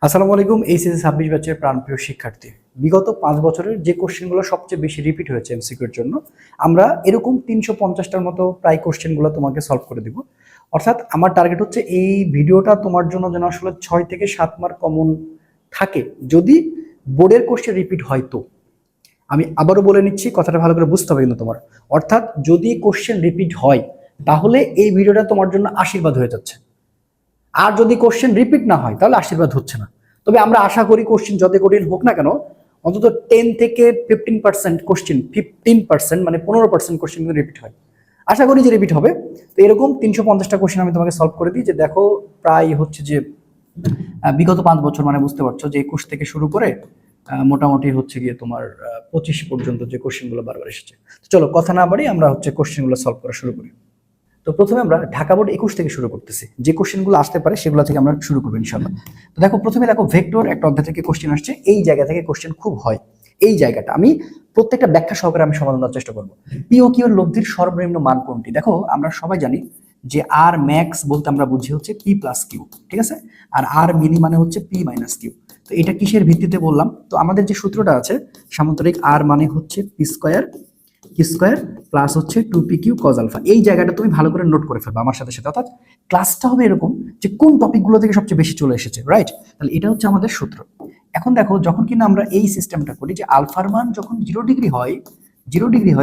আসসালামু আলাইকুম। এইচএসসি 26 ব্যাচের প্রাণপ্রিয় শিক্ষার্থী, বিগত 5 বছরের যে কোশ্চেনগুলো সবচেয়ে বেশি রিপিট হয়েছে এমসিকিউর জন্য, আমরা এরকম 350টার মতো প্রায় কোশ্চেনগুলো তোমাকে সলভ করে দিব। অর্থাৎ আমার টার্গেট হচ্ছে এই ভিডিওটা তোমার জন্য যেন আসলে 6 থেকে 7 মার্ক কমন থাকে, যদি বোর্ডের কোশ্চেন রিপিট হয়। তো আমি আবারও বলে নিচ্ছি, কথাটা ভালো করে বুঝতে হবে কিন্তু তোমার। অর্থাৎ যদি কোশ্চেন রিপিট হয় তাহলে এই ভিডিওটা তোমার জন্য আশীর্বাদ হয়ে যাচ্ছে, আর যদি কোশ্চেন রিপিট না হয় তাহলে আশীর্বাদ হচ্ছে না। তবে আমরা আশা করি কোশ্চেন যত কঠিন হোক না কেন, অন্তত 10 থেকে 15% কোশ্চেন, 15% মানে 15% কোশ্চেন কিন্তু রিপিট হয়। আশা করি যে রিপিট হবে। তো এরকম 350টা কোশ্চেন আমি তোমাকে সলভ করে দিই। যে দেখো, প্রায় হচ্ছে যে বিগত 5 বছর, মানে বুঝতে পারছো যে 21 থেকে শুরু করে মোটামুটি হচ্ছে গিয়ে তোমার 25 পর্যন্ত যে কোশ্চেনগুলো বারবার এসেছে। তো চলো কথা না বাড়ি, আমরা হচ্ছে কোশ্চেনগুলো সলভ করা শুরু করি। তো প্রথমে আমরা ঢাকা বোর্ড 21 থেকে শুরু করতেছি। যে কোশ্চেনগুলো আসতে পারে সেগুলো থেকে আমরা শুরু করবো ইনশাআল্লাহ। তো দেখো, প্রথমে দেখো ভেক্টর একটা অধ্যায় থেকে কোশ্চেন আসছে। এই জায়গা থেকে কোশ্চেন খুব হয়। এই জায়গাটা আমি প্রত্যেকটা ব্যাখ্যা সহকারে আমি সমাধান দেওয়ার চেষ্টা করবো। পি ও কিউ এর লব্ধির সর্বনিম্ন মান কোনটি? দেখো, আমরা সবাই জানি যে আর ম্যাক্স বলতে আমরা বুঝি হচ্ছে পি প্লাস কিউ, ঠিক আছে? আর আর মিনি মানে হচ্ছে পি মাইনাস কিউ। তো এটা কিসের ভিত্তিতে বললাম? তো আমাদের যে সূত্রটা আছে সামান্তরিক আর মানে হচ্ছে পি স্কোয়ার প্লাস হচ্ছে 2p কিউ কজ আলফা। এই জায়গাটা তুমি ভালো করে নোট করে ফেলবে আমার সাথে সাথে। অর্থাৎ ক্লাসটা হবে এরকম যে কোন টপিকগুলো থেকে সবচেয়ে বেশি চলে এসেছে, রাইট? তাহলে এটা হচ্ছে আমাদের সূত্র। এখন দেখো, যখন কিনা আমরা এই সিস্টেমটা করি যে আলফার মান যখন 0 ডিগ্রি হয়,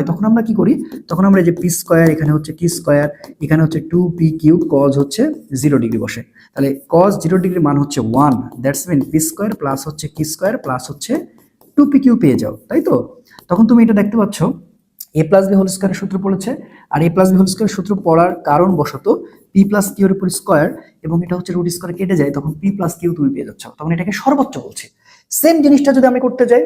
তখন আমরা কি করি? তখন আমরা যে পি স্কোয়ার, এখানে হচ্ছে কি স্কোয়ার, এখানে হচ্ছে 2p কিউ কজ হচ্ছে 0 ডিগ্রি বসে। তাহলে কজ 0 ডিগ্রি মান হচ্ছে 1, that's mean P square plus হচ্ছে কি স্কোয়ার প্লাস হচ্ছে 2p কিউ পেয়ে যাও, তাই তো? তখন তুমি এটা দেখতে পাচ্ছ এ প্লাস বি হোল স্কোয়ারের সূত্র পড়েছে। আর এ প্লাস বি হোল স্কোয়ারের সূত্র পড়ার কারণ বশত পি প্লাস কিউ এর উপর স্কোয়ার এবং এটা হচ্ছে রুট স্কোয়ার কেটে যায়, তখন পি প্লাস কিউ তুমি পেয়ে যাচ্ছ। তখন এটাকে সর্বোচ্চ বলছি। সেম জিনিসটা যদি আমি করতে যাই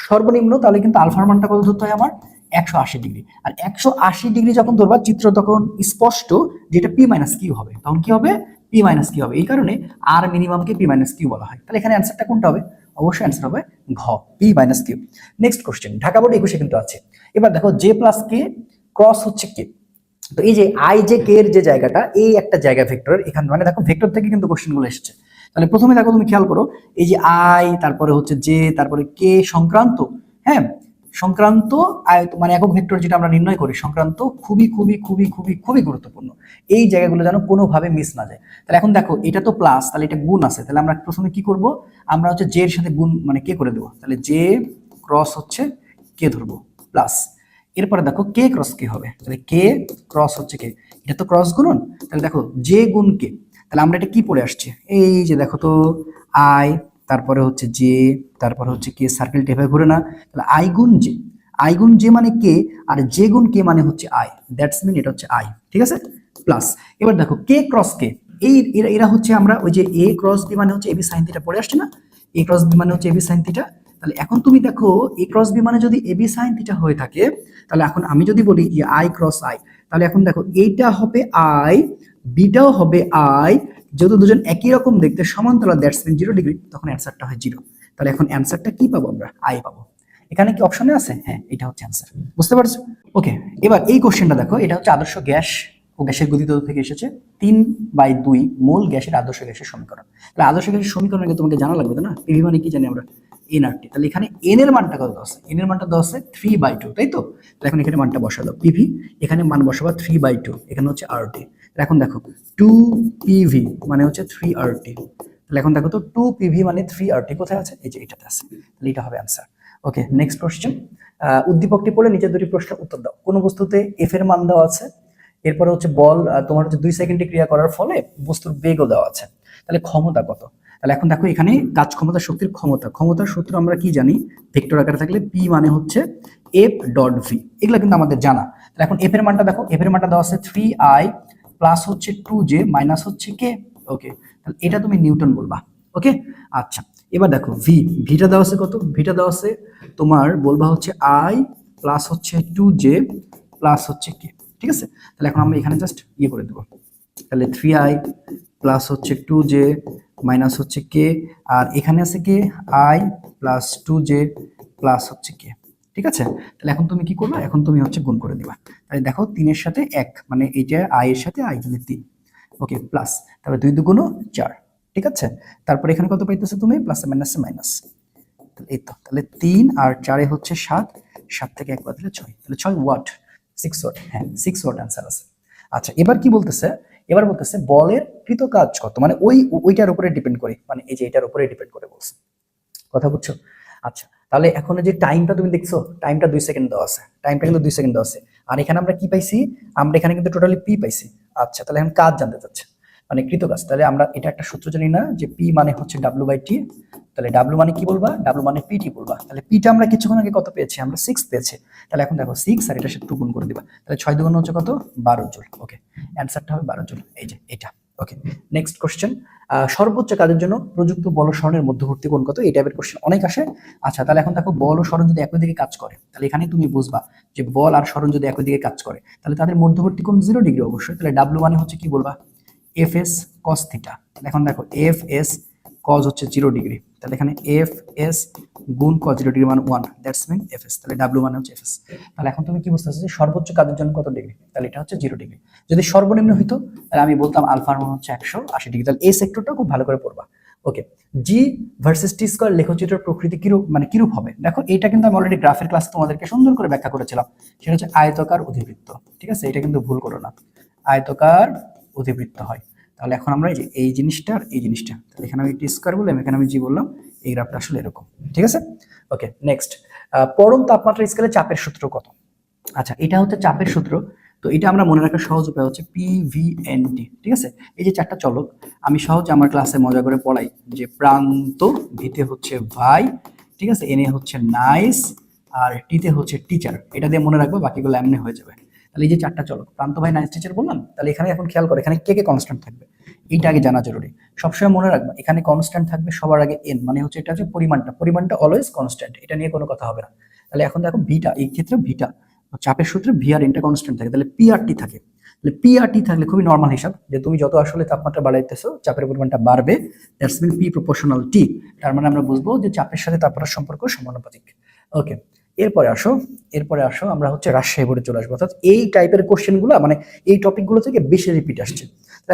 সর্বনিম্ন, তাহলে কিন্তু আলফার মানটা কত ধরতে হয় আমার? 180 ডিগ্রি। আর 180 ডিগ্রি যখন ধরবা চিত্র, তখন স্পষ্ট যেটা পি মাইনাস কিউ হবে। তখন কি হবে? পি মাইনাস কিউ হবে। এই কারণে আর মিনিমামকে পি মাইনাস কিউ বলা হয়। তাহলে এখানে অ্যান্সারটা কোনটা হবে? অবশ্যই অ্যান্সার হবে ঘ, P minus Q. Next question, Dhaka board 21 কিন্তু আছে। এবার দেখো, জে প্লাস কে ক্রস হচ্ছে কে। তো এই যে আই জে কে এর যে জায়গাটা, এই একটা জায়গা ভেক্টর এখানে, মানে দেখো ভেক্টর থেকে কিন্তু কোশ্চেনগুলো এসেছে। তাহলে প্রথমে দেখো, তুমি খেয়াল করো, এই যে আই, তারপরে হচ্ছে জে, তারপরে কে সংক্রান্ত, হ্যাঁ সংক্রান্ত মানে একক ভেক্টর যেটা আমরা নির্ণয় করি, সংক্রান্ত খুবই খুবই খুবই খুবই খুবই গুরুত্বপূর্ণ। এই জায়গাগুলো যেন কোনোভাবে মিস না যায়। তাহলে এখন দেখো, এটা তো প্লাস, তাহলে এটা গুণ আছে। তাহলে আমরা প্রথমে কি করব? আমরা হচ্ছে জে এর সাথে গুণ মানে কে করে দেবো। তাহলে জে ক্রস হচ্ছে কে ধরবো প্লাস। এরপরে দেখো কে ক্রস কে হবে। তাহলে কে ক্রস হচ্ছে কে, এটা তো ক্রস গুণন। তাহলে দেখো জে গুণ কে, তাহলে আমরা এটা কি পড়ে আসছে? এই যে দেখো তো, আই, তারপরে হচ্ছে জে, তারপরে হচ্ছে কে, সার্কেলটা এভাবে ঘুরে না? তাহলে আই গুণ জে, আই গুণ জে মানে কে, আর জে গুণ কে মানে হচ্ছে আই, দ্যাটস মিন এটা হচ্ছে আই, ঠিক আছে? প্লাস এবার দেখো কে ক্রস কে, এই এরা হচ্ছে, আমরা ওই যে এ ক্রস বি মানে হচ্ছে এবি সাইন থিটা পড়ে আসছে না? এ ক্রস বি মানে হচ্ছে এবি সাইন থিটা। তাহলে এখন তুমি দেখো, এ ক্রস বি মানে যদি এবি সাইন থিটা হয়ে থাকে, তাহলে এখন আমি যদি বলি যে আই ক্রস আই, তাহলে এখন দেখো এইটা হবে আই, বিটাও হবে আই, যেহেতু দুজন একই রকম দেখতে সমান্তরাল, দ্যাটস মিন 0 ডিগ্রি, তখন অ্যান্সারটা হয় 0। তাহলে এখন অ্যান্সারটা কি পাবো আমরা? আই পাবো। এখানে কি অপশনে আছে? হ্যাঁ, এটা হচ্ছে অ্যান্সার। বুঝতে পারছো? ওকে, এবার এই কোশ্চেনটা দেখো, এটা হচ্ছে আদর্শ গ্যাস ও গ্যাসের গতিতত্ত্ব থেকে এসেছে। 3/2 মোল গ্যাসের আদর্শ গ্যাসের সমীকরণ। তাহলে আদর্শ গ্যাসের সমীকরণ আগে তোমাকে জানা লাগবে, তাই না? পিভি মানে কি জানি আমরা? এনআরটি। তাহলে এখানে এন এর মানটা কত আছে? এন এর মানটা দেওয়া আছে 3/2, তাই তো? তাহলে এখন এখানে মানটা বসা দাও পিভি, এখানে মান বসাবা 3/2, এখানে হচ্ছে আরটি। তাহলে এখন দেখো 2 পিভি মানে হচ্ছে 3 আরটি। তাহলে এখন দেখো তো 2 পিভি মানে 3 আরটি কোথায় আছে? এই যে এটাতে আছে। তাহলে এটা হবে অ্যান্সার। ওকে, নেক্সট কোশ্চেন। উদ্দীপকটি পড়ে নিচের দুটি প্রশ্নের উত্তর দাও। কোন বস্তুতে এফ এর মান দেওয়া আছে, এরপরে হচ্ছে বল তোমার হচ্ছে 2 সেকেন্ডে ক্রিয়া করার ফলে বস্তুর বেগও দেওয়া আছে, তাহলে ক্ষমতা কত? তাহলে এখন দেখো, এখানে কাজ ক্ষমতা, শক্তির ক্ষমতা, ক্ষমতার সূত্র আমরা কি জানি? ভেক্টর আকারে থাকলে পি মানে হচ্ছে এফ ডট ভি, এগুলো কিন্তু আমাদের জানা। তাহলে এখন এফ এর মানটা দেখো, এফ এর মানটা দেওয়া আছে 3i প্লাস হচ্ছে 2j মাইনাস হচ্ছে কে। ওকে, তাহলে এটা তুমি নিউটন বলবা। ওকে, আচ্ছা। এবার দেখো ভিটা দেওয়া আছে কত? ভিটা দেওয়া আছে তোমার, বলবা হচ্ছে আই প্লাস হচ্ছে 2j প্লাস হচ্ছে কে, ঠিক আছে? তাহলে এখন আমরা এখানে জাস্ট ইয়ে করে দেবো। তাহলে 3i প্লাস হচ্ছে 2j মাইনাস হচ্ছে কে, আর এখানে আছে কে আই প্লাস 2j প্লাস হচ্ছে কে, ঠিক আছে? তাহলে এখন তুমি কি করবে? এখন তুমি হচ্ছে গুণ করে দিবা। তাহলে দেখো 3-এর সাথে 1 মানে এইটা আই এর সাথে আই, তাহলে 3। ওকে, প্লাস তারপরে 2 2 4, ঠিক আছে। তারপর এখানে কত পাইতেছো তুমি, প্লাসে মাইনাসে মাইনাস, এই তো, তাহলে 3 আর 4 হচ্ছে 7, 7 থেকে 1 বাদ দিলে 6, তাহলে 6 ওয়াট, 6 ওয়াট, হ্যাঁ 6 ওয়াট অ্যান্সার আছে। আচ্ছা এবার কি বলতেছে, এবার বলতেছে বলের কৃত কাজ কত, মানে ওইটার উপরে ডিপেন্ড করে, মানে এই যে এটার উপরে ডিপেন্ড করে বলছে, কথা বুঝছো? আচ্ছা তাহলে এখন যে টাইমটা তুমি দেখছো, টাইমটা 2 সেকেন্ড দেওয়া আছে, টাইমটা কিন্তু 2 সেকেন্ড দেওয়া আছে, আর এখানে আমরা কি পাইছি, আমরা এখানে কিন্তু টোটালি পি পাইছি। আচ্ছা তাহলে এখন কাজ জানতে চাচ্ছে, মানে কৃত কাজ, তাহলে আমরা এটা একটা সূত্র জানি না যে পি মানে হচ্ছে ডাব্লিউ বাই টি, তাহলে ডাব্লিউ মানে কি বলবা, ডাব্লিউ মানে পিটি বলবা, তাহলে পিটা আমরা কিছুক্ষণ আগে কত পেয়েছি, আমরা 6 পেয়েছি, তাহলে এখন দেখো 6 আর এটার সাথে 2 গুণ করে দিবা, তাহলে 6 দুগুণ হচ্ছে কত, 12 জুল। ওকে অ্যান্সারটা হবে 12 জুল, এই যে এটা। ওকে নেক্সট কোশ্চেন, সর্বোচ্চ কাজের জন্য প্রযুক্ত বল ও সরণের মধ্যবর্তী কোণ কত, এই টাইপের কোশ্চেন অনেক আসে। আচ্ছা তাহলে এখন দেখো বল ও সরণ যদি একই দিকে কাজ করে, তাহলে এখানে তুমি বুঝবা যে বল আর সরণ যদি একই দিকে কাজ করে তাহলে তাদের মধ্যবর্তী কোণ 0 ডিগ্রি অবশ্যই, তাহলে ডাব্লিউ মানে হচ্ছে কি বলবা, এফ এস কস থিটা, এখন দেখো এফ এস কজ হচ্ছে 0 ডিগ্রি, তাহলে এখানে এফ এস গুণ কজ 0 ডিগ্রি মানে 1, দ্যাটস মিন এফ এস, তাহলে ডাব্লিউ মানে হচ্ছে এফ এস। তাহলে এখন তুমি কি বুঝতেছো যে সর্বোচ্চ কাজের জন্য কত ডিগ্রি, তাহলে এটা হচ্ছে 0 ডিগ্রি। যদি সর্বনিম্ন হইতো তাহলে আমি বলতাম আলফার মান হচ্ছে 180 ডিগ্রি, তাহলে এই সেক্টরটা খুব ভালো করে পড়বা। ওকে জি ভার্সেস টি স্কয়ার লেখচিত্রের প্রকৃতি কিরূপ, মানে কিরূপ হবে, দেখো এটা কিন্তু আমি অলরেডি গ্রাফের ক্লাস তোমাদেরকে সুন্দর করে ব্যাখ্যা করেছিলাম, সেটা হচ্ছে আয়তকার অধিবৃত্ত, ঠিক আছে, এটা কিন্তু ভুল করো না, আয়তকার অধিবৃত্ত হয়। তাহলে এখন আমরা এই জিনিসটা আর এই জিনিসটা, তাহলে এখানে আমি টি স্কয়ার বললাম, এখানে আমি জি বললাম, এই গ্রাফটা আসলে এরকম, ঠিক আছে। ওকে নেক্সট, পরম তাপমাত্রা স্কেলে চাপের সূত্র কত। আচ্ছা এটা হচ্ছে চাপের সূত্র, তো এটা আমরা মনে রাখার সহজ উপায় হচ্ছে পিভিএনটি, ঠিক আছে। এই যে চারটা চলক আমি সহজে আমার ক্লাসে মজা করে পড়াই, যে প্রান্ত, ভিতে হচ্ছে ভাই, ঠিক আছে, এনে হচ্ছে নাইস, আর টিতে হচ্ছে টিচার, এটা দিয়ে মনে রাখবো, বাকিগুলো এমনি হয়ে যাবে। তাহলে এই যে চারটা চলক প্রান্ত ভাই নাইস টিচার বললাম, তাহলে এখানে এখন খেয়াল করে এখানে কে কে কনস্ট্যান্ট থাকবে, এইটা আগে জানা জরুরি। সবসময় মনে রাখবা এখানে কনস্ট্যান্ট থাকবে সবার আগে এন, মানে হচ্ছে এটা হচ্ছে পরিমাণটা অলওয়েজ কনস্ট্যান্ট, এটা নিয়ে কোনো কথা হবে না। তাহলে এখন দেখো ভিটা, এই ক্ষেত্রে ভিটা চাপের সূত্রে ভি আর এনটা কনস্ট্যান্ট থাকে, তাহলে পি আর টি থাকে, তাহলে পি আর টি থাকলে খুবই নর্মাল হিসাব যে তুমি যত আসলে তাপমাত্রা বাড়াইতেছো চাপের পরিমাণটা বাড়বে, দ্যাটস মিন পি প্রপোর্শনাল টি, তার মানে আমরা বুঝবো যে চাপের সাথে তাপমাত্রার সম্পর্ক সমানুপাতিক। ওকে এরপরে আসো আমরা হচ্ছে রাজশাহী বোর্ডে চলে আসবো, অর্থাৎ এই টাইপের কোশ্চেনগুলো মানে এই টপিকগুলো থেকে বেশি রিপিট আসছে।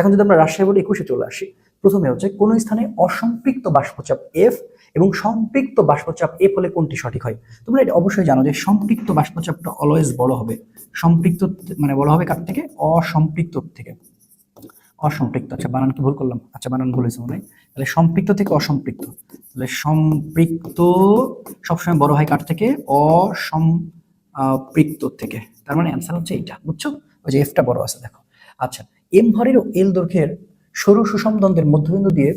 এখন যদি আমরা রাজশাহী বোর্ডে 21-এ চলে আসি, প্রথমে হচ্ছে কোন স্থানে অসম্পৃক্ত বাষ্পচাপ এফ এবং সম্পৃক্ত বাষ্পচাপ এফ হলে কোনটি সঠিক হয়। তোমরা এটা অবশ্যই জানো যে সম্পৃক্ত বাষ্পচাপটা অলওয়েজ বড় হবে, সম্পৃক্ত মানে বড় হবে কার থেকে, অসম্পৃক্ত থেকে, অসম্পৃক্ত, আচ্ছা বানান কি ভুল করলাম, আচ্ছা বানান ভুল হয়েছে মনে হয়, তাহলে সম্পৃক্ত থেকে অসম্পৃক্ত, তাহলে সম্পৃক্ত সবসময় বড় হয় কার থেকে, অসম্পৃক্ত থেকে, তার মানে অ্যান্সার হচ্ছে এইটা, বুঝছো, ওই যে এফটা বড় আছে দেখো। আচ্ছা এম ভরের ও এল দৈর্ঘ্যের সরু সুষম দ্বন্দ্বের মধ্যবিন্দু দিয়ে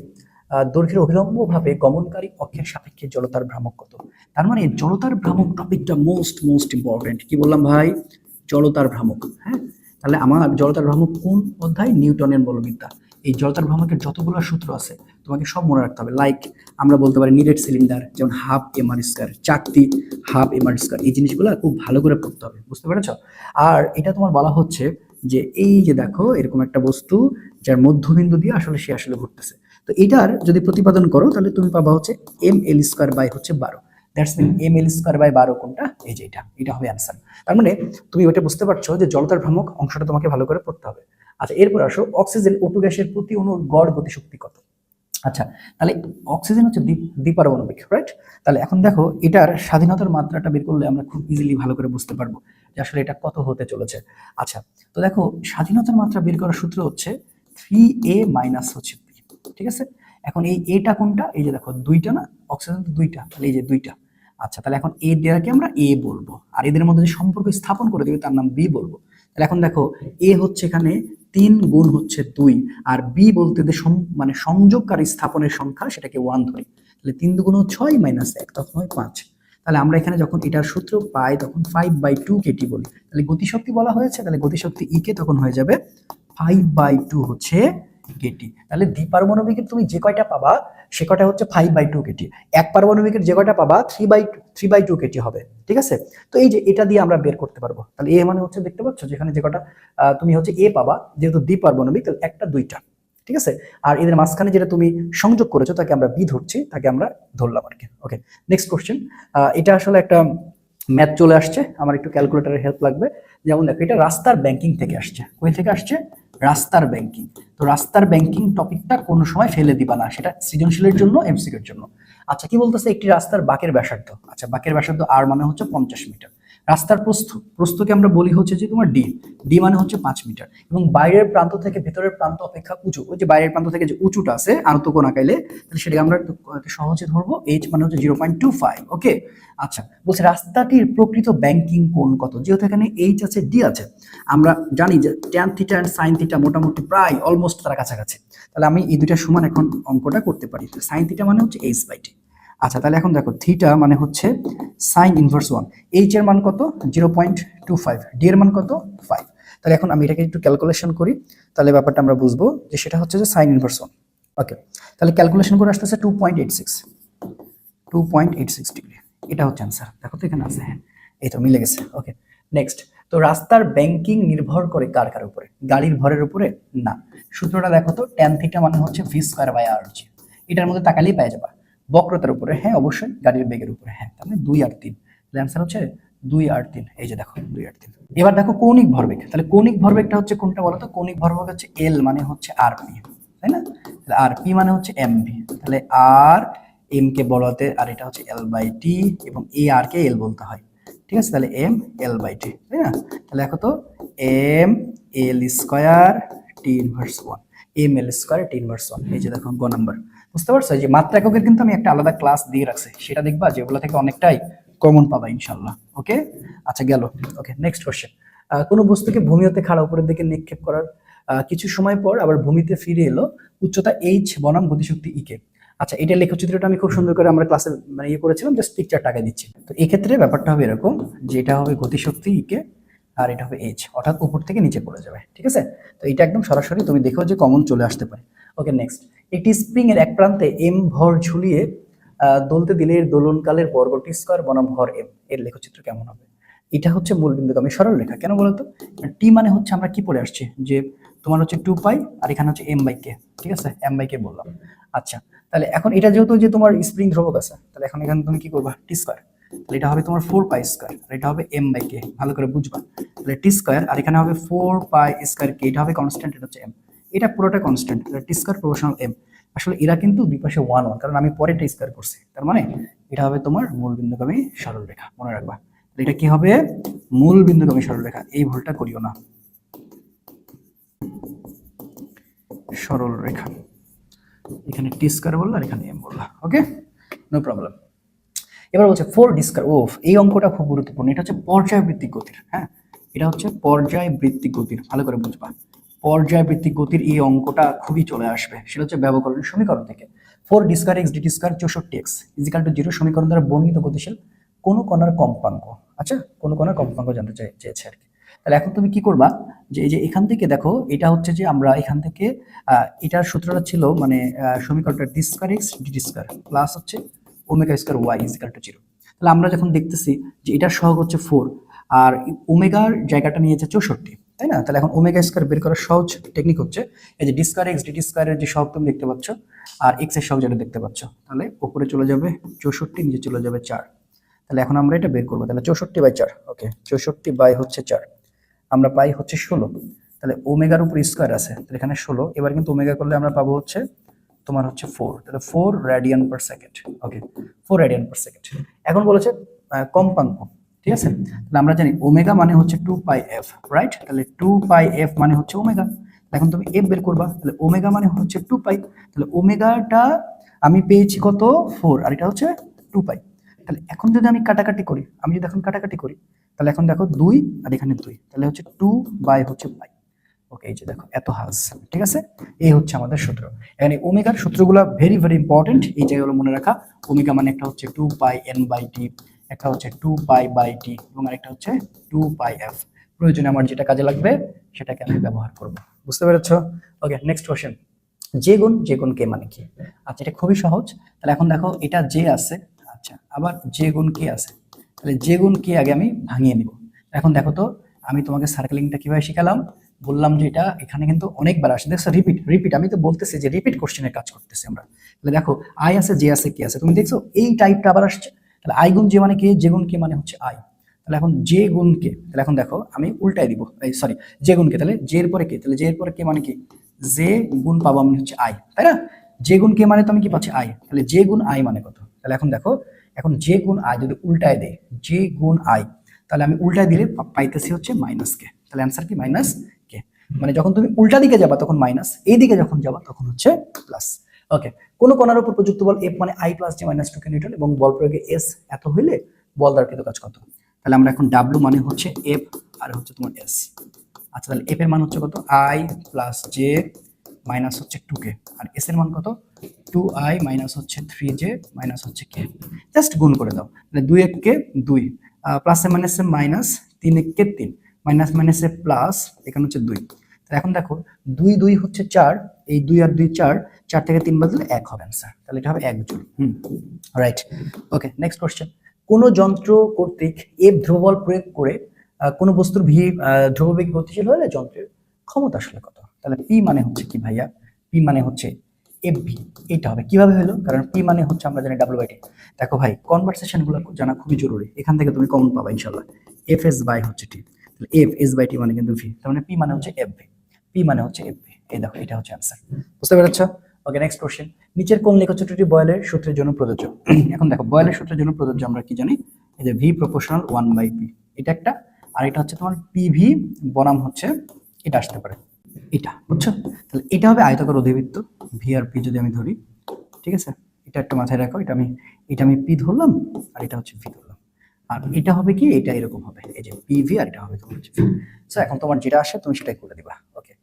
দৈর্ঘ্যের অভিলম্ব ভাবে গমনকারী অক্ষের সাপেক্ষে জড়তার ভ্রামক কত। তার মানে জড়তার ভ্রামক টপিকটা মোস্ট ইম্পর্টেন্ট, কি বললাম ভাই, জড়তার ভ্রামক, হ্যাঁ। তাহলে আমার জড়তার ভ্রামক কোন অধ্যায়, নিউটনের বলবিদ্যা। এই জড়তার ভ্রামকের যতগুলো সূত্র আছে তোমাকে সব মনে রাখতে হবে, লাইক আমরা বলতে পারি নিরেট সিলিন্ডার যেমন half M R square, চাকতি half M R square, এই জিনিসগুলো খুব ভালো করে পড়তে হবে, বুঝতে পেরেছ। আর এটা তোমার বলা হচ্ছে যে এই যে দেখো এরকম একটা বস্তু যার মধ্যবিন্দু দিয়ে আসলে সে আসলে ঘুরতেছে, তো এটার যদি প্রতিপাদন করো তাহলে তুমি পাবা হচ্ছে এম এল স্কয়ার বাই হচ্ছে 12, that's mean M L square by 12 কোনটা, এই যে এটা হবে অ্যান্সার। তার মানে তুমি ওইটা বুঝতে পারছো যে জড়তার ভ্রামক অংশটা তোমাকে ভালো করে পড়তে হবে। আচ্ছা এরপর আসো অক্সিজেন O2 গ্যাসের প্রতি অণুর গড় গতিশক্তি কত। আচ্ছা তাহলে অক্সিজেন হচ্ছে দ্বিপারমাণবিক, রাইট। তাহলে এখন দেখো এটার স্বাধীনতার মাত্রাটা বের করলে আমরা খুব ইজিলি ভালো করে বুঝতে পারবো যে আসলে এটা কত হতে চলেছে। আচ্ছা তো দেখো স্বাধীনতার মাত্রা বের করার সূত্র হচ্ছে 3a মাইনাস হচ্ছে b, ঠিক আছে। এখন এই এটা কোনটা, এই যে দেখো দুইটা না, অক্সিজেন তো দুইটা, তাহলে এই যে দুইটা। আচ্ছা তাহলে এখন এ দেওয়াকে আমরা এ বলবো, আর এদের মধ্যে যে সম্পর্ক স্থাপন করে দেবে তার নাম বি বলবো। তাহলে এখন দেখো এ হচ্ছে এখানে 3 গুণ হচ্ছে 2, আর বি বলতে যে মানে সংযোগকারী স্থাপনের সংখ্যা সেটাকে 1 ধরি, তাহলে 3 দুগুণ 6 মাইনাস 1 তখন হয় 5। তাহলে আমরা এখানে যখন এটার সূত্র পাই তখন 5/2 কেটি বলি, তাহলে গতিশক্তি বলা হয়েছে, তাহলে গতিশক্তি ই কে তখন হয়ে যাবে 5/2 হচ্ছে কেটি। তাহলে দ্বিপারমাণবিকের তুমি যে কয়টা পাবা সে কয়টা হচ্ছে 5/2 কেটি, এক পারমাণবিকের যে কয়টা পাবা 3/2 কেটি হবে, ঠিক আছে। তো এই যে এটা দিয়ে আমরা বের করতে পারবো, তাহলে এ মানে হচ্ছে দেখতে পাচ্ছ যেখানে যে কয়টা তুমি হচ্ছে এ পাবা, যেহেতু দ্বিপারমাণবিক তাহলে একটা দুইটা, ঠিক আছে। আর এদের মাঝখানে যেটা তুমি সংযোগ করেছো তাকে আমরা বি ধরছি, তাকে আমরা ধরলাম আর কি। ওকে নেক্সট কোশ্চেন, এটা আসলে একটা ম্যাথ চলে আসছে, আমার একটু ক্যালকুলেটরের হেল্প লাগবে। যেমন দেখো এটা রাস্তার ব্যাংকিং থেকে আসছে, কই থেকে আসছে, রাস্তার ব্যাংকিং। তো রাস্তার ব্যাংকিং টপিকটা কোনো সময় ফেলে দিবা না, সেটা সৃজনশীলের জন্য, এমসিকিউর জন্য। আচ্ছা, কি বলতেছে, একটি রাস্তার বাঁকের ব্যাসার্ধ, আচ্ছা বাঁকের ব্যাসার্ধ আর মানে হচ্ছে 50 মিটার। রাস্তার প্রস্থ, প্রস্থকে আমরা বলি হচ্ছে যে তোমার ডি, ডি মানে হচ্ছে 5 মিটার, এবং বাইরের প্রান্ত থেকে ভেতরের প্রান্ত অপেক্ষা উঁচু, ওই যে বাইরের প্রান্ত থেকে যে উঁচুটা আছে আনত কোণ আঁকাইলে, তাহলে সেটাকে আমরা একটু সহজে ধরবো, এইচ মানে হচ্ছে 0.25। ওকে, আচ্ছা বলছে রাস্তাটির প্রকৃত ব্যাংকিং কোণ কত, যেহেতু এখানে এইচ আছে ডি আছে, আমরা জানি যে tan theta and sine theta মোটামুটি প্রায় অলমোস্ট তারা কাছাকাছি, তাহলে আমি এই দুইটা সমান এখন অঙ্কটা করতে পারি। সাইন থিটা মানে হচ্ছে এইচ বাই টি। আচ্ছা, তাহলে এখন দেখো থিটা মানে হচ্ছে সাইন ইনভার্স 1, এইচ এর মান কত 0.25, ডি এর মান কত 5। তাহলে এখন আমি এটাকে একটু ক্যালকুলেশন করি, তাহলে ব্যাপারটা আমরা বুঝবো যে সেটা হচ্ছে যে সাইন ইনভার্স 1। ওকে, তাহলে ক্যালকুলেশন করে আসতেছে 2.86 ডিগ্রি, এটা হচ্ছে অ্যান্সার। দেখো তো এখানে আছে, হ্যাঁ এই তো মিলে গেছে। Okay, next. তো রাস্তার ব্যাংকিং নির্ভর করে কার কার উপরে, গাড়ির ভরের উপরে না। সূত্রটা দেখো তো, ট্যান থিটা মানে হচ্ছে ভি স্কয়ার বাই আর জি, এটার মধ্যে তাকালেই পেয়ে যাবা। বক্রতার উপরে, হ্যাঁ অবশ্যই। গাড়ির বেগের উপরে, হ্যাঁ। তাহলে 2 আর 3, অ্যান্সার হচ্ছে 2 আর 3। এই যে দেখো 2 আর 3। এবার দেখো কৌণিক ভরবেগ, তাহলে কৌণিক ভরবেগটা হচ্ছে কোনটা বলো তো? কৌণিক ভরবেগ হচ্ছে এল মানে হচ্ছে আর পি, তাই না? তাহলে আর পি মানে হচ্ছে এম ভি, তাহলে আর এম কে বড় হাতে, আর এটা হচ্ছে এল বাই টি, এবং এ আর কে এল বলতে হয়, ঠিক আছে? তাহলে এম এল বাই টি, তাই না? তাহলে দেখো তো, M L square T inverse 1, M L square T inverse 1। এই যে দেখো গ নাম্বার, বুঝতে পারছো? এই যে মাত্রা এককের কিন্তু আমি একটা আলাদা ক্লাস দিয়ে রাখছি, সেটা দেখবা, যেগুলো থেকে অনেকটাই কমন পাবা ইনশাল্লাহ। ওকে, আচ্ছা গেল। ওকে, নেক্সট কোশ্চেন। কোনো বস্তুকে ভূমি হতে খাড়া উপরের দিকে নিক্ষেপ করার কিছু সময় পর আবার ভূমিতে ফিরে এলো, উচ্চতা এইচ বনাম গতিশক্তি ই কে। আচ্ছা, এটা লেখচিত্রটা আমি খুব সুন্দর করে আমরা ক্লাসে মানে ইয়ে করেছিলাম, জাস্ট পিকচার টাকা দিচ্ছি। তো এই ক্ষেত্রে ব্যাপারটা হবে এরকম, যে এটা হবে গতিশক্তি ই কে, আর এটা হবে এইচ, অর্থাৎ উপর থেকে নিচে পড়ে যাবে, ঠিক আছে? তো এটা একদম সরাসরি তুমি দেখো যে কমন চলে আসতে পারে। Okay, next. একটি স্প্রিং এর এক প্রান্তে এম ভর ঝুলিয়ে দোলতে দিলে এর দোলনকালের বর্গ টি স্কয়ার বনাম ভর এম, এর লেখচিত্র কেমন হবে? এটা হচ্ছে মূলবিন্দুগামী সরল রেখা। কেন বলতো? টি মানে হচ্ছে আমরা কি পড়ে আসছি, যে তোমার হচ্ছে 2 পাই, আর এখানে হচ্ছে এম বাই কে, ঠিক আছে? এম বাই কে বললাম। আচ্ছা, তাহলে এখন এটা যেহেতু যে তোমার স্প্রিং ধ্রুবক আছে, তাহলে এখন এখানে তুমি কি করবা? টি স্কয়ার, তাহলে এটা হবে তোমার 4 পাই স্কয়ার, আর এটা হবে এম বাই কে, ভালো করে বুঝবা। তাহলে টি স্কয়ার, আর এখানে হবে 4 পাই স্কয়ার কে, এটা হবে কনস্ট্যান্ট, এটা হচ্ছে এম, এটা পুরোটা কনস্ট্যান্ট, টি স্কয়ার প্রপোর্শনাল এম। আসলে এরা কিন্তু দুই পাশে 1 1, কারণ আমি পরে টি স্কয়ার করছি, তার মানে এটা হবে তোমার মূলবিন্দুগামী সরল রেখা, মনে রাখবা। এটা কি হবে? মূল বিন্দুগামী সরলরেখা। এই ভুলটা করিও না, সরল রেখা। এখানে টি স্কয়ার বললা, আর এখানে এম বললা। ওকে, নো প্রবলেম। এবার বলছে ফোর ডিস্কার, ওফ এই অঙ্কটা খুব গুরুত্বপূর্ণ। এটা হচ্ছে পর্যায়বৃত্তিক গতির, হ্যাঁ এটা হচ্ছে পর্যায়বৃত্তিক গতির, ভালো করে বুঝবা। পর্যায়বৃত্তিক গতির এই অঙ্কটা খুবই চলে আসবে, সেটা হচ্ছে ব্যবকলনের সমীকরণ থেকে। 4 D square X DT square 64 X is equal to 0 সমীকরণ দ্বারা বর্ণিত গতিশীল কোন কণার কম্পাঙ্ক। আচ্ছা, কোন কণার কম্পাঙ্ক জানতে চেয়েছে আর কি। তাহলে এখন তুমি কি করবা, যে এই যে এখান থেকে দেখো, এটা হচ্ছে যে আমরা এখান থেকে এটার সূত্রটা ছিল মানে সমীকরণটা D square X DT square plus হচ্ছে omega square Y equal to 0। তাহলে আমরা যখন দেখতেছি যে এটার সহগ হচ্ছে 4, আর ওমেগার জায়গাটা নিয়েছে 64, তাই না? তাহলে এখন ওমেগা স্কয়ার বের করার সহজ টেকনিক হচ্ছে এই যে ডি স্কয়ার এক্স ডিটি স্কয়ারের যে সহগ তুমি দেখতে পাচ্ছ, আর এক্স এর সহগ যেটা দেখতে পাচ্ছ, তাহলে উপরে চলে যাবে 64, নিচে চলে যাবে 4। তাহলে এখন আমরা এটা বের করবো, তাহলে 64/4। ওকে, 64 বাই হচ্ছে 4, আমরা পাই হচ্ছে 16। তাহলে ওমেগার উপর স্কয়ার আছে, তাহলে এখানে 16। এবার কিন্তু ওমেগা করলে আমরা পাবো হচ্ছে তোমার হচ্ছে 4, তাহলে 4 রেডিয়ান পার সেকেন্ড। ওকে, 4 রেডিয়ান পার সেকেন্ড। এখন বলেছে কম্পাঙ্ক, ঠিক আছে? তাহলে আমরা জানি ওমেগা মানে হচ্ছে 2 পাই এফ, রাইট? তাহলে 2 পাই এফ মানে হচ্ছে ওমেগা। এখন তুমি এফ বের করবা, তাহলে ওমেগা মানে হচ্ছে 2 পাই, তাহলে ওমেগাটা আমি পেয়েছি কত 4, আর এটা হচ্ছে 2 পাই। তাহলে এখন যদি আমি কাটাকাটি করি, আমি যদি এখন কাটাকাটি করি, তাহলে এখন দেখো 2 আর এখানে 2, তাহলে হচ্ছে 2 বাই হচ্ছে পাই। ওকে, এই যে দেখো এত হাজ, ঠিক আছে? এই হচ্ছে আমাদের সূত্র। এখানে ওমেগার সূত্রগুলো ভেরি ভেরি ইম্পর্টেন্ট, এই জায়গাগুলো মনে রাখা। ওমেগা মানে একটা হচ্ছে 2 পাই এন বাই টি, একটা হচ্ছে 2 পাই বাই টি, এবং আরেকটা হচ্ছে 2 পাই এফ। প্রয়োজনে আমার যেটা কাজে লাগবে সেটাকে আমি ব্যবহার করব, বুঝতে পেরেছো? ওকে, নেক্সট কোশ্চেন। যে গুণ কে মানে কি? আচ্ছা, এটা খুবই সহজ। তাহলে এখন দেখো এটা যে আছে, আচ্ছা আবার যে গুণ কে আছে, তাহলে যে গুণ কে আগে আমি ভাঙিয়ে নিব। এখন দেখো তো, আমি তোমাকে সার্কেলিংটা কিভাবে শিখালাম, বললাম যে এটা এখানে কিন্তু অনেকবার আসে, দেখছো রিপিট রিপিট, আমি তো বলতেছি যে রিপিট কোশ্চেনের কাজ করতেছি আমরা। তাহলে দেখো আই আছে, যে আছে, কে আছে, তুমি দেখছো এই টাইপটা আবার আসছে। তাহলে আই গুণ যে মানে কে, যে গুণ কে মানে হচ্ছে আই। তাহলে এখন জে গুণ কে, তাহলে এখন দেখো আমি উল্টাই দিব, এই সরি জে গুণ কে, তাহলে জে এর পরে কে, তাহলে জে এর পরে কে মানে কি, জে গুণ পাবো আমি হচ্ছে আই, তাই না? জে গুণ কে মানে তো আমি কি পাচ্ছি আই, তাহলে জে গুণ আই মানে কত? তাহলে এখন দেখো, এখন জে গুণ আই যদি উল্টায় দেয়, জে গুণ আই, তাহলে আমি উল্টায় দিলে পাইতেছি হচ্ছে মাইনাস কে, তাহলে অ্যান্সার কি মাইনাস কে। মানে যখন তুমি উল্টা দিকে যাবা তখন মাইনাস, এই দিকে যখন যাবা তখন হচ্ছে প্লাস। ওকে, কোন কণার উপর প্রযুক্ত বল এফ মানে I plus J minus 2 Newton এবং বল প্রয়োগে এস এত হইলে বল দ্বারা কৃত কাজ কত? তাহলে আমরা এখন ডাব্লিউ মানে হচ্ছে এফ আর হচ্ছে তোমার এস। আচ্ছা, তাহলে এফ এর মান হচ্ছে কত, আই প্লাস জে মাইনাস হচ্ছে 2 কে, আর এস এর মান কত, 2i মাইনাস হচ্ছে 3j মাইনাস হচ্ছে কে। জাস্ট গুণ করে দাও, তাহলে 2 1 কে 2, প্লাস এ মাইনাস এ মাইনাস, 3 1 কে 3, মাইনাস মাইনাস এ প্লাস, এখানে হচ্ছে 2। তাহলে এখন দেখো 2 2 হচ্ছে 4, এই 2 আর 2 4, 4 থেকে 3 বাদ দিলে 1 হবে অ্যান্সার, তাহলে এটা হবে 1 জুল। রাইট। ওকে, নেক্সট কোশ্চেন, কোন যন্ত্র কর্তৃক এফ ধ্রুববল প্রয়োগ করে কোন বস্তুর ভি ধ্রুববেগ গতিশীল হলে যন্ত্রের ক্ষমতা আসলে কত? তাহলে পি মানে হচ্ছে কি ভাইয়া, পি মানে হচ্ছে এফ ভি, এটা হবে কিভাবে হলো, কারণ পি মানে হচ্ছে আমরা জানি ডাব্লিউ বাই টি। দেখো ভাই, কনভার্সেশন গুলো জানা খুবই জরুরি, এখান থেকে তুমি কমন পাবা ইনশাল্লাহ। এফ এস বাই হচ্ছে টি, তাহলে এফ এস বাই টি মানে কিন্তু ভি, তার মানে পি মানে হচ্ছে এফ ভি, পি মানে হচ্ছে এফ ভি, এই দেখো এটা হচ্ছে অ্যান্সার। বুঝতে পেরেছো? ওকে, নেক্সট কোশ্চেন, নিচের কোন লেখচিত্রটি বয়েলের সূত্রের জন্য প্রযোজ্য? এখন দেখো বয়েলের সূত্রের জন্য প্রযোজ্য আমরা কি জানি, এই যে ভি প্রপোর্শনাল 1 বাই পি, এটা একটা, আর এটা হচ্ছে তোমার পিভি বনাম হচ্ছে এটা আসতে পারে এটা, বুঝছো? তাহলে এটা হবে আয়তাকার অধিবৃত্ত, ভি আর পি যদি আমি ধরি, ঠিক আছে, এটা একটা মাথায় রাখো, এটা আমি পি ধরলাম আর এটা হচ্ছে ভি ধরলাম, আর এটা হবে কি, এটা এরকম হবে, এই যে পিভি আর এটা হবে তোমার হচ্ছে ভি। সো এখন তোমার যেটা আসে তুমি সেটাই করে দিবা। ওকে,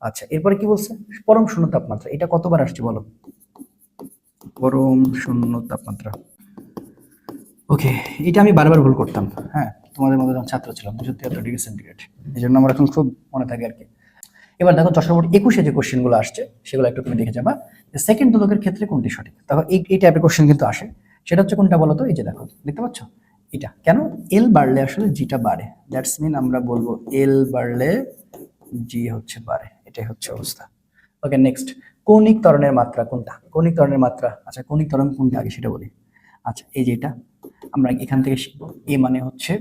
আচ্ছা, এরপরে কি বলছে, পরম শূন্য তাপমাত্রা, এটা কতবার আসছে বলো, পরম শূন্য তাপমাত্রা। ওকে, এটা আমি বারবার ভুল করতাম, হ্যাঁ, তোমাদের মধ্যে যখন ছাত্র ছিলাম 273 ডিগ্রি সেন্টিগ্রেড, এই জন্য আমার এখন খুব মনে থাকে আর কি। এবার দেখো 21 যে কোশ্চেন গুলো আসছে সেগুলো একটু তুমি দেখে যাবা, যে সেকেন্ড দোলকের ক্ষেত্রে কোনটি সঠিক। দেখো এই টাইপের কোশ্চেন কিন্তু আসে, সেটা হচ্ছে কোনটা বলো তো, এই যে দেখো দেখতে পাচ্ছ এটা, কেন এল বাড়লে আসলে জিটা বাড়ে, দ্যাটস মিন আমরা বলবো এল বাড়লে জি হচ্ছে বাড়ে, এটাই হচ্ছে অবস্থা। ওকে, নেক্সট, কৌণিক ত্বরণের মাত্রা কোনটা, কৌণিক ত্বরণের মাত্রা, আচ্ছা কৌণিক ত্বরণ কোনটা আগে সেটা বলি। আচ্ছা, এই যে এটা আমরা এখান থেকে শিখবো, এ মানে হচ্ছে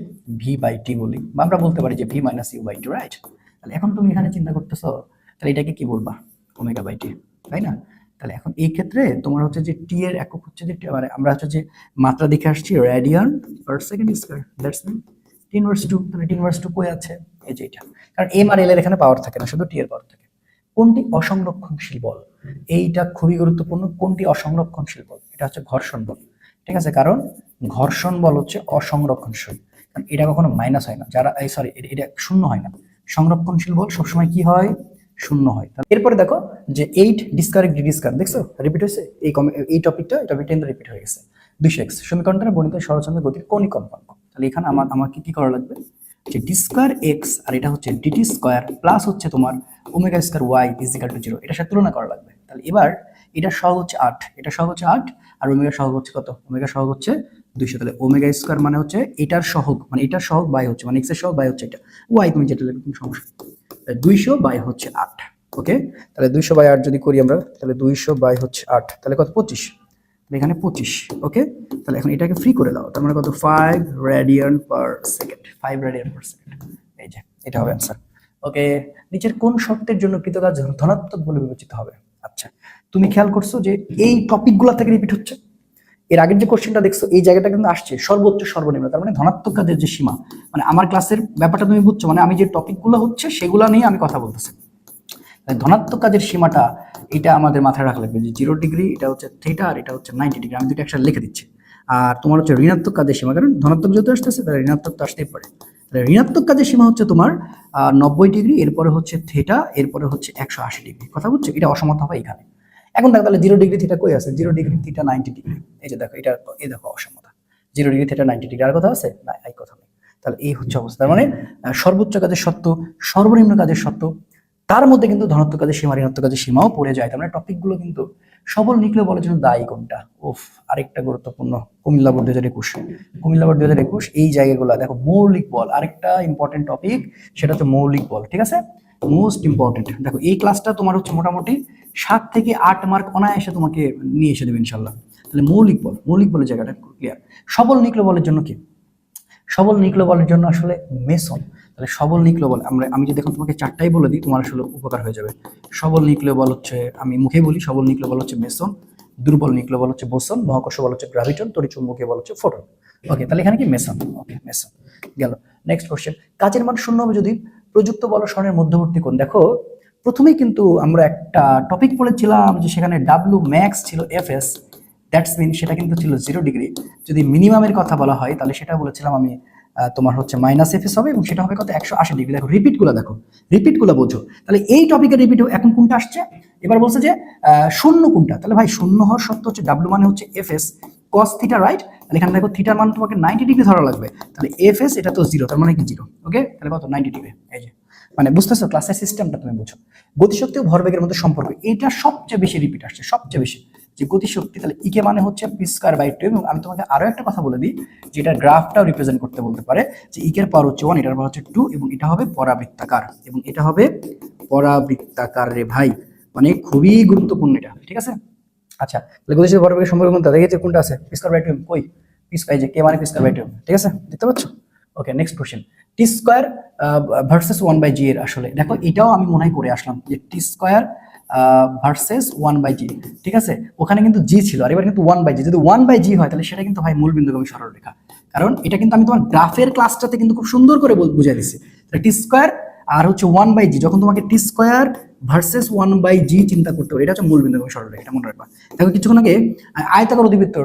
ভি বাই টি বলি, বা আমরা বলতে পারি যে V minus U by T, right? তাহলে এখন তুমি এখানে চিন্তা করতেছো, তাহলে এটাকে কি বলবা, ওমেগা বাই টি, তাই না? তাহলে এখন এই ক্ষেত্রে তোমার হচ্ছে যে টি এর একক হচ্ছে যে মানে আমরা হচ্ছে যে মাত্রা দেখে আসছি radian per second square, that's mean 10^2, তাহলে 10^2 কই আছে, এই যে এটা, কারণ এম আর এল এর এখানে পাওয়ার থাকে না, শুধু টি এর পাওয়ার থাকে। কোনটি অসংরক্ষণশীল বল, এইটা খুবই গুরুত্বপূর্ণ, কোনটি অসংরক্ষণশীল বল, এটা হচ্ছে ঘর্ষণ বল, ঠিক আছে, কারণ ঘর্ষণ বল হচ্ছে অসংরক্ষণশীল, কারণ এটা কখনো মাইনাস হয় না, যারা সরি এটা শূন্য হয় না, সংরক্ষণশীল বল সবসময় কি হয়, শূন্য হয়। এরপরে দেখো যে 8 ডিসকারেক্ট ডি ডিসকার, দেখছো রিপিট হয়েছে এই টপিকটা কিন্তু রিপিট হয়ে গেছে। 200x সমীকরণটা বর্ণিত সরলচন্দ্র গতির কৌণিক কম্পাঙ্ক, তাহলে এখানে আমাকে কি করা লাগবে, যে ডি স্কয়ার এক্স আর এটা হচ্ছে ডিটি স্কয়ার প্লাস হচ্ছে তোমার omega square Y is equal to 0, এটার সাথে তুলনা করা লাগবে। তাহলে এবার এটা সহগ হচ্ছে 8, এটা সহগ হচ্ছে 8, আর ওমেগা সহগ হচ্ছে কত, ওমেগা সহগ হচ্ছে 200, তাহলে ওমেগা স্কয়ার মানে হচ্ছে এটার সহগ, মানে এটার সহগ বাই হচ্ছে মানে এক্স এর সহগ বাই হচ্ছে এটা, ওয়াই তুমি যেটা লিখবে কোনো সমস্যা, 200 বাই হচ্ছে 8। ওকে, তাহলে 200 বাই 8 যদি করি আমরা, তাহলে 200 বাই হচ্ছে 8, তাহলে কত, 25, এখানে 25। ওকে, তাহলে এখন এটাকে ফ্রি করে দাও, তার মানে কত, 5 radian per second, 5 radian per second, এই যে এটা হবে অ্যান্সার। ওকে, নিচের কোন শর্তের জন্য কৃতকাজ ধনাত্মক বলে বিবেচিত হবে? আচ্ছা, তুমি খেয়াল করছো যে এই টপিকগুলো থেকে রিপিট হচ্ছে, এর আগের যে কোশ্চেনটা দেখছো এই জায়গাটা কিন্তু আসছে সর্বোচ্চ সর্বনিম্ন, তার মানে ধনাত্মক কাজের যে সীমা, মানে আমার ক্লাসের ব্যাপারটা তুমি বুঝছো, মানে আমি যে টপিকগুলো হচ্ছে সেগুলো নিয়ে আমি কথা বলতেছি। ধনাত্মক কাজের সীমাটা এটা আমাদের মাথায় রাখা লাগবে, যে 0 ডিগ্রি এটা হচ্ছে থিটা আর এটা হচ্ছে 90 ডিগ্রি, আমি দুটো একসাথে লিখে দিচ্ছি। আর তোমার হচ্ছে ঋণাত্মক কাজের সীমা, কারণ ধনাত্মক যেহেতু আসতেছে তাহলে ঋণাত্মক তো আসতেই পারে, তাহলে ঋণাত্মক কাজের সীমা হচ্ছে তোমার 90 ডিগ্রি, এরপরে হচ্ছে থিটা, এরপরে হচ্ছে 180 ডিগ্রি, কথা বুঝছো, এটা অসমতা হবে এখানে। এখন দেখো তাহলে 0 ডিগ্রি থিটা কই আছে, 0 ডিগ্রি থিটা 90 ডিগ্রি, এই যে দেখো এটা, এই দেখো অসমতা, 0 ডিগ্রি থিটা 90 ডিগ্রি, আর কথা আছে না, এই কথা নেই। তাহলে এই হচ্ছে অবস্থা, মানে সর্বোচ্চ কাজের সত্য, সর্বনিম্ন কাজের সত্য, তার মধ্যে কিন্তু ধনাত্মক কাজের সীমা ঋণাত্মক কাজের সীমাও পড়ে যায়, তার মানে টপিকগুলো কিন্তু সবল নিউক্লিয় বলের জন্য দায়ী কোনটা। ওফ, আরেকটা গুরুত্বপূর্ণ, কুমিল্লা বোর্ড 2021, কুমিল্লা বোর্ড 2021 এই জায়গাগুলো দেখো, মৌলিক বল, আরেকটা ইম্পর্টেন্ট টপিক, সেটা হচ্ছে মৌলিক বল, ঠিক আছে, মোস্ট ইম্পর্টেন্ট। দেখো এই ক্লাসটা তোমার হচ্ছে মোটামুটি 7 থেকে 8 মার্ক অনায়াসে তোমাকে নিয়ে এসে দেবে ইনশাল্লাহ। তাহলে মৌলিক বল, মৌলিক বলের জায়গাটা ক্লিয়ার। সবল নিউক্লিয় বলের জন্য কি, সবল নিউক্লিয় বলের জন্য আসলে মেসন। তাহলে সবল নিউক্লিয় বল আমি যদি এখন তোমাকে চারটাই বলে দিই তোমার আসলে উপকার হয়ে যাবে। সবল নিউক্লিয় বল হচ্ছে, আমি মুখে বলি, সবল নিউক্লিয় বল হচ্ছে মেসন, দুর্বল নিউক্লিয় বল হচ্ছে বোসন, মহাকর্ষ বল হচ্ছে গ্র্যাভিটন, তড়িৎচুম্বকীয় বল হচ্ছে ফোটন। ওকে, তাহলে এখানে কি মেসন। ওকে, মেসন গেল। নেক্সট কোশ্চেন, কাজের মান শূন্য হবে যদি প্রযুক্ত বল সরণের মধ্যবর্তী কোণ। দেখো প্রথমেই কিন্তু আমরা একটা টপিক পড়েছিলাম যে সেখানে ডাব্লিউ ম্যাক্স ছিল এফএস, দ্যাটস মিন সেটা কিন্তু ছিল 0 ডিগ্রি। যদি মিনিমামের কথা বলা হয় তাহলে সেটা বলেছিলাম আমি তোমার হচ্ছে মাইনাস এফএস হবে, এবং সেটা হবে কত 180 ডিগ্রি। দেখো রিপিটগুলো দেখো, রিপিটগুলো বোঝো। তাহলে এই টপিকের রিপিট এখন কোনটা আসছে, এবার বলছে যে শূন্য কোনটা। তাহলে ভাই শূন্য হওয়ার সত্য হচ্ছে ডাব্লিউ মানে হচ্ছে এফএস কস থিটা, রাইট। তাহলে এখানে দেখো থিটার মান তোমাকে 90 ডিগ্রি ধরা লাগবে, তাহলে এফএস এটা তো 0, তার মানে কি 0। ওকে, তাহলে কত 90 ডিগ্রি। এই যে মানে বুঝতেছো ক্লাসের সিস্টেমটা তুমি বুঝো। গতিশক্তি ও ভরবেগের মধ্যে সম্পর্ক, এটা সবচেয়ে বেশি রিপিট আসছে, সবচেয়ে বেশি। যে গতিশক্তি, তাহলে ইকে মানে হচ্ছে পি স্কয়ার বাই 2। এবং আমি তোমাকে আরো একটা কথা বলে দিই, যেটা গ্রাফটাও রিপ্রেজেন্ট করতে বলতে পারে, যে ইকের পাওয়ার হচ্ছে 1, এটার পাওয়ার হচ্ছে 2, এবং এটা হবে পরাবৃত্তাকার, এবং এটা হবে পরাবৃত্তাকার রে ভাই, মানে খুবই গুরুত্বপূর্ণ এটা, ঠিক আছে। আচ্ছা, তাহলে গতিশীল ভরবেগের সম্পর্ক কোনটা দেখেছি, কোনটা আছে পি স্কয়ার বাই 2, কই পি স্কয়ার, যে কে মানে পি স্কয়ার বাই 2, ঠিক আছে, দেখতে পাচ্ছ। ওকে, নেক্সট কোশ্চেন, টি স্কয়ার ভার্সেস 1/g এর আসলে দেখো এটাও আমি মনে হয় করে আসলাম, যে টি স্কয়ার ভার্সেস 1/g, ঠিক আছে। ওখানে কিন্তু জি ছিল, আর এবার কিন্তু 1/g। যদি 1/g হয় তাহলে সেটা কিন্তু ভাই মূল বিন্দুগামী সরলরেখা, কারণ এটা কিন্তু আমি তোমার গ্রাফের ক্লাসটাতে কিন্তু খুব সুন্দর করে বুঝাই দিচ্ছি। টি স্কয়ার আর হচ্ছে 1/g, যখন তোমাকে টি স্কয়ার ভার্সেস 1/g চিন্তা করতে হবে, এটা হচ্ছে মূল বিন্দুগামী সরলরেখা, এটা মনে রাখবা। দেখো কিছুক্ষণ আগে আয়তাকার অধিবৃত্তর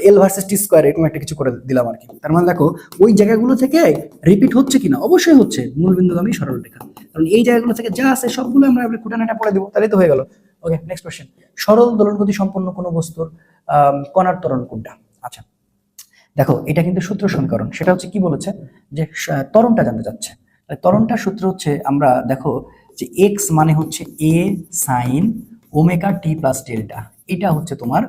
এল ভার্সেস টি স্কয়ার এরকম একটা কিছু করে দিলাম আর কি। তার মানে দেখো ওই জায়গাগুলো থেকে রিপিট হচ্ছে কিনা, অবশ্যই হচ্ছে মূল বিন্দুগামী সরলরেখা, কারণ এই জায়গাগুলো থেকে যা আছে সবগুলো আমরা খুঁটানাটা পড়ে দেবো, তাহলে তো হয়ে গেল। ওকে, নেক্সট কোশ্চেন, সরল দোলন গতি সম্পন্ন কোনো বস্তুর কণার ত্বরণ কোনটা। আচ্ছা দেখো এটা কিন্তু সূত্র সমীকরণ, সেটা হচ্ছে কি বলেছে, যে ত্বরণটা জানতে চাচ্ছে। ত্বরণটার সূত্র হচ্ছে, আমরা দেখো যে এক্স মানে হচ্ছে এ sine omega t plus delta, এটা হচ্ছে তোমার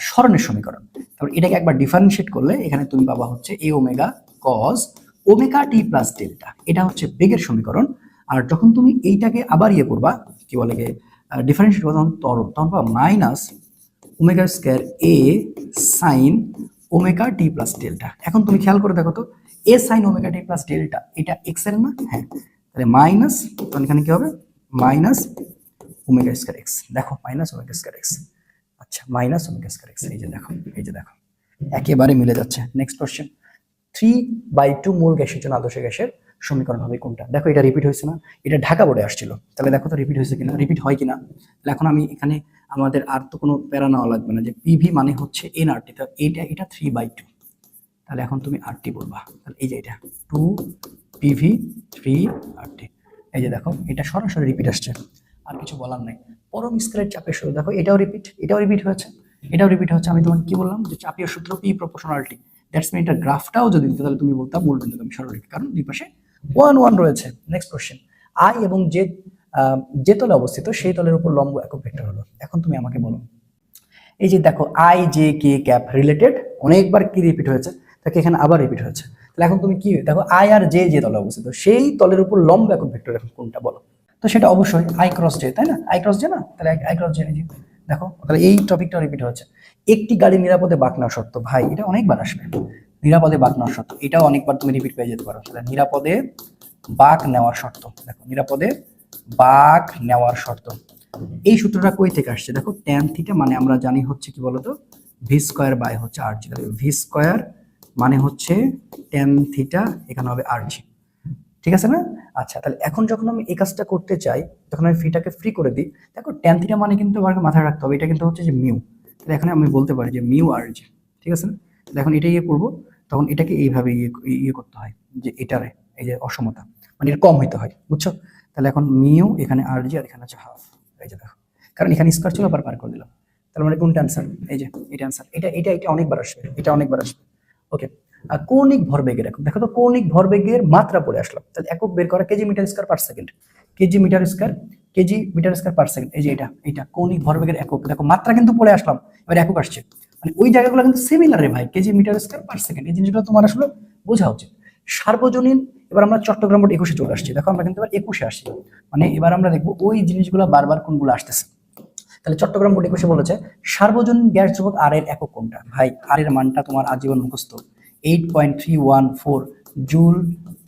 সরণের সমীকরণ। তারপর এটাকে একবার ডিফারেন্সিয়েট করলে এখানে তুমি পাবা হচ্ছে এ omega cause omega t plus delta, এটা হচ্ছে বেগের সমীকরণ। আর যখন তুমি এইটাকে আবার ইয়ে করবা, কি বলে ডিফারেন্সিয়েট করবা, তখন ত্বরণ, তখন পাবা মাইনাস ওমেগা স্কয়ার এ sine omega t plus delta. এখন তুমি খেয়াল করে দেখো তো, এ sine omega t plus delta এটা এক্স এর না, হ্যাঁ, তাহলে মাইনাস, তখন এখানে কি হবে মাইনাস ওমেগা স্কয়ার এক্স, দেখো মাইনাস ওমেগা স্কয়ার এক্স। আচ্ছা, মাইনাস ওমেগা স্কয়ার এক্স, এই যে দেখো, এই যে দেখো একেবারে মিলে যাচ্ছে। নেক্সট কোশ্চেন, 3/2 মোল গ্যাসের জন্য আদর্শ গ্যাসের সমীকরণ হবে কোনটা। দেখো এটা রিপিট হয়েছে না, এটা ঢাকা বোর্ডে আসছিল, তাহলে দেখো তো রিপিট হয়েছে কিনা, রিপিট হয় কিনা। তাহলে এখন আমি এখানে আমাদের আর তো কোনো প্যারা নেওয়া লাগবে না, যে পিভি মানে হচ্ছে এনআরটি, তাহলে এটা 3/2, তাহলে এখন তুমি আরটি বলবা, তাহলে এই যে এটা 2 পিভি 3 আরটি, এই যে দেখো এটা সরাসরি রিপিট আসছে, আর কিছু বলার নাই। পরম স্কেলের চাপের সূত্র, দেখো এটাও রিপিট হয়েছে, এটাও রিপিট হচ্ছে। আমি তোমাকে কি বললাম, যে চাপীয় সূত্র পি প্রপোর্শনালিটি, দ্যাটস মিন এটা গ্রাফটাও যদি দিতে তাহলে তুমি বলতাম মূল বিন্দুগামী সরলরেখা, কারণ দুই পাশে 1 রয়েছে। নেক্সট কোশ্চেন, আই এবং যে তলে অবস্থিত সেই তলের উপর লম্ব একক ভেক্টর হলো। এখন তুমি আমাকে বলো, এই যে দেখো I J K cap related, অনেকবার কি রিপিট হয়েছে, তাকে এখানে আবার রিপিট হয়েছে। তাহলে এখন তুমি কি দেখো, আই আর যে তলে অবস্থিত সেই তলের উপর লম্ব একক ভেক্টর এখন কোনটা বলো। তো সেটা অবশ্যই আই ক্রস জে, তাই না, আই ক্রস জে না, তাহলে আই ক্রস জে। দেখো তাহলে এই টপিকটা রিপিট হচ্ছে। একটি গাড়ি নিরাপদে বাঁক নেওয়া শর্ত, ভাই এটা অনেকবার আসবে, নিরাপদে বাঁক নেওয়ার শর্ত, এটাও অনেকবার তুমি রিপিট পেয়ে যেতে পারো। তাহলে নিরাপদে বাঁক নেওয়ার শর্ত, দেখো নিরাপদে বাঁক নেওয়ার শর্ত, এই সূত্রটা কই থেকে আসছে, দেখো ট্যান থিটা মানে আমরা জানি হচ্ছে কি বলতো ভি স্কয়ার বাই হচ্ছে আর জি, ভি স্কয়ার মানে হচ্ছে ট্যান থিটা, এখানে হবে আর জি, ঠিক আছে না। আচ্ছা, তাহলে এখন যখন আমি এই কাজটা করতে চাই, তখন আমি ফিটাকে ফ্রি করে দিই, দেখো ট্যান থিটা মানে কিন্তু আমাকে মাথায় রাখতে হবে, এটা কিন্তু হচ্ছে যে মিউ, তাহলে এখানে আমি বলতে পারি যে মিউ আর জি, ঠিক আছে না। তাহলে এখন এটা ইয়ে করবো, তখন এটাকে এইভাবে ইয়ে করতে হয়, যে এটারে এই যে অসমতা মানে এটা কম হইতে হয়, বুঝছো। তাহলে এখন মিউ এখানে আর জি, আর এখানে আছে হাফ, এই যে দেখো, কারণ এখানে স্কয়ার ছিল আবার পার করে দিলাম, তাহলে মানে কোনটা অ্যান্সার, এই যে এটা অ্যান্সার, এটা অনেকবার আসবে, এটা অনেকবার আসবে। ওকে, আর কৌণিক ভরবেগের একক, দেখো তো কৌণিক ভরবেগের মাত্রা পড়ে আসলাম, তাহলে একক বের করা KG metre square per second, KG metre square per second, এই যে এটা কৌণিক ভরবেগের একক, দেখো মাত্রা কিন্তু পড়ে আসলাম, এবার একক আসছে, মানে ওই জায়গাগুলো কিন্তু সিমিলার রে ভাই, KG metre square per second, এই জিনিসগুলো তোমার আসলে বোঝা উচিত। সার্বজনীন, এবার আমরা চট্টগ্রাম বোর্ড 21-এ চলে আসছি, দেখো আমরা কিন্তু এবার 21-এ আসছি, মানে এবার আমরা দেখবো ওই জিনিসগুলো বারবার কোনগুলো আসতেছে। তাহলে চট্টগ্রাম বোর্ড 21-এ বলেছে সার্বজনীন গ্যাস ধ্রুবক আর এর একক কোনটা, ভাই আর এর মানটা তোমার আজীবন মুখস্থ, 8.314 জুল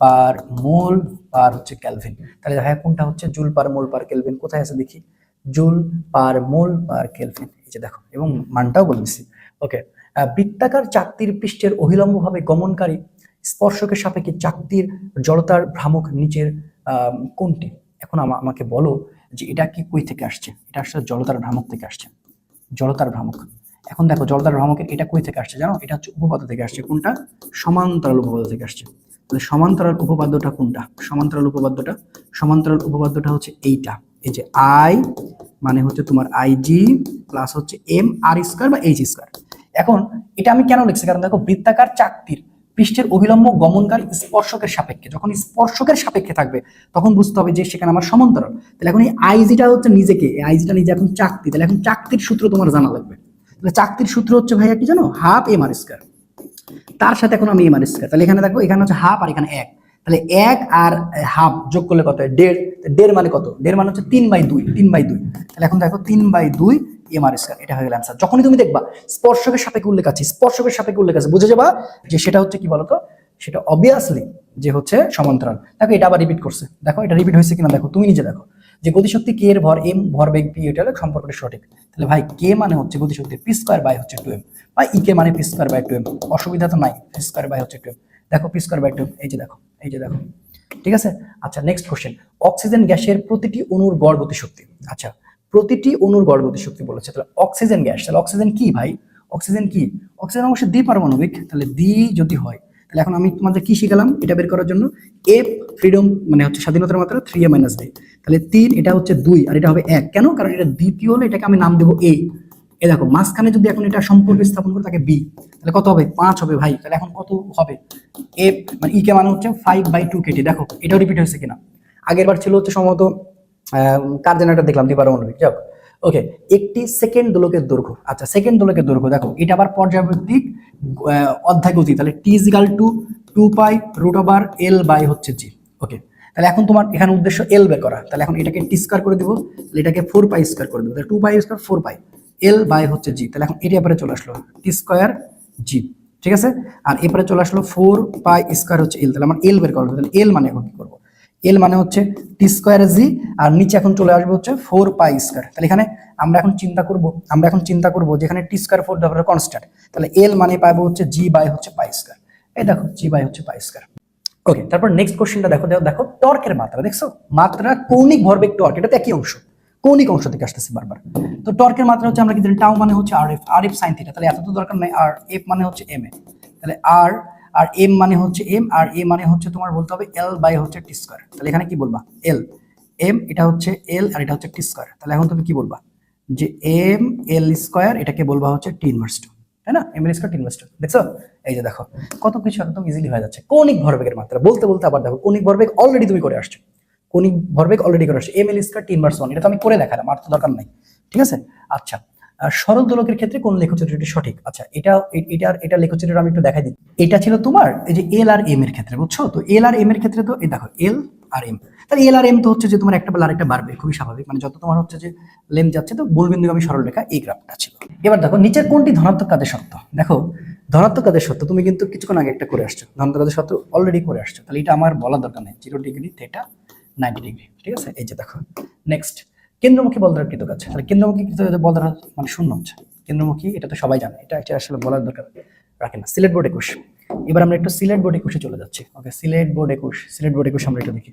পার মোল পার হচ্ছে কেলভিন। তাহলে ভাইয়া কোনটা হচ্ছে জুল পার মোল পার কেলভিন? কোথায় আছে দেখি, জুল পার মোল পার কেলভিন, এই যে দেখো, এবং মানটাও বলে দিচ্ছি। ওকে, বৃত্তাকার চাকতির পৃষ্ঠের অভিলম্বভাবে গমনকারী স্পর্শকের সাপেক্ষে চাকতির জড়তার ভ্রামক নিচের কোনটি? এখন আমাকে বলো যে এটা কি কই থেকে আসছে? এটা আসলে জড়তার ভ্রামক থেকে আসছে, জড়তার ভ্রামক। এখন দেখো জড়তার ভ্রামকের এটা কই থেকে আসছে জানো? এটা হচ্ছে উপপাদ্য থেকে আসছে। কোনটা? সমান্তরাল উপপাদ্য থেকে আসছে। তাহলে সমান্তরাল উপপাদ্যটা কোনটা? সমান্তরাল উপপাদ্যটা হচ্ছে এইটা, এই যে আই মানে হচ্ছে তোমার আইজি প্লাস হচ্ছে এম আর স্কয়ার বা এইচ স্কয়ার। এখন এটা আমি কেন লিখছি? কারণ দেখো বৃত্তাকার চাকতির পৃষ্ঠের অভিলম্ব গমনকারী স্পর্শকের সাপেক্ষে, যখন স্পর্শকের সাপেক্ষে থাকবে তখন বুঝতে হবে যে সেখানে আমার সমান্তরাল। তাহলে এখন এই আইজিটা হচ্ছে নিজেকে, আইজিটা নিজে এখন চাকতি, তাহলে এখন চাকতির সূত্র তোমার জানা লাগবে। তাহলে চাকতির সূত্র হচ্ছে ভাইয়া কি জানো? হাফ এম আর স্কয়ার, তার সাথে এখন আমি এম আর স্কয়ার। তাহলে এখানে দেখো, এখানে হচ্ছে হাফ আর এখানে এক, তাহলে এক আর হাফ যোগ করলে কত হয়? দেড়। দেড় মানে কত? দেড় মানে হচ্ছে 3/2, 3/2। তাহলে এখন দেখো 3/2 এম আর স্কয়ার, এটা হয়ে গেল অ্যান্সার। যখনই তুমি দেখবা স্পর্শকের সাপেক্ষে উল্লেখ আছে, স্পর্শকের সাপেক্ষে উল্লেখ আছে, বুঝে যাবা যে সেটা হচ্ছে কি বলতো, সেটা অবভিয়াসলি যে হচ্ছে সমান্তরাল। দেখো এটা আবার রিপিট করছে, দেখো এটা রিপিট হয়েছে কিনা দেখো, তুমি নিজে দেখো যে গতিশক্তি কে এর ভর এম, ভরবেগ পি, এটা হলো সম্পর্কটা সঠিক। তাহলে ভাই কে মানে হচ্ছে গতিশক্তি পি স্কয়ার বাই হচ্ছে 2m, বা ই কে মানে পি স্কয়ার বাই 2m, অসুবিধা তো নাই, পি স্কয়ার বাই হচ্ছে 2m। দেখো পি স্কয়ার বাই 2m, এই যে দেখো, এই যে দেখো, ঠিক আছে। আচ্ছা নেক্সট কোশ্চেন, অক্সিজেন গ্যাসের প্রতিটি অণুর গড় গতিশক্তি। আচ্ছা প্রতিটি অণুর গড় গতিশক্তি বলেছে, তাহলে অক্সিজেন গ্যাস, তাহলে অক্সিজেন কি ভাই? অক্সিজেন কি? অক্সিজেন অবশ্যই দ্বিপারমাণবিক, তাহলে দ্বি যদি হয়, তাহলে এখন আমি তোমাদের কি শিখালাম এটা বের করার জন্য? এফ ফ্রিডম মানে হচ্ছে স্বাধীনতার মাত্রা 3a - b, তাহলে 3 এটা হচ্ছে 2 আর এটা হবে 1, কেন? কারণ এটা দ্বিতীয় হলে এটাকে আমি নাম দেবো এ। এ দেখো মাঝখানে যদি এখন এটা সম্পর্ক স্থাপন করে তাকে বি, তাহলে কত হবে? 5 হবে ভাই। তাহলে এখন কত হবে? এফ মানে ই কে মানে হচ্ছে 5/2 কেটি। দেখো এটাও রিপিট হয়েছে কিনা? আগের বার ছিল হচ্ছে সম্ভবত কার জেনারেটর দেখলাম দ্বিপারমাণবিক, যাক। ওকে, একটি সেকেন্ড দোলকের দৈর্ঘ্য। আচ্ছা সেকেন্ড দোলকের দৈর্ঘ্য দেখো, এটা আবার পর্যায়ভিত্তিক অধ্যায় গতি, তাহলে T is equal to 2π√L by হচ্ছে জি। ওকে, তাহলে এখন তোমার এখানে উদ্দেশ্য এল বের করা, তাহলে এখন এটাকে টি স্কয়ার করে দিব, তাহলে এটাকে 4π স্কয়ার করে দেবো, তাহলে 2π স্কয়ার 4π এল বাই হচ্ছে জি। তাহলে এখন এটি এবারে চলে আসলো টি স্কয়ার জি, ঠিক আছে। আর এরপরে চলে আসলো 4π স্কয়ার হচ্ছে এল, তাহলে আমার এল বের করবো, তাহলে এল মানে এখন কি করবো? এল মানে হচ্ছে টি স্কয়ার জি, আর নিচে এখন চলে আসবে হচ্ছে 4π স্কয়ার। তাহলে এখানে আমরা এখন চিন্তা করব যেখানে টি স্কয়ার 4 ধরনের কনস্ট্যান্ট, তাহলে এল মানে পাবো হচ্ছে জি বাই হচ্ছে পাই স্কয়ার। এই দেখো জি বাই হচ্ছে পাই স্কয়ার। ওকে, তারপর নেক্সট কোশ্চেনটা দেখো, দেখো টর্কের মাত্রা, দেখছো মাত্রা কৌণিক ভরবেগ টর্ক, এটা তো একই অংশ, কৌণিক অংশ থেকে আসতেছে বারবার। তো টর্কের মাত্রা হচ্ছে আমরা কি জানি? টাউ মানে হচ্ছে আর এফ সাইন থিটা, তাহলে এত তো দরকার নাই। আর এফ মানে হচ্ছে এম এ, তাহলে আর আর এম মানে হচ্ছে এম, আর এ মানে হচ্ছে তোমার বলতে হবে এল বাই হচ্ছে টি স্কয়ার। তাহলে এখানে কি বলবা? এল এম, এটা হচ্ছে এল আর এটা হচ্ছে টি স্কয়ার। তাহলে এখন তুমি কি বলবা? যে এম এল স্কয়ার, এটাকে বলবা হচ্ছে টি ইনভার্স টু, তাই না? M L square T inverse two, দেখছো? এই যে দেখো কত কিছু একদম ইজিলি হয়ে যাচ্ছে। কৌণিক ভরবেগের মাত্রা বলতে বলতে আবার দেখো কৌণিক ভরবেগ অলরেডি তুমি করে আসছো, কৌণিক ভরবেগ অলরেডি করে আসছো, M L square T inverse 1, এটা তো আমি করে দেখালাম, আর তো দরকার নাই, ঠিক আছে। আচ্ছা সরল দোলকের ক্ষেত্রে কোন লেখচিত্রটি সঠিক? আচ্ছা এটা লেখচিত্রটা আমি একটু দেখাই দিই। এটা ছিল তোমার এই যে এল আর এম এর ক্ষেত্রে, বুঝছো? তো এল আর এম এর ক্ষেত্রে তো এই দেখো এল আর এম, তাহলে এল আর এম তো হচ্ছে যে তোমার একটা আরেকটা বাড়বে, খুবই স্বাভাবিক, মানে যত তোমার হচ্ছে যে লেন্থ যাচ্ছে তো মূলবিন্দুগামী সরলরেখা এই গ্রাফটা ছিল। এবার দেখো নিচের কোনটি ধনাত্মক কাজের সত্য? দেখো ধনাত্মক কাজের সত্য তুমি কিন্তু কিছুক্ষণ আগে একটা করে আসছো, ধনাত্মক কাজের সত্য অলরেডি করে আসছো, তাহলে এটা আমার বলার দরকার নেই। 0 ডিগ্রি থেটা 90 ডিগ্রি, ঠিক আছে। এই যে দেখো নেক্সট কেন্দ্রমুখী বল দ্বারা কৃত কাজ, তাহলে কেন্দ্রমুখী কৃত বল দ্বারা মানে শূন্য হচ্ছে কেন্দ্রমুখী, এটা তো সবাই জানে, এটা আসলে বলার দরকার রাখে না। সিলেট বোর্ড 21, এবার আমরা একটু সিলেট বোর্ড 21 চলে যাচ্ছি। ওকে, সিলেট বোর্ড 21 আমরা একটু দেখি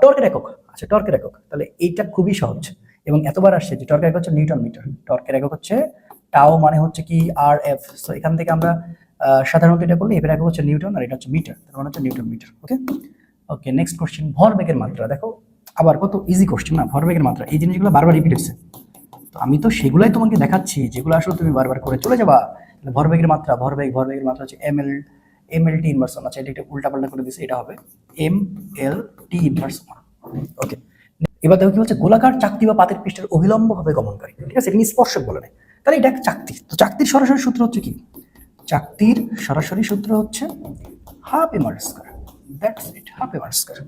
টর্কের একক। আচ্ছা টর্কের একক, তাহলে এইটা খুবই সহজ এবং এতবার আসছে যে টর্কের একক হচ্ছে নিউটন মিটার, টর্কের একক হচ্ছে টাও মানে হচ্ছে কি আর এফ। সো এখান থেকে আমরা সাধারণত এটা করলে এর একক হচ্ছে নিউটন আর এটা হচ্ছে মিটার, তার মানে হচ্ছে নিউটন মিটার। ওকে ওকে, নেক্সট কোশ্চেন ভরবেগের মাত্রা। দেখো আবার কত ইজি কোশ্চেন না, ভরবেগের মাত্রা, এই জিনিসগুলো বারবার রিপিট হচ্ছে, তো আমি তো সেগুলাই তোমাকে দেখাচ্ছি যেগুলো আসলে তুমি বারবার করে চলে যাবা। ভরবেগের মাত্রা, ভরবেগের মাত্রা হচ্ছে এম এল টি ইনভার্স 1। আচ্ছা এটা একটু উল্টাপাল্টা করে দিয়েছে, এটা হবে এম এল টি ইনভার্স 1। ওকে, এবার দেখো কি হচ্ছে গোলাকার চাকতি বা পাতের পৃষ্ঠের অভিলম্ব ভাবে গমনকারী, ঠিক আছে, এটা স্পর্শক বলে নেয়, তাহলে এটা একটা চাকতি। তো চাকতির সরাসরি সূত্র হচ্ছে কি? চাকতির সরাসরি সূত্র হচ্ছে half M R square, that's it, half M R square.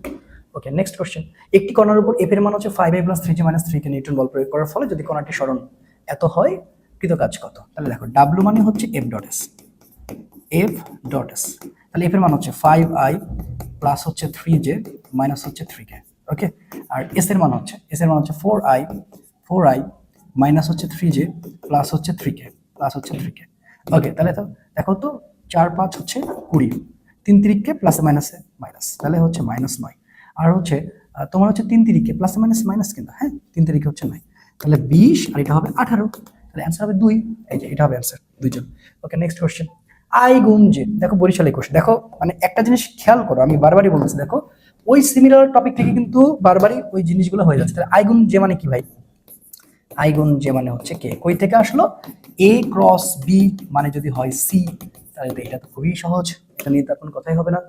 Okay, next question, একটি কণার উপর এফ এর মান হচ্ছে 5a + 3g - 3 কে নিউটন বল প্রয়োগ করার ফলে যদি কণাটি সরণ এত হয় কৃত কাজ কত? তাহলে দেখো ডাব্লিউ মানে হচ্ছে এফ ডট এস, তাহলে এফ এর মান হচ্ছে 5i প্লাস হচ্ছে 3j মাইনাস হচ্ছে 3k। ওকে, আর এস এর মান হচ্ছে 4i মাইনাস হচ্ছে 3j প্লাস হচ্ছে 3k। ওকে, তাহলে তো দেখো তো 4 5 হচ্ছে 20, 3 3কে প্লাসে মাইনাসে মাইনাস, তাহলে হচ্ছে -9। আর হচ্ছে তোমার হচ্ছে 3 3কে প্লাসে মাইনাস কিন্তু, হ্যাঁ 3 3কে হচ্ছে 9, তাহলে 20 আর এটা হবে 18, তাহলে অ্যান্সার হবে 2। এই যে এটা হবে অ্যান্সার 2 জন। Okay, next question. আই গুণ জে, দেখো বরিশাল কোশ্চেন, দেখো মানে একটা জিনিস খেয়াল করো, আমি বারবারই বলতেছি, দেখো ওই সিমিলার টপিক থেকে কিন্তু বারবারই ওই জিনিসগুলো হয়ে যাচ্ছে। তাহলে আই গুণ জে মানে কি ভাই? আই গুণ জে মানে হচ্ছে কে, কই থেকে আসলো? এ ক্রস বি মানে যদি হয় সি, তাহলে তো এটা তো খুবই সহজ, এটা নিয়ে তো কোনো কথাই হবে না।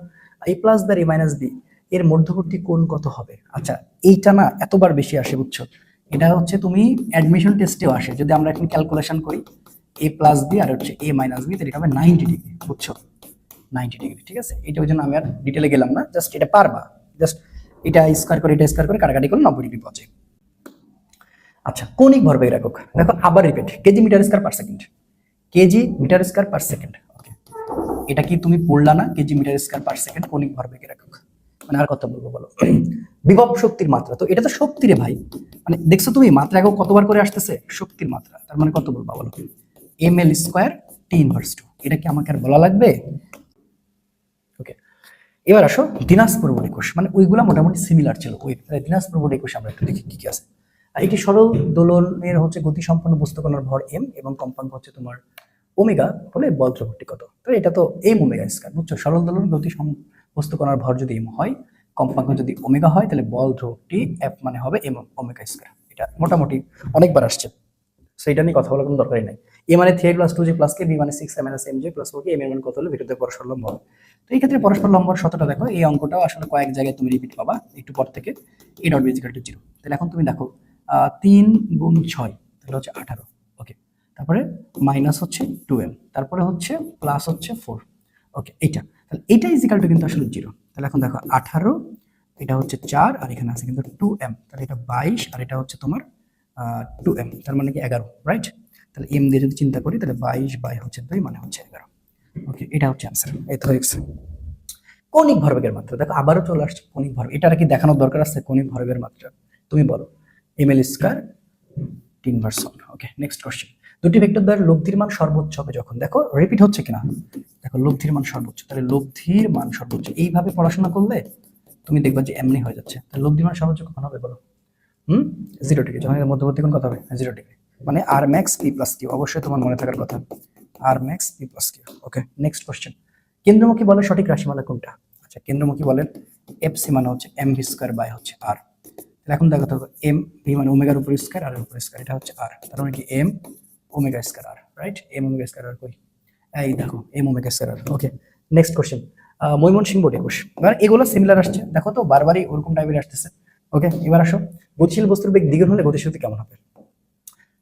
A plus the A minus B এর মধ্যবর্তী কোণ কত হবে? আচ্ছা, এইটা না এতবার বেশি আসে, বুঝছো? এটা হচ্ছে তুমি অ্যাডমিশন টেস্টেও আসে, যদি আমরা এখন ক্যালকুলেশন করি এ প্লাস বি আর হচ্ছে এ মাইনাস বি, তাহলে এটা হবে 90 ডিগ্রি, বুঝছো? 90 ডিগ্রি, ঠিক আছে? এটা ওই জন্য আমি আর ডিটেলে গেলাম না, জাস্ট এটা পারবা, জাস্ট এটা স্কোয়ার করে কাটাকাটি করে 90 ডিগ্রি পাওয়া যায়। আচ্ছা, কৌণিক ভরবেগের একক, দেখো আবার repeat, KG metre square per second, KG metre square per second. Okay, এটা কি তুমি পড়লা না? KG metre square per second কৌণিক ভরবেগের একক, মানে আর কত বলবো বলো? বিভব শক্তির মাত্রা, তো এটা তো শক্তি রে ভাই, মানে দেখছো তুমি মাত্রা একক কতবার করে আসতেছে? শক্তির মাত্রা, তার মানে কত বলবো বলো? ml স্কয়ার টি ইনভার্স 2, এটা কি আমাকে আর বলা লাগবে? ওকে, এবার আসো দিনাজপুর বোর্ড একুশ, মানে ওইগুলা মোটামুটি সিমিলার ছিল, ওই দিনাজপুর বোর্ড একুশ আমরা একটু দেখি কি কি আছে। একটি সরল দোলনের হচ্ছে গতি সম্পন্ন বস্তুকণার ভর এম এবং কম্পাঙ্ক হচ্ছে তোমার ওমেগা হলে বল ধ্রুবকটি কত? তো এটা তো এম ওমেগা স্কয়ার, বুঝছো? সরল দোলন গতি বস্তুকণার ভর যদি এম হয়, কম্পাঙ্ক যদি ওমেগা হয়, তাহলে বল ধ্রুবকটি এফ মানে হবে এম ওমেগা স্কয়ার। এটা মোটামুটি অনেকবার আসছে, সো এটা নিয়ে কথা বলার কোনো দরকারই নাই। এ মানে 3 + 2j + k, বি মানে 6 মাইনাস mj + 4k, এম এর মান কত হলে ভিতরে পরস্পর লম্ব হবে। তো এই ক্ষেত্রে পরস্পর লম্ব শতটা দেখো, এই অঙ্কটাও আসলে কয়েক জায়গায় তুমি রিপিট পাবা একটু পর থেকে। a ডট b = 0, তাহলে এখন তুমি দেখো 3 × 6 তাহলে হচ্ছে 18। ওকে, তারপরে মাইনাস হচ্ছে 2m, তারপরে হচ্ছে প্লাস হচ্ছে 4। ওকে, এইটা তাহলে এইটা ইজিক্যাল টু কিন্তু আসলে 0। তাহলে এখন দেখো 18, এটা হচ্ছে 4 আর এখানে আছে কিন্তু 2m, তাহলে এটা 22 আর এটা হচ্ছে তোমার 2m, তার মানে কি 11, রাইট? তাহলে m দিয়ে যদি চিন্তা করি তাহলে 22/2 মানে হচ্ছে 11। ওকে, এটা হচ্ছে आंसर, এই তো হয়েছে। কৌণিক ভরবেগের মাত্রা, দেখো আবারও চলে আসছে কৌণিক ভরবেগ, এটা কি দেখানোর দরকার আছে? কৌণিক ভরবেগের মাত্রা তুমি বলো, ml স্কয়ার টি ইনভার্স 1। ওকে, নেক্সট কোশ্চেন। দুটি ভেক্টর দ্বয়ের লব্ধির মান সর্বোচ্চ হবে যখন, দেখো রিপিট হচ্ছে কিনা, দেখো লব্ধির মান সর্বোচ্চ, তাহলে লব্ধির মান সর্বোচ্চ এইভাবে পড়াশোনা করলে তুমি দেখবা যে এমনি হয়ে যাচ্ছে। তাহলে লব্ধির মান সর্বোচ্চ কখন হবে বলো? 0 ডিগ্রি, যখন এর মধ্যবর্তী কোণ কত হবে? 0 ডিগ্রি, মানে আর ম্যাক্স পি প্লাস কিউ, অবশ্যই তোমার মনে থাকার কথা, আর ম্যাক্স পি প্লাস কিউ। ওকে, নেক্সট কোশ্চেন। কেন্দ্রমুখী বলের সঠিক রাশিমালা কোনটা? আচ্ছা, কেন্দ্রমুখী বলের এফসি মানে হচ্ছে এম ভি স্কয়ার বাই হচ্ছে আর। তাহলে এখন দেখো তো এম ভি মানে ওমেগার উপর স্কয়ার আর এর উপর স্কয়ার, এটা হচ্ছে আর, তার মানে কি এম ওমেগা স্কয়ার আর, রাইট? এম ওমেগা স্কয়ার আর কই? এই দেখো এম ওমেগা স্কয়ার আর। ওকে, নেক্সট কোশ্চেন। ময়মনসিংহ বোর্ড 21, মানে এগুলো সিমিলার আসছে, দেখো তো বারবারই ওরকম টাইপের আসতেছে। ওকে, এবার আসো, গতিশীল বস্তুর বেগ দ্বিগুণ হলে গতিশীলতা কেমন হবে?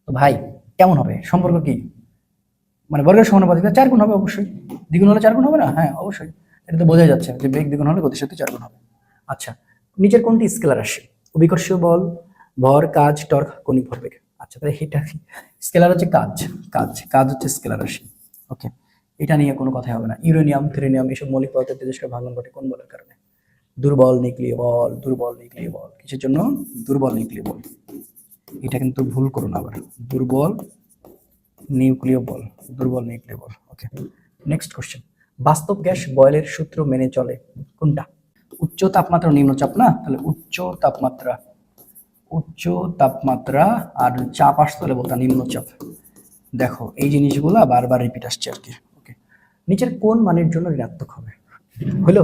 তো ভাই কেমন হবে, সম্পর্ক কি? মানে বর্গের সমানুপাতিক 4 গুণ হবে, অবশ্যই। দ্বিগুণ হলে 4 গুণ হবে না? হ্যাঁ অবশ্যই, এটা তো বোঝাই যাচ্ছে যে বেগ দ্বিগুণ হলে গতিশক্তি 4 গুণ হবে। আচ্ছা, নিচের কোনটি স্কেলার রাশি? অভিকর্ষীয় বল, ভর, কাজ, টর্ক, কৌণিক ভরবেগ। আচ্ছা, তাহলে এটা স্কেলার হচ্ছে কাজ, কাজ হচ্ছে স্কেলার রাশি। ওকে, এটা নিয়ে কোনো কথাই হবে না। ইউরেনিয়াম, থ্রিনিয়াম এসব মৌলিক পদার্থের তেজস্ক্রিয় ভাঙন ঘটে কোন বলের কারণে? দুর্বল নিউক্লিয় বল, দুর্বল নিউক্লিয় বল। কিসের জন্য? দুর্বল নিউক্লিয় বল। এটা কিন্তু ভুল করো না আবার, দুর্বল নিউক্লিয় বল, দুর্বল নিউক্লিয় বল। ওকে, নেক্সট কোশ্চেন। বাস্তব গ্যাস বয়লের সূত্র মেনে চলে কোনটা? উচ্চ তাপমাত্রা নিম্ন চাপ না, তাহলে উচ্চ তাপমাত্রা আর চাপ আসতে হলে বলতা নিম্ন চাপ। দেখো এই জিনিসগুলা বারবার রিপিট আসছে আর কি। ওকে, নিচের কোন মানের জন্য ঋণাত্মক হবে? হলো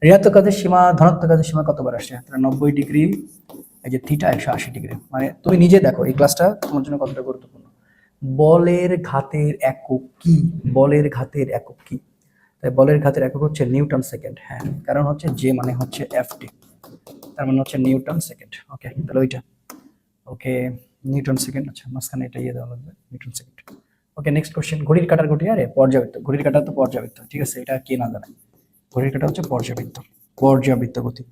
ঋণাত্মক কাজের সীমা ধনাত্মক কাজের সীমা কতবার আসে? তাহলে 90 ডিগ্রি, এই যে থিটা 180 ডিগ্রি। মানে তুমি নিজে দেখো এই ক্লাসটা তোমার জন্য কতটা গুরুত্বপূর্ণ। বলের ঘাতের একক কি? বলের ঘাতের একক কি? তাই বলের ঘাতের একক হচ্ছে নিউটন সেকেন্ড। হ্যাঁ, কারণ হচ্ছে যে মানে হচ্ছে এফটি, তার মানে হচ্ছে নিউটন সেকেন্ড। ওকে, তাহলে ওইটা। ওকে, নিউটন সেকেন্ড। আচ্ছা, মাঝখানে এটা ইয়ে দেওয়া লাগবে, নিউটন সেকেন্ড। ওকে, নেক্সট কোশ্চেন। ঘড়ির কাঁটার গতি আরে পর্যাবৃত্ত, ঘড়ির কাঁটা তো পর্যাবৃত্ত, ঠিক আছে? এটা কে না জানে, ঘড়ির কাঁটা হচ্ছে পর্যাবৃত্ত গতি।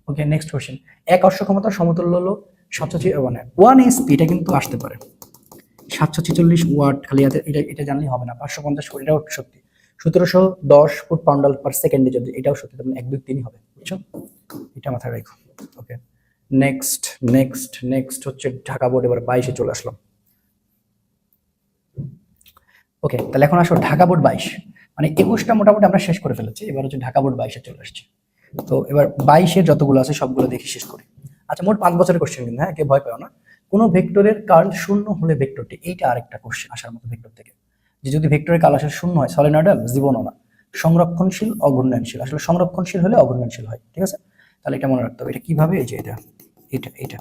ওকে, নেক্সট কোশ্চেন। এক অশ্ব ক্ষমতার সমতুল্য হলো 700, মানে 1 HP, এটা কিন্তু আসতে পারে 746 ওয়াট। খালি এটা জানলেই হবে না, 550 ওয়াট, এটাও সত্যি। 1710 ফুট পাউন্ডাল পার সেকেন্ডে যদি এটাও সত্যি, তার মানে 1 2 3 হবে, বুঝছো? এটা মাথায় রাখো। ওকে, নেক্সট নেক্সট নেক্সট হচ্ছে ঢাকা বোর্ড। এবার 22-এ চলে আসলাম। ওকে, তাহলে এখন আসো ঢাকা বোর্ড 22, মানে 21টা মোটামুটি আমরা শেষ করে ফেলেছি, এবার হচ্ছে ঢাকা বোর্ড 22-এ চলে আসছে। তো এবার 22-এর যতগুলো আছে সবগুলো দেখে শেষ করি। আচ্ছা, মোট 5 বছরের কোশ্চেন কিন্তু, হ্যাঁ, কে ভয় পাও না। কোন ভেক্টরের কার্ল শূন্য হলে ভেক্টরটি, এইটা আরেকটা কোশ্চেন আসার মতো ভেক্টর থেকে, যে যদি ভেক্টরের কার্ল আসে শূন্য হয়, সলিনয়েডাল, জীবনও না, সংরক্ষণশীল, অঘূর্ণনশীল। আসলে সংরক্ষণশীল হলে অঘূর্ণনশীল হয়, ঠিক আছে? তাহলে এটা মনে রাখতে হবে। এটা কিভাবে, এই যে এটা এটা এটা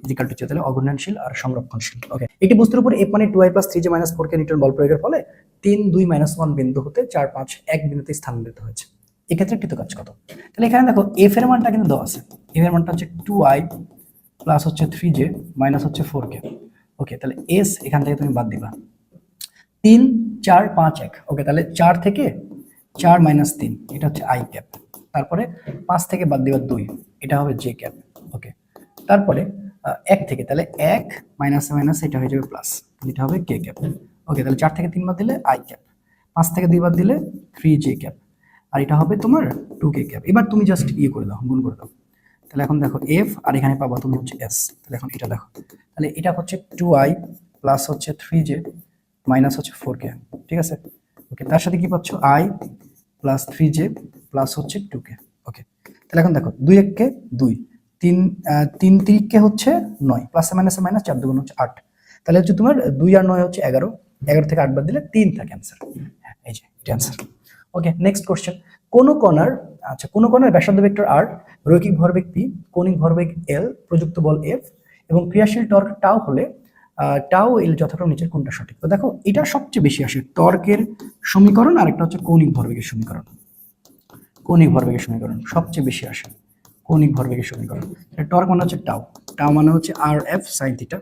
ইজিক্যাল টু, তাহলে অঘূর্ণনশীল আর সংরক্ষণশীল। ওকে, একটি বস্তুর উপর F মানে 2i + 3j - 4k নিউটন বল প্রয়োগের ফলে 3 2 - 1 বিন্দু হতে 4 5 1 বিন্দুতে স্থানান্তরিত হয়েছে। এক্ষেত্রে কৃত কাজ কত? তাহলে এখানে দেখো f এর মানটা কিন্তু দেওয়া আছে। f এর মানটা হচ্ছে 2i প্লাস হচ্ছে 3j মাইনাস হচ্ছে 4k। ওকে, তাহলে s এখান থেকে তুমি বাদ দিবা, 3 4 5 1। ওকে, তাহলে 4 থেকে 4 - 3, এটা হচ্ছে i ক্যাপ। তারপরে 5 থেকে বাদ দিবা 2, এটা হবে j ক্যাপ। ওকে, তারপরে 1 থেকে, তাহলে 1 মাইনাস মাইনাস এটা হয়ে যাবে প্লাস, এটা হবে কে ক্যাপ। ওকে, তাহলে 4 থেকে 3 বাদ দিলে আই ক্যাপ, 5 থেকে 2 বাদ দিলে 3j ক্যাপ, আর এটা হবে তোমার 2k ক্যাপ। এবার তুমি জাস্ট ইয়ে করে দাও, গুণ করে দাও। তাহলে এখন দেখো f, আর এখানে পাবা তুমি হচ্ছে s। তাহলে এখন এটা দেখো, তাহলে এটা হচ্ছে 2i প্লাস হচ্ছে 3j মাইনাস হচ্ছে 4k, ঠিক আছে? ওকে, তার সাথে কি পাচ্ছ, i প্লাস 3j প্লাস হচ্ছে 2k। ওকে, তাহলে এখন দেখো 2 1 কে 2, 3 3 3 কে হচ্ছে 9, প্লাস মাইনাস মাইনাস 4 2 হচ্ছে 8। তাহলে হচ্ছে তোমার 2 আর 9 হচ্ছে 11, 11 থেকে 8 বাদ দিলে 3 থাকে অ্যান্সার। হ্যাঁ, এই যে এটা অ্যান্সার। ওকে, নেক্সট কোশ্চেন। কোন কণার, আচ্ছা, কোন কণার ব্যাসার্ধ ভেক্টর r, রৈখিক ভরবেগ p, কৌণিক ভরবেগ l, প্রযুক্ত বল f এবং ক্রিয়াশীল টর্ক টাউ হলে টাউ এল যথাক্রমে নিচের কোনটা সঠিক? তো দেখো, এটা সবচেয়ে বেশি আসে টর্কের সমীকরণ, আর একটা হচ্ছে কৌণিক ভরবেগের সমীকরণ। কৌণিক ভরবেগের সমীকরণ সবচেয়ে বেশি আসে, কৌণিক ভরবেগের সমীকরণ। টর্ক মানে হচ্ছে টাউ, টাউ মানে হচ্ছে আর এফ সাইন থিটা,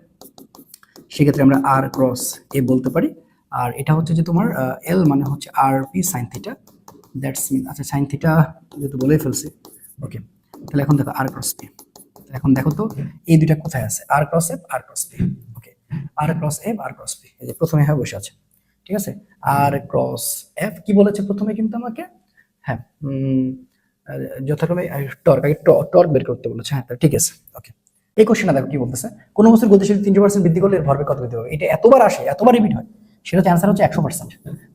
সেক্ষেত্রে আমরা আর ক্রস এ বলতে পারি। আর এটা হচ্ছে যে তোমার এল মানে হচ্ছে R P sine theta, that's mean, আচ্ছা সাইন থিটা যেহেতু বলেই ফেলছি। ওকে, তাহলে এখন দেখো আর ক্রস পি, এখন দেখো তো এই দুইটা কোথায় আছে, আর cross F R cross P. ওকে, আর cross F R cross P, এই যে প্রথমে হ্যাঁ বসে আছে, ঠিক আছে? আর ক্রস এফ কি বলেছে প্রথমে কিন্তু আমাকে, হ্যাঁ, যথাক্রমে টর্ক, আগে টর্ক বের করতে বলেছে। হ্যাঁ, ঠিক আছে। ওকে, এই কোশ্চেনটা দেখো কি বলতেছে, কোন বস্তুর গতিশীল 300% বৃদ্ধি করলে এর ভরবেগ কত বৃদ্ধি হবে? এটা এতবার আসে, এতবার রিপিট হয়, সেটা হচ্ছে অ্যান্সার হচ্ছে 100%।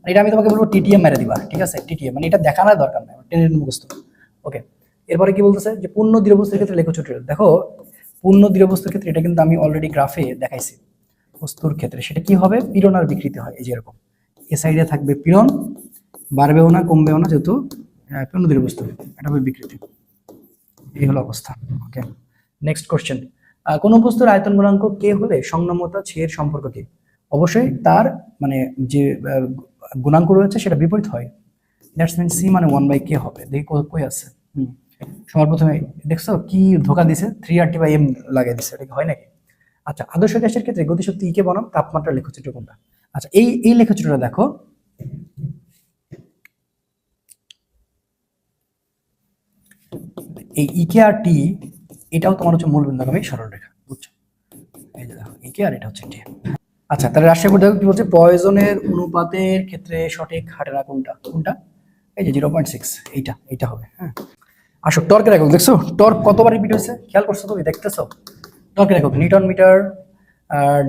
এটা আমি তোমাকে বলবো টিটিএম মেরে দিবা, ঠিক আছে? টিটিএম মানে এটা দেখানোর দরকার নাই, টেনের মুখস্থ। ওকে, এরপরে কি বলতেছে যে পূর্ণ দৃঢ় বস্তুর ক্ষেত্রে লেখো ছোট। দেখো, পূর্ণ দৃঢ় বস্তুর ক্ষেত্রে এটা কিন্তু আমি অলরেডি গ্রাফে দেখাইছি। বস্তুর ক্ষেত্রে সেটা কি হবে, পীড়ন আর বিকৃতি হয়। এই যে এরকম এ সাইডে থাকবে পীড়ন, বাড়বেও না কমবেও না, যেহেতু পূর্ণ দৃঢ় বস্তু, এটা হবে বিকৃতি। এই হলো অবস্থা। ওকে, নেক্সট কোশ্চেন। কোন বস্তুর আয়তন গুণাঙ্ক কে হলে সংনমতা ছের সম্পর্ক কি? অবশ্যই তার মানে যে গুণাঙ্ক রয়েছে সেটা বিপরীত হয়। দ্যাটস মিন সি মানে 1/k হবে। দেখি কই আছে। সবার প্রথমে দেখছো কি ধোকা দিছে, 3RT/m লাগিয়ে দিছে, এটা কি হয় নাকি? আচ্ছা, আদর্শ গ্যাসের ক্ষেত্রে গতিশক্তি কে বনাম তাপমাত্রা লেখচিত্র কোনটা? আচ্ছা, এই লেখচিত্রটা দেখো, এই ইকে আর টি, এটাও তোমার হচ্ছে মূলবিন্দুগামী সরলরেখা, বুঝছো? এই যে দেখো ইকে আর এটা হচ্ছে টি। আচ্ছা, তাহলে রাশিয়া বোর্ড দেখো কি বলছে, পয়জনের অনুপাতের ক্ষেত্রে সঠিক হাঁটে না কোনটা? কোনটা? এই যে 0.6, এইটা হবে। হ্যাঁ, আসো টর্কের একক দেখছো, টর্ক কতবার রিপিট হয়েছে খেয়াল করছো তুমি, দেখতেছো? টর্কের একক newton metre,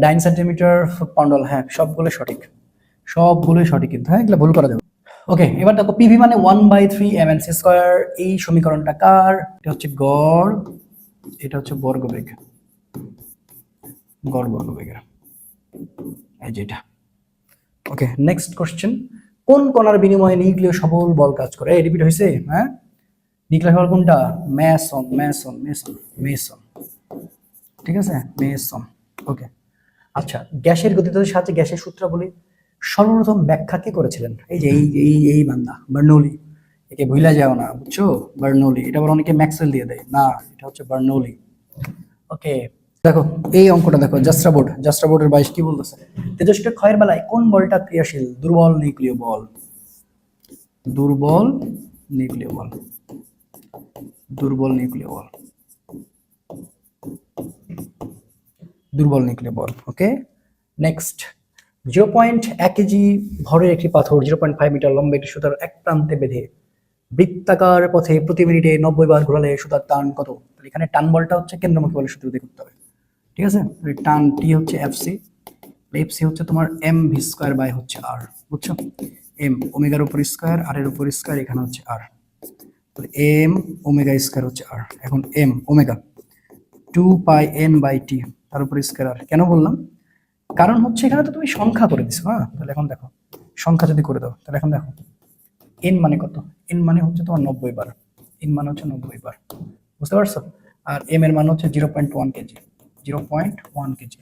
dyne centimetre, foot poundal. হ্যাঁ, সবগুলো সঠিক, সবগুলোই সঠিক কিন্তু। হ্যাঁ, এগুলো ভুল করা যাবে। ওকে, এবার দেখো পিভি মানে 1/3 mc²। এই সমীকরণটা কার? এটা হচ্ছে গড়, এটা হচ্ছে বর্গবেগ, গড় বর্গবেগের, এই যে এটা। ওকে, নেক্সট কোশ্চেন। কোন কণার বিনিময়ে নিউক্লিয় সবল বল কাজ করে? এই রিপিট হয়েছে। হ্যাঁ, নিউক্লিয় সবল কোনটা? মেসন মেসন মেসন মেসন, ঠিক আছে, মেসন। ওকে, আচ্ছা, গ্যাসের গতিরোধের সাহায্যে গ্যাসের সূত্রাবলী সর্বপ্রথম ব্যাখ্যা কে করেছিলেন? এই যে এই বান্দা বার্নৌলি, একে ভুলা যাও না, বুঝছো? বার্নৌলি, এটা আবার অনেকে ম্যাক্সওয়েল দিয়ে দেয়, না, এটা হচ্ছে বার্নৌলি। ওকে, দেখো এই অঙ্কটা দেখো, যাত্রা বোর্ডের 22 কি বলতেছে, তেজস্ক্রিয় ক্ষয়ের বেলায় কোন বলটা ক্রিয়াশীল? দুর্বল নিউক্লিয় বল, দুর্বল নিউক্লিয় বল, দুর্বল নিউক্লিয় বল, দুর্বল নিউক্লিয় বল। ওকে, নেক্সট। 0.1 কেজি ভরের একটি পাথর 0.5 মিটার লম্বা একটি সুতার এক প্রান্তে বেঁধে বৃত্তাকার পথে প্রতি মিনিটে 90 বার ঘোরালে সুতার টান কত? তাহলে এখানে টান বলটা হচ্ছে কেন্দ্রমুখী বলের সূত্র দিয়ে করতে হবে, ঠিক আছে? টান টি হচ্ছে এফসি, এফসি হচ্ছে তোমার এম ভি স্কোয়ার বাই হচ্ছে আর, বুঝছো? এম ওমেগার উপর স্কোয়ার, আর এর উপর স্কোয়ার, এখানে হচ্ছে আর, তাহলে এম ওমেগা স্কোয়ার হচ্ছে আর। এখন এম ওমেগা 2 π n/t তার উপর স্কোয়ার আর। কেন বললাম? কারণ হচ্ছে এখানে তো তুমি সংখ্যা করে দিছো, হ্যাঁ? তাহলে এখন দেখো সংখ্যা যদি করে দাও, তাহলে এখন দেখো এন মানে কত? এন মানে হচ্ছে তোমার 90 বার, এন মানে হচ্ছে 90 বার, বুঝতে পারছো? আর এম এর মান হচ্ছে 0.1 কেজি, 0.1 কেজি।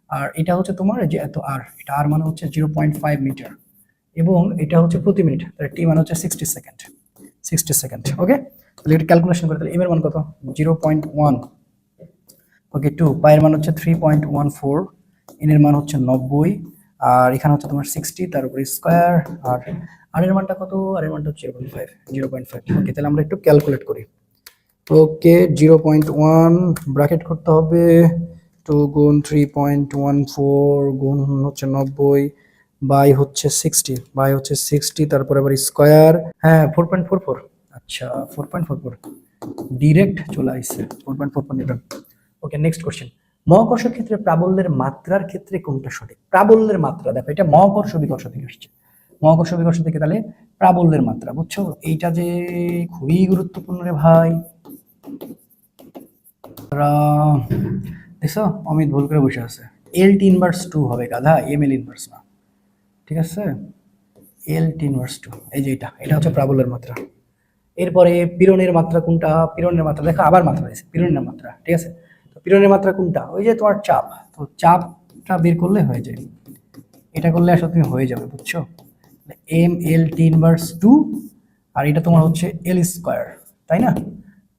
আর এটা হচ্ছে তোমার যে এত আর, এটা আর মানে হচ্ছে 0.5 মিটার, এবং এটা হচ্ছে প্রতি মিনিট, তাহলে টি মানে হচ্ছে 60 সেকেন্ড, 60 সেকেন্ড। ওকে, তাহলে এটা ক্যালকুলেশন করে, তাহলে এম এর মান কত? 0.1, ওকে। 2 পায়ের মান হচ্ছে 3.14, এন এর মান হচ্ছে 90, আর এখানে হচ্ছে তোমার 60 তার উপর স্কয়ার, আর আর এর মানটা কত? আর এর মানটা হচ্ছে 0.5, 0.5। ওকে, তাহলে আমরা একটু ক্যালকুলেট করি। ওকে, 0.1 ব্র্যাকেট করতে হবে, 2 গুণ 3.14 গুণ হচ্ছে 90 বাই হচ্ছে 60, বাই হচ্ছে 60 তারপর আবার স্কয়ার, হ্যাঁ 4.44, আচ্ছা 4.44 ডিরেক্ট চলে আসছে 4.44 নিউটন। ওকে, নেক্সট কোশ্চেন। মহাকর্ষ ক্ষেত্রে প্রাবল্যের মাত্রার ক্ষেত্রে কোনটা সঠিক? প্রাবল্যের মাত্রা, দেখো এটা মহাকর্ষ বিকর্ষ থেকে আসছে, মহাকর্ষ বিকর্ষ থেকে, তাহলে প্রাবল্যের মাত্রা, বুঝছো? এইটা যে খুবই গুরুত্বপূর্ণ রে ভাই। দেখছো অমিত ভুল করে বসে আছে, এল টি ইনভার্স 2 হবে গাধা, এম এল ইনভার্স না, ঠিক আছে? এল টি ইনভার্স 2, এই যে এটা হচ্ছে প্রাবল্যের মাত্রা। এরপরে পীড়নের মাত্রা কোনটা? পীড়নের মাত্রা দেখো, আবার মাত্রা দিয়েছে, পীড়নের মাত্রা, ঠিক আছে? তো পীড়নের মাত্রা কোনটা? ওই যে তোমার চাপ, তো চাপটা বের করলে হয়ে যায়, এটা করলে আসলে তুমি হয়ে যাবে, বুঝছো? এম এল টি ইনভার্স 2, আর এটা তোমার হচ্ছে এল স্কোয়ার, তাই না?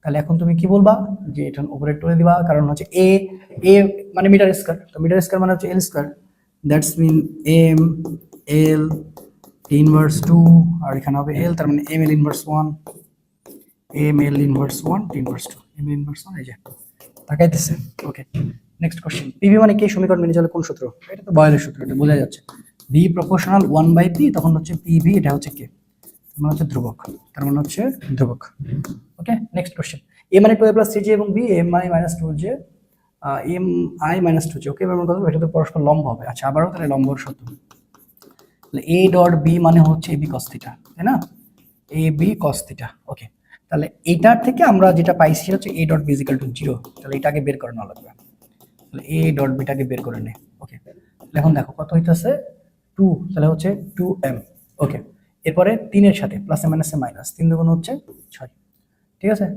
তাহলে এখন তুমি কি বলবা? যে এটা উপরে তুলে দিবা, কারণ হচ্ছে এ এ মানে মিটার স্কোয়ার, তো মিটার স্কোয়ার মানে হচ্ছে L square, that's mean M L T inverse 2, আর এখানে হবে এল, তার মানে M L inverse 1, M L inverse 1 T inverse 2, M L inverse 1, এই যে তাকাইতেছে। Okay, next question. পিভি মানে কি সমীকরণ মেনে চলে কোন সূত্র? এটা তো বয়েলের সূত্র, এটা বোঝা যাচ্ছে। ভি প্রপোর্শনাল 1/p, তখন হচ্ছে পিভি, এটা হচ্ছে কে? তার মানে হচ্ছে ধ্রুবক, তার মানে হচ্ছে ধ্রুবক। ওকে, নেক্সট কোশ্চেন। এ মানে 2a + 3j এবং B M I - 2j, M I - 2j। Okay, এবার কথা এটা তো পরস্পর লম্ব হবে। আচ্ছা, আবারও তাহলে লম্বর সূত্র, তাহলে এ ডট বি মানে হচ্ছে এবি cos থিটা, তাই না? A B cos theta. Okay, তাহলে এইটার থেকে আমরা যেটা পাইছি সেটা হচ্ছে A dot B equal to 0, তাহলে এটাকে বের করে নেওয়া লাগবে, তাহলে এ ডট বিটাকে বের করে নে। ওকে, এখন দেখো কত হইতেছে 2, তাহলে হচ্ছে 2m। ওকে, এরপরে 3 এর সাথে প্লাসে মাইনাসে মাইনাস, 3 দুগুণ হচ্ছে 6, ঠিক আছে?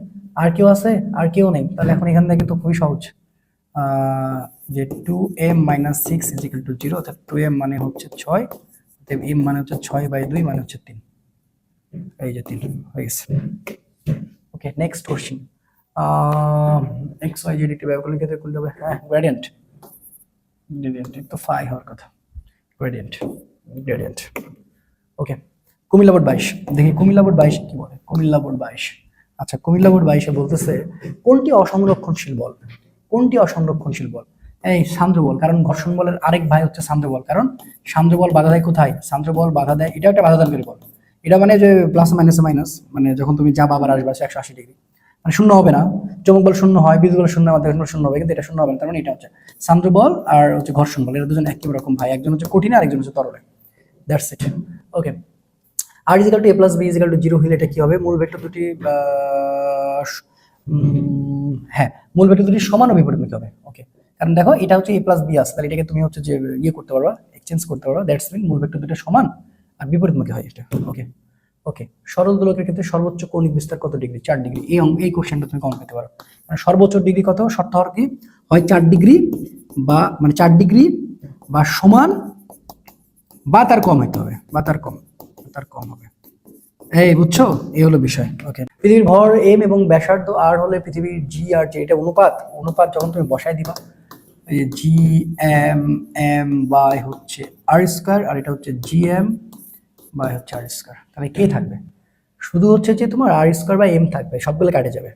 আর কেউ আছে? আর কেউ নেই, তাহলে এখন এখান থেকে কিন্তু খুবই সহজ, যে 2m - 6 = 0, অর্থাৎ 2m মানে হচ্ছে 6, অতএব m মানে হচ্ছে 6/2 মানে হচ্ছে 3, এই যে 3 হয়ে গেছে। Okay, next question. X Y Z একটি ব্যবকলনের ক্ষেত্রে কোনটা হবে? হ্যাঁ, গ্রেডিয়েন্ট, গ্রেডিয়েন্ট তো ফাই হওয়ার কথা, গ্রেডিয়েন্ট, গ্রেডিয়েন্ট। ওকে, কুমিল্লা বোর্ড 22, দেখি কুমিল্লা বোর্ড 22 কি বলে। কুমিল্লা বোর্ড 22, আচ্ছা কুমিল্লা বোর্ড 22 বলতেছে কোনটি অসংরক্ষণশীল বল? কোনটি অসংরক্ষণশীল বল? এই সান্দ্র বল, কারণ ঘর্ষণ বলের আরেক ভাই হচ্ছে সান্দ্র বল, কারণ সান্দ্র বল বাধা দেয় কোথায়? সান্দ্র বল বাধা দেয়, এটা একটা বাধাদানকারী বল, এটা মানে যে প্লাস মাইনাসে মাইনাস, মানে যখন তুমি যাবা আবার আসবা 180 ডিগ্রি, মানে শূন্য হবে না। চমক বল শূন্য হয়, বিদ্যুৎ বল শূন্য, মাধ্যমে শূন্য হবে, কিন্তু এটা শূন্য হবে না, তার মানে এটা হচ্ছে সান্দ্র বল আর হচ্ছে ঘর্ষণ বল, এরা দুজন একই রকম ভাই, একজন হচ্ছে কঠিন আর একজন হচ্ছে তরলে, দ্যাটস ইট। ওকে, আর equal to A plus B equal to 0 হলে এটা কি হবে? মূল ভেক্টর দুটি হ্যাঁ, মূল ভেক্টর দুটি সমান ও বিপরীতমুখী হবে। ওকে, কারণ দেখো এটা হচ্ছে এ প্লাস বি আছে, তাহলে এটাকে তুমি হচ্ছে যে ইয়ে করতে পারবা, এক্সচেঞ্জ করতে পারবা, দ্যাটস মিন মূল ভেক্টর দুটো সমান আর বিপরীতমুখী হয় এটা। ওকে, ওকে, সরল দোলকের ক্ষেত্রে সর্বোচ্চ কৌণিক বিস্তার কত ডিগ্রি? 4 ডিগ্রি। এই কোশ্চেনটা তুমি কম পেতে পারো, মানে সর্বোচ্চ ডিগ্রি কত? শর্ত হওয়ার কি হয় 4 ডিগ্রি, বা মানে 4 ডিগ্রি বা সমান বা তার কম হইতে হবে, বা তার কম হবে, এই বুঝছো? এই হলো বিষয়। ওকে, পৃথিবীর ভর এম এবং ব্যাসার্ধ আর হলে পৃথিবীর জি আর জে, এটা অনুপাত যখন তুমি বসায় দিবা, এই জি এম এম বাই হচ্ছে আর স্কয়ার, আর এটা হচ্ছে জি এম বাই হচ্ছে আর স্কয়ার, তাহলে কে থাকবে? শুধু হচ্ছে যে তোমার আর স্কয়ার বাই এম থাকবে, সবগুলো কাটে যাবে,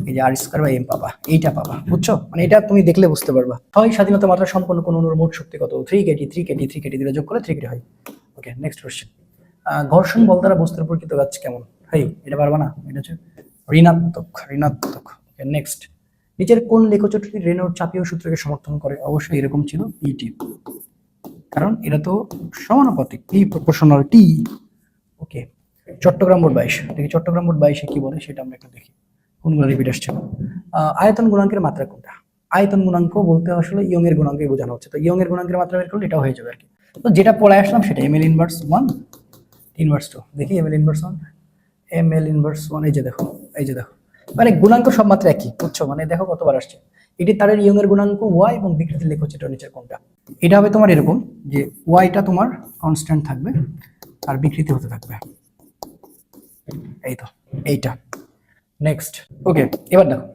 এই যে আর স্কোয়ার বাই এম পাবা, এইটা পাবা, বুঝছো? মানে এটা তুমি দেখলে বুঝতে পারবা। হয় স্বাধীনতা মাত্রা সম্পন্ন কোন অণুর মোট শক্তি কত? 3 কেটি 3 কেটি 3 কেটি দিলে যোগ করলে 3 কেটি হয়। ওকে, নেক্সট কোশ্চেন। ঘর্ষণ বল দ্বারা বস্তুর প্রকৃত কাজ কেমন? হাই, এটা পারবা না, এটা হচ্ছে ঋণাত্মক, ঋণাত্মক। ওকে, নেক্সট। নিচের কোন লেখচিত্রটি রেনৌর চাপীয় সূত্রকে সমর্থন করে? অবশ্যই এরকম ছিল, পিটি, কারণ এটা তো সমানুপাতিক, পি প্রপোর্শনাল টি। ওকে, চট্টগ্রাম মোট 22, দেখি চট্টগ্রাম মোট 22 কি বলে সেটা আমরা একটু দেখি, কোনগুলো রিপিট আসছে। আয়তন গুণাঙ্কের মাত্রা কোনটা? আয়তন গুণাঙ্ক বলতে আসলে ইয়ং এর গুণাঙ্কই বোঝানো হচ্ছে, তো ইয়ং এর গুণাঙ্কের মাত্রা বের করলে এটা হয়ে যাবে আর কি। তো যেটা পড়ে আসলাম সেটা এম এল ইনভার্স 1 ইনভার্স 2, দেখি M L inverse 1, M L inverse 1, এই যে দেখো, এই যে দেখো, মানে গুণাঙ্ক সব মাত্রা একই, বুঝছো? মানে দেখো কতবার আসছে। এটি তারের ইয়ং এর গুণাঙ্ক y এবং বিকৃতির লেখচিত্র নিচের কোনটা? এটা হবে তোমার এরকম যে ওয়াইটা তোমার কনস্ট্যান্ট থাকবে আর বিকৃতি হতে থাকবে, এই তো এইটা। নেক্সট। ওকে, এবার দেখো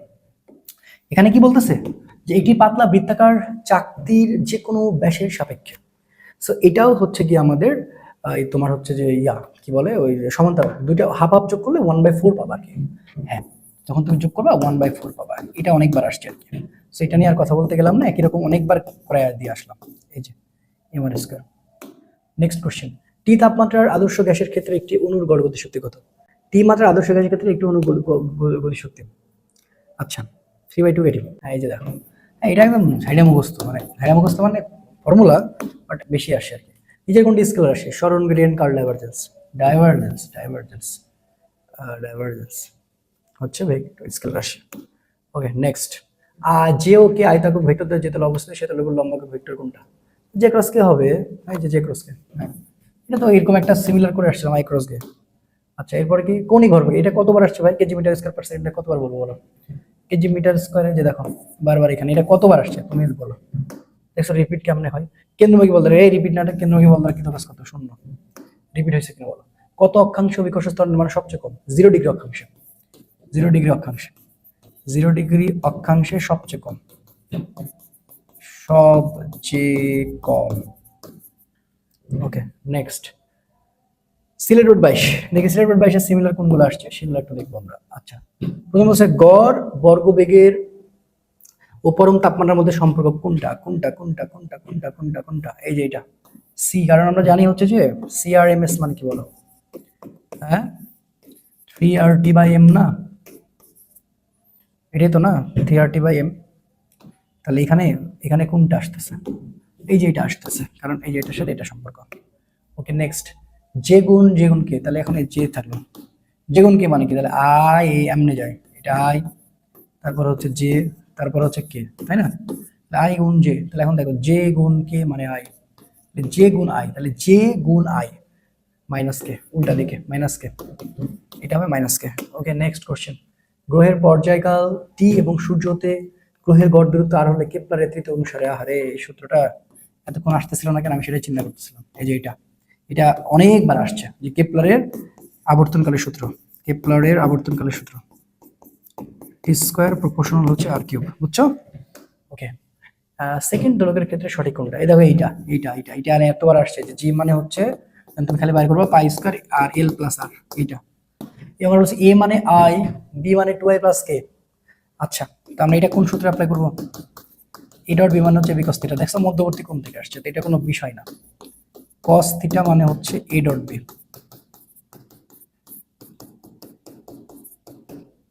এখানে কি বলতেছে যে এটি পাতলা বৃত্তাকার চাকতির যে কোনো ব্যাসের সাপেক্ষে। সো এটাও হচ্ছে কি আমাদের তোমার হচ্ছে যে কি বলে ওই সমান্তরাল, দুইটা হাফ হাফ যোগ করলে 1/4 পাবা আর কি। হ্যাঁ, যখন তুমি যোগ করবা 1/4 পাবা, এটা অনেকবার আসছে আর কি। সো এটা নিয়ে আর কথা বলতে গেলাম না, একই রকম অনেকবার করে দিয়ে আসলাম, এই যে M R square. Next question. T তাপমাত্রার আদর্শ গ্যাসের ক্ষেত্রে একটি অণুর গড় গতিশক্তি কত? টি মাত্রার আদর্শ গ্যাসের ক্ষেত্রে একটি অণুর গতিশক্তি, আচ্ছা 3/2 কেটি। হ্যাঁ, এই যে দেখো, হ্যাঁ এটা একদম হাইডা মুখস্থ মানে ফর্মুলা, বাট বেশি আসে আর কি। নিজের কোনটি স্কেলার আসে? সরণ, gradient, curl, divergence. Divergence, divergence, divergence হচ্ছে ভেক্টর স্কেলার আসে। Okay, next. যে ও কে আয়তাকার ভেক্টর দ্বারা যে তলে অবস্থিত সে তলের লম্বাকার ভেক্টর কোনটা? জে ক্রস কে হবে, এই যে জে ক্রস কে। হ্যাঁ, এটা তো এরকম একটা সিমিলার করে আসছিলাম, আই ক্রস কে। আচ্ছা, এরপরে কি কোণী ভরবেগ, এটা কতবার আসছে ভাই? KG metre square per second, কতবার বলবো বলো? কেজি মিটার স্কয়ারে যে দেখো বারবার এখানে, এটা কতবার আসছে তুমি বলো? দেখো রিপিট কেমনে হয়? কেন্দ্রমুখী বল দ্বারা, এই রিপিট না, কেন্দ্রমুখী বল দ্বারা কিন্তু কাজ কত? শূন্য। রিপিট হয়েছে কিনা বলো? কত অক্ষাংশ বিকর্ষ স্তর মানে সবচেয়ে কম? 0 ডিগ্রি অক্ষাংশ, 0 ডিগ্রি অক্ষাংশ, 0 ডিগ্রি অক্ষাংশে সবচেয়ে কম, সবচেয়ে কম। ওকে, নেক্সট। সিলেট রোড 22, দেখি সিলেট রোড 22 এর সিমিলার কোনগুলো আসছে সেগুলো একটু দেখবো আমরা। আচ্ছা, প্রথম হচ্ছে গড় বর্গবেগের ও পরম তাপমাত্রার মধ্যে সম্পর্ক কোনটা? কোনটা কোনটা কোনটা কোনটা কোনটা কোনটা? এই যে এটা সি, কারণ আমরা জানি হচ্ছে যে সিআরএমএস মানে কি বলো? হ্যাঁ, 3RT/m না, এটাই তো না, 3RT/m। তাহলে এখানে এখানে কোনটা আসতেছে? এই যে এটা আসতেছে, কারণ এই যে এটার সাথে এটা সম্পর্ক। ওকে, নেক্সট। যে গুণ কে, তাহলে এখন যে থাকলো, যে গুণ কে মানে কি? তাহলে আই এমনে যায়, এটা আই, তারপর হচ্ছে জে, তারপর হচ্ছে কে, তাই না? আই গুণ জে, তাহলে এখন দেখো জে গুণ কে মানে আই, জে গুণ আই, তাহলে জে গুণ আই মাইনাস কে, উল্টা দিকে মাইনাস কে, এটা হবে মাইনাস কে। ওকে, নেক্সট কোশ্চেন। গ্রহের পর্যায়কাল টি এবং সূর্যতে গ্রহের গড় দূরত্ব আর হলে কেপলারের তৃতীয় অনুসারে, আরে এই সূত্রটা এতক্ষণ আসতেছিল না কেন? আমি সেটাই চিন্তা করতেছিলাম। এই যে এটা, এটা অনেকবার আসছে যে কেপলারের আবর্তনকালের সূত্র, কেপলারের আবর্তনকালের সূত্র, টি স্কয়ার প্রপোর্শনাল হচ্ছে আর কিউব, বুঝছো? ওকে, সেকেন্ড দোলকের ক্ষেত্রে সঠিক কোনটা? এই দেখো এইটা এইটা এইটা এইটা, আর এতবার আসছে যে জি মানে হচ্ছে, তুমি খালি বাইর করবা পাই স্কয়ার আর এল প্লাস আর, এইটা। এবার হচ্ছে এ মানে আই, বি মানে 2i প্লাস কে। আচ্ছা, তো আমরা এটা কোন সূত্রে অ্যাপ্লাই করবো? এ ডট বি মানে হচ্ছে বি কস থিটা, দেখছো মধ্যবর্তী কোণ থেকে আসছে, তো এটা কোনো বিষয় না। কস থিটা মানে হচ্ছে এ ডট বি,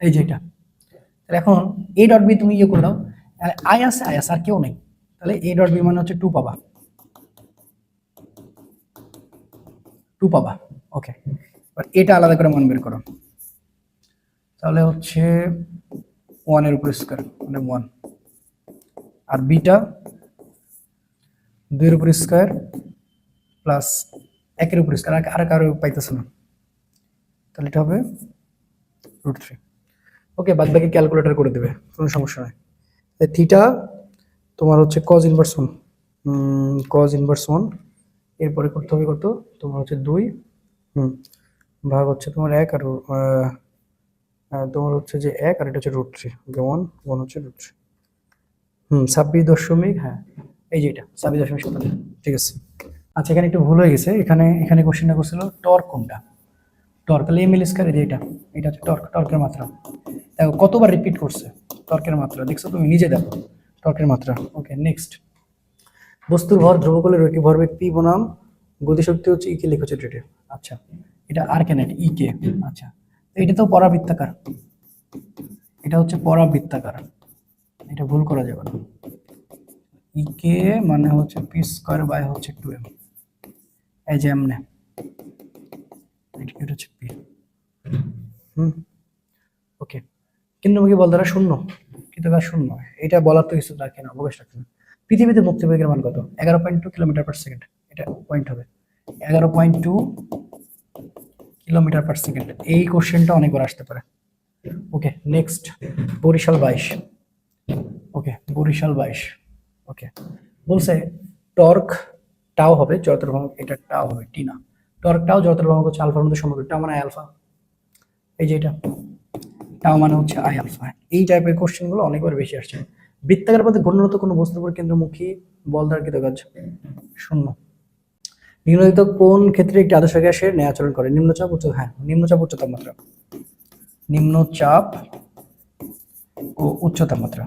এই যে এটা। তাহলে এখন এ ডট বি তুমি ইয়ে করে দাও, আই আছে আর কেউ নেই, তাহলে এ ডট বি মানে হচ্ছে 2 পাবা, 2 পাবা। ওকে, এবার এটা আলাদা করে মান বের করো, তাহলে হচ্ছে 1 এর উপর স্কয়ার মানে 1, আর বিটা 2 এর উপর স্কয়ার প্লাস 1 এর উপর স্কয়ার, আর কারো পাইতেছ না, তাহলে এটা হবে √3। ওকে, বাদ বাকি ক্যালকুলেটর করে দেবে, কোনো সমস্যা নাই। থিটা তোমার হচ্ছে cos ইনভার্স 1, cos ইনভার্স 1, এরপরে করতে হবে কত তোমার হচ্ছে 2, ভাগ হচ্ছে তোমার 1, আর তোমার হচ্ছে যে 1, আর এটা হচ্ছে √3, ওকে 1 হচ্ছে √3, 26 হ্যাঁ এই যে এটা 26.57, ঠিক আছে। আচ্ছা, এখানে একটু ভুল হয়ে গেছে, এখানে কোশ্চেনটা করছিল টর্ক কোনটা, টর্ক, তাহলে এম এল স্কয়ার এই যে এটা হচ্ছে টর্ক, টর্কের মাত্রা। দেখো কতবার রিপিট করছে, টর্কের মাত্রা দেখছো, তুমি নিজে দেখো টর্কের মাত্রা। ওকে নেক্সট, বস্তুর ভর ধ্রুবকলে রৈখিক ভরবেগ পি বনাম গতিশক্তি হচ্ছে ই কে লিখছে ডেটে। আচ্ছা এটা আর কেন ই কে, আচ্ছা এটা তো পরাবৃত্তাকার, এটা হচ্ছে পরাবৃত্তাকার, এটা ভুল করা যাবে না। ই কে মানে হচ্ছে পি স্কয়ার বাই হচ্ছে 2m, এই যে এমনে এটা হচ্ছে পি। ওকে, কেন্দ্রমুখী বল দ্বারা শূন্য, কিন্তু শূন্য এটা বলার তো কিছু রাখে না, অবকাশ রাখে না। পৃথিবীতে মুক্তিবেগের মান কত? 11.2 কিলোমিটার পার সেকেন্ড, এটা পয়েন্ট হবে 11.2 কিলোমিটার পার সেকেন্ড। এই কোশ্চেনটা অনেকবার আসতে পারে। Okay next, Barishal 22। Okay Barishal 22। Okay বলছে টর্ক টাও হবে জড়তার ভ্রামক, এটা টাও হবে টি না, টর্ক টাও জড়তার ভ্রামক হচ্ছে আলফার মধ্যে সম্পর্ক, টাও মানে আলফা, এই যে এটা টাও মানে হচ্ছে আই আলফা। এই টাইপের কোশ্চেন গুলো অনেকবার বেশি আসছে। বৃত্তাকার পথে ঘূর্ণরত কোনো বস্তুর উপর কেন্দ্রমুখী বল দ্বারা কৃত কাজ শূন্য। নিম্নলিখিত কোন ক্ষেত্রে একটি আদর্শ গ্যাসের ন্যায় আচরণ করে? নিম্নচাপ উচ্চ, হ্যাঁ নিম্নচাপ উচ্চ তাপমাত্রা, নিম্নচাপ ও উচ্চ তাপমাত্রা,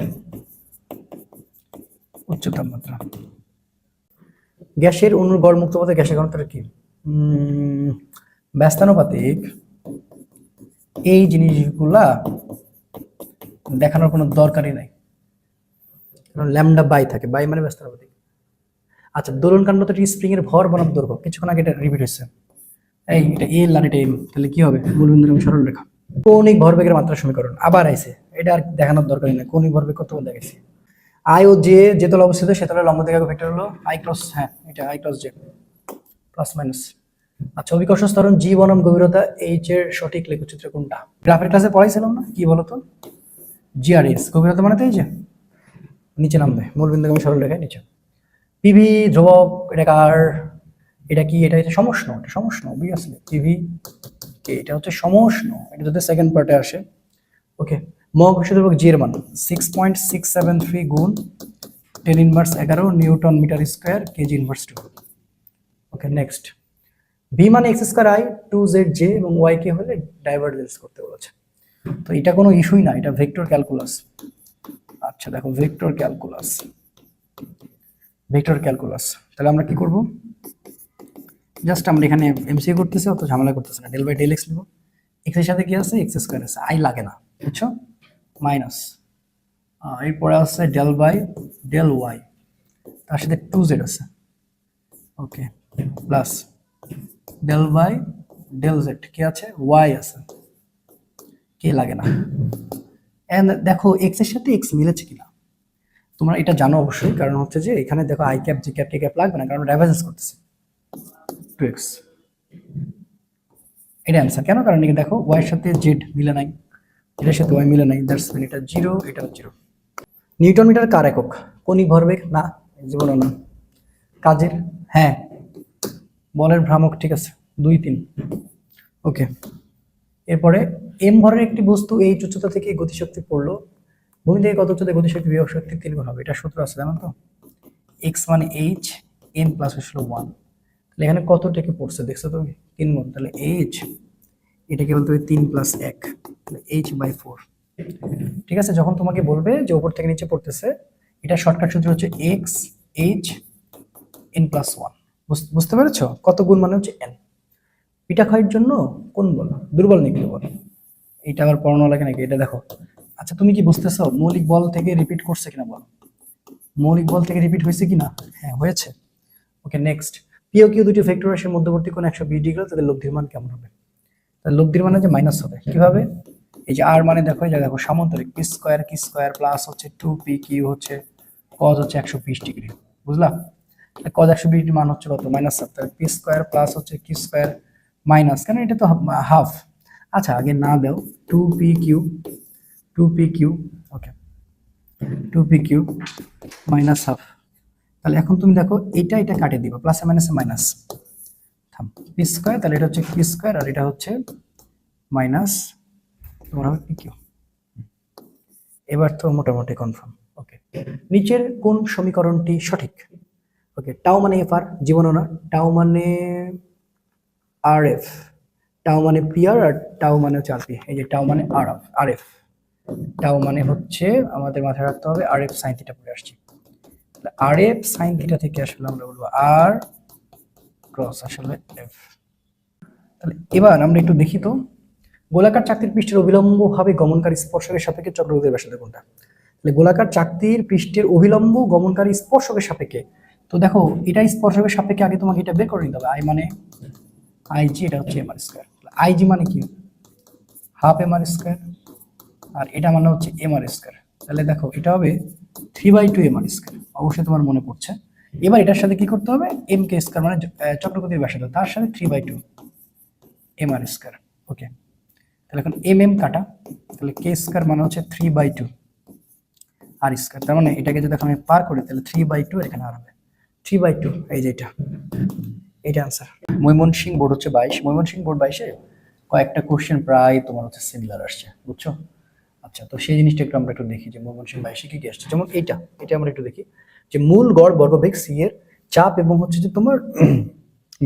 উচ্চ তাপমাত্রা। গ্যাসের অণুর গড় মুক্ত পথে গ্যাসের ঘনত্ব কি? ব্যস্তানুপাতিক। এই জিনিসগুলা দেখানোর কোনো দরকারই নাই, কারণ ল্যামডা বাই থাকে, বাই মানে ব্যস্তানুপাতিক। আচ্ছা দোলন কাণ্ডতে স্প্রিং এর ভর বনাম দৈর্ঘ্য, কিছুক্ষণ আগে এটা রিপিট হয়েছে, এই এটা এল আর এটা এম, তাহলে কি হবে? মূলবিন্দু এবং সরল রেখা। কৌণিক ভরবেগের মাত্রা সমীকরণ আবার আইছে, এটা আর দেখানোর দরকারই নাই, কৌণিক ভরবেগ কতবার দেখাইছি। আই ও জে যে তলে অবস্থিত সে তলের লম্ব দিকে ভেক্টর হলো আই ক্রস, হ্যাঁ এটা I cross J plus minus. আচ্ছা অভিকর্ষ ত্বরণ জি বনাম গভীরতা এইচ এর সঠিক লেখচিত্র কোনটা? গ্রাফের ক্লাসে পড়াইছিলাম না, কি বলতো? জি আর এস, গভীরতা মানে তো এই যে নিচে নামবে, মূলবিন্দু এবং সরল রেখায় নিচে। পিভি ধ্রুবক, এটা কার, এটা কি? এটা হচ্ছে সমষ্ণ, এটা সমষ্ণ অবভিয়াসলি পিভি কে, এটা হচ্ছে সমষ্ণ, এটা যদি সেকেন্ড পার্টে আসে। ওকে মহাকর্ষ ধ্রুবক জি এর মান 6.673 গুণ 10 inverse 11 newton metre square KG inverse 2। Okay next, V মানে এক্স স্কয়ার আই 2z এবং ওয়াই কে হলে ডাইভারজেন্স করতে বলেছে, তো এটা কোনো ইস্যুই না, এটা ভেক্টর ক্যালকুলাস। আচ্ছা দেখো ভেক্টর ক্যালকুলাস, ভেক্টর ক্যালকুলাস, তাহলে আমরা কি করব? জাস্ট আমরা এখানে এমসিকিউ করতেছি, অত ঝামেলা করতেছি না, ডেল বাই ডেল এক্স লিখব, এক্স এর সাথে কি আছে? এক্স স্কয়ার আছে, আই লাগে না, বুঝছো? মাইনাস এরপরে আছে ডেল বাই ডেল ওয়াই, তার সাথে 2z আছে, okay plus del by del Z, কি আছে? ওয়াই আছে, কে লাগে না। এন্ড দেখো এক্স এর সাথে এক্স মিলেছে কিনা, তোমরা এটা জানো অবশ্যই, কারণ হচ্ছে যে এখানে দেখো I cap G cap K cap লাগবে না, কারণ ডাইভারজেন্স করতেছে 2x, এটা অ্যান্সার। কেন? কারণ এখানে দেখো ওয়াই এর সাথে জেড মিলে নাই, এটার সাথে ওয়াই মিলে নাই, দ্যাটস মিন এটা 0, এটা 0। নিউটন মিটার কার একক? কৌণিক ভরবেগ না, জীবনও না। কাজের, হ্যাঁ বলের ভ্রামক, ঠিক আছে 2 3। ওকে এরপরে এম ভরের একটি বস্তু এই উচ্চতা থেকে গতিশক্তি পড়লো, ভূমি থেকে কত উচ্চতায় গতিশক্তি বিভব শক্তি 3 গুণ হবে, এটা সূত্র আছে জানো তো? এক্স মানে এইচ, এম প্লাস হচ্ছিল 1, তাহলে এখানে কত থেকে পড়ছে দেখছো তুমি? 3 গুণ, তাহলে এইচ এটাকে বলতে হবে 3 প্লাস 1, তাহলে এইচ বাই 4। ঠিক আছে, যখন তোমাকে বলবে যে উপর থেকে নিচে পড়তেছে, এটা শর্টকাট সূত্র হচ্ছে এক্স এইচ এন প্লাস 1, বুঝতে পেরেছো? কত গুণ মানে হচ্ছে এন। পিটা ক্ষয়ের জন্য কোন বল দুর্বল নিউক্লিয় বল, এটা আবার পড়ানো লাগে নাকি? এটা দেখো। আচ্ছা তুমি কি বুঝতেছো মৌলিক বল থেকে রিপিট করছে কিনা বল, মৌলিক বল থেকে রিপিট হয়েছে কিনা? হ্যাঁ হয়েছে। Okay next, P O Q দুটি ভেক্টর রাশির মধ্যবর্তী কোণ 120 ডিগ্রি, তাদের লব্ধির মান কেমন হবে? তাহলে লব্ধির মানে যে মাইনাস হবে, কিভাবে? এই যে আর মানে দেখো, এই যে দেখো সামান্তরিক পি স্কয়ার কি স্কয়ার প্লাস হচ্ছে 2p কিউ হচ্ছে cos হচ্ছে 120 ডিগ্রি, বুঝলা? cos 120 ডিগ্রি মান হচ্ছে কত? -7, তাহলে পি স্কয়ার প্লাস হচ্ছে কি স্কয়ার মাইনাস, কেন এটা তো হাফ। আচ্ছা আগে না দাও 2p কিউ, 2p কিউ, ওকে 2p কিউ মাইনাস হাফ, তাহলে এখন তুমি দেখো এটা এটা কাটিয়ে দিবা, প্লাসে মাইনাসে মাইনাস, থাম পি স্কয়ার, তাহলে এটা হচ্ছে পি স্কয়ার আর এটা হচ্ছে মাইনাস তোমার হবে পি কিউ। এবার তো মোটামুটি কনফার্ম। ওকে নিচের কোন সমীকরণটি সঠিক? ওকে টাও মানে এফ আর, জীবনও না, টাও মানে আর এফ, টাও মানে পিআর আর টাও মানে হচ্ছে আরপি। এই যে টাও মানে আরএফ, টাও মানে হচ্ছে আমাদের মাথায় রাখতে হবে আরএফ সাইন থিটা পড়ে আসছে। আরএফ সাইন থিটা থেকে আসলে আমরা বলবো আর ক্রস আসলে এফ। তাহলে এবার আমরা একটু দেখি তো গোলাকার চাকতির পৃষ্ঠের অভিলম্বভাবে গমনকারী স্পর্শকের সাপেক্ষে চক্রগতির ব্যাসার্ধ কোনটা? তাহলে গোলাকার চাকতির পৃষ্ঠের অভিলম্ব গমনকারী স্পর্শকের সাপেক্ষে, তো দেখো এটা স্পর্শকের সাপেক্ষে আগে তোমাকে এটা বের করে নিতে হবে। আই মানে আইজি, এটা হচ্ছে এম আর স্কয়ার। আইজি মানে কি? হাফ এম আর স্কয়ার, আর এটা মানে হচ্ছে এম আর স্কয়ার। তাহলে দেখো এটা হবে 3/2 এম আর স্কয়ার, অবশ্যই তোমার মনে পড়ছে। এবার এটার সাথে কি করতে হবে? এম কে স্কয়ার মানে চক্রগতির ব্যাসার্ধ, তার সাথে 3/2 এম আর স্কয়ার। ওকে, তাহলে এখন এম এম কাটা, তাহলে কে স্কয়ার মানে হচ্ছে 3/2 আর স্কয়ার। তার মানে এটাকে যদি আমি পার করি তাহলে 3/2 এখানে আর হবে 3/2। এই যে এটা আনসার। ময়মনসিংহ বোর্ড হচ্ছে 22, ময়মনসিংহ বোর্ড 22-এ কয়েকটা কোশ্চেন প্রায় তোমার হচ্ছে সিমিলার আসছে, বুঝছো? আচ্ছা, তো সেই জিনিসটা একটু আমরা একটু দেখি যে ময়মনসিংহ 22-এ কি কি আসছে। যেমন এটা আমরা একটু দেখি যে মূল গড় বর্গবেগ সি এর চাপ এবং হচ্ছে যে তোমার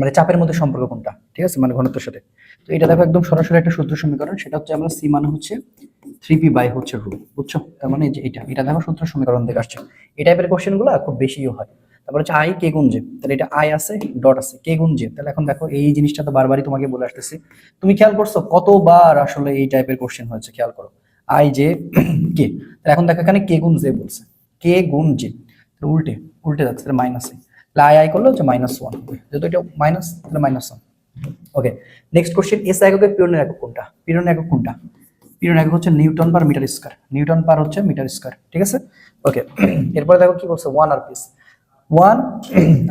মানে চাপের মধ্যে সম্পর্ক কোনটা, ঠিক আছে, মানে ঘনত্বের সাথে। তো এটা দেখো একদম সরাসরি একটা সূত্র সমীকরণ, সেটা হচ্ছে আমরা সি মানে হচ্ছে 3p বাই হচ্ছে রুট, বুঝছো? তার মানে যে এটা দেখো সূত্র সমীকরণ থেকে আসছে। এই টাইপের কোশ্চেন গুলো খুব বেশিও হয়। তারপর হচ্ছে আই কে গুণ জে, তাহলে এটা আই আছে ডট আছে কে গুণ জে। তাহলে এখন দেখো এই জিনিসটা তো বারবারই তোমাকে বলে আসতেছি, তুমি খেয়াল করছো কতবার আসলে এই টাইপের কোশ্চেন হয়েছে, খেয়াল করো। আই জে কে, তাহলে এখন দেখো এখানে কে গুণ জে বলছে, কে গুণ জে, উল্টে উল্টে যাচ্ছে, তাহলে মাইনাস আই আই করলে হচ্ছে -1 হবে, যেহেতু এটা মাইনাস তাহলে -1। ওকে, নেক্সট কোশ্চেন, এস এককের পীড়নের একক কোনটা? পীড়নের একক কোনটা? পীড়ন একক হচ্ছে newton per metre square, newton per হচ্ছে মিটার স্কয়ার, ঠিক আছে। ওকে, এরপরে দেখো কি বলছে 1 আরপিএস। 1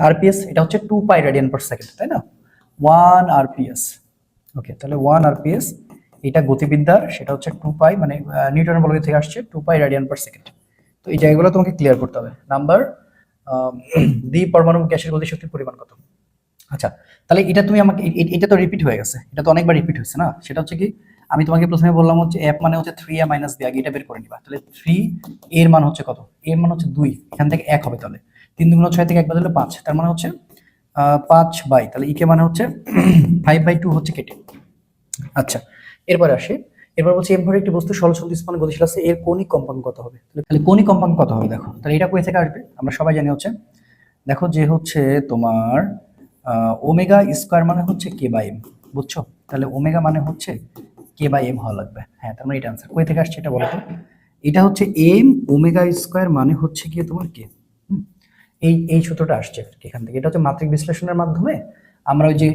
আরপিএস এটা হচ্ছে 2 পাই রেডিয়ান পার সেকেন্ড, তাই না? 1 আরপিএস। ওকে, তাহলে 1 আরপিএস এটা গতিবিদ্যার, সেটা হচ্ছে 2 পাই মানে নিউটনের বলয় থেকে আসছে 2 পাই রেডিয়ান পার সেকেন্ড। তো এই জায়গাগুলো তোমাকে ক্লিয়ার করতে হবে। নাম্বার দ্বি পরমাণু গ্যাসের গতিশক্তির পরিমাণ কত? আচ্ছা, তাহলে এটা তুমি আমাকে এটা তো রিপিট হয়ে গেছে, এটা তো অনেকবার রিপিট হয়েছে না। সেটা হচ্ছে কি, আমি তোমাকে প্রথমে বললাম হচ্ছে এফ মানে হচ্ছে 3a মাইনাস বি, আগে এটা বের করে নিবা। তাহলে 3 এর মান হচ্ছে কত? এর মান হচ্ছে 2, এখান থেকে 1 হবে, তাহলে 3 দুগুণ 6 থেকে 1 বাদ দিলে 5, তার মানে হচ্ছে 5 বাই, তাহলে ইকে মানে হচ্ছে 5/2 হচ্ছে কেটে। আচ্ছা, এরপরে আসে, এরপর বলছি এম ভরের একটি বস্তু সরল স্থানে গতিশীল আছে, এর কৌণিক কম্পাঙ্ক কত হবে? তাহলে কৌণিক কম্পাঙ্ক কত হবে দেখো, তাহলে এটা কই থেকে আসবে আমরা সবাই জানি হচ্ছে, দেখো যে হচ্ছে তোমার ওমেগা স্কয়ার মানে হচ্ছে কে বাই এম, বুঝছো? তাহলে ওমেগা মানে হচ্ছে কে বাই এম হওয়া লাগবে। হ্যাঁ, তার মানে এটা আনসার। কই থেকে আসছে এটা বলো তো? এটা হচ্ছে এম ওমেগা স্কয়ার মানে হচ্ছে কি তোমার কে, এই সূত্রটা আসছে এখান থেকে। এটা হচ্ছে মাত্রিক বিশ্লেষণের মাধ্যমে আমরা ওই যে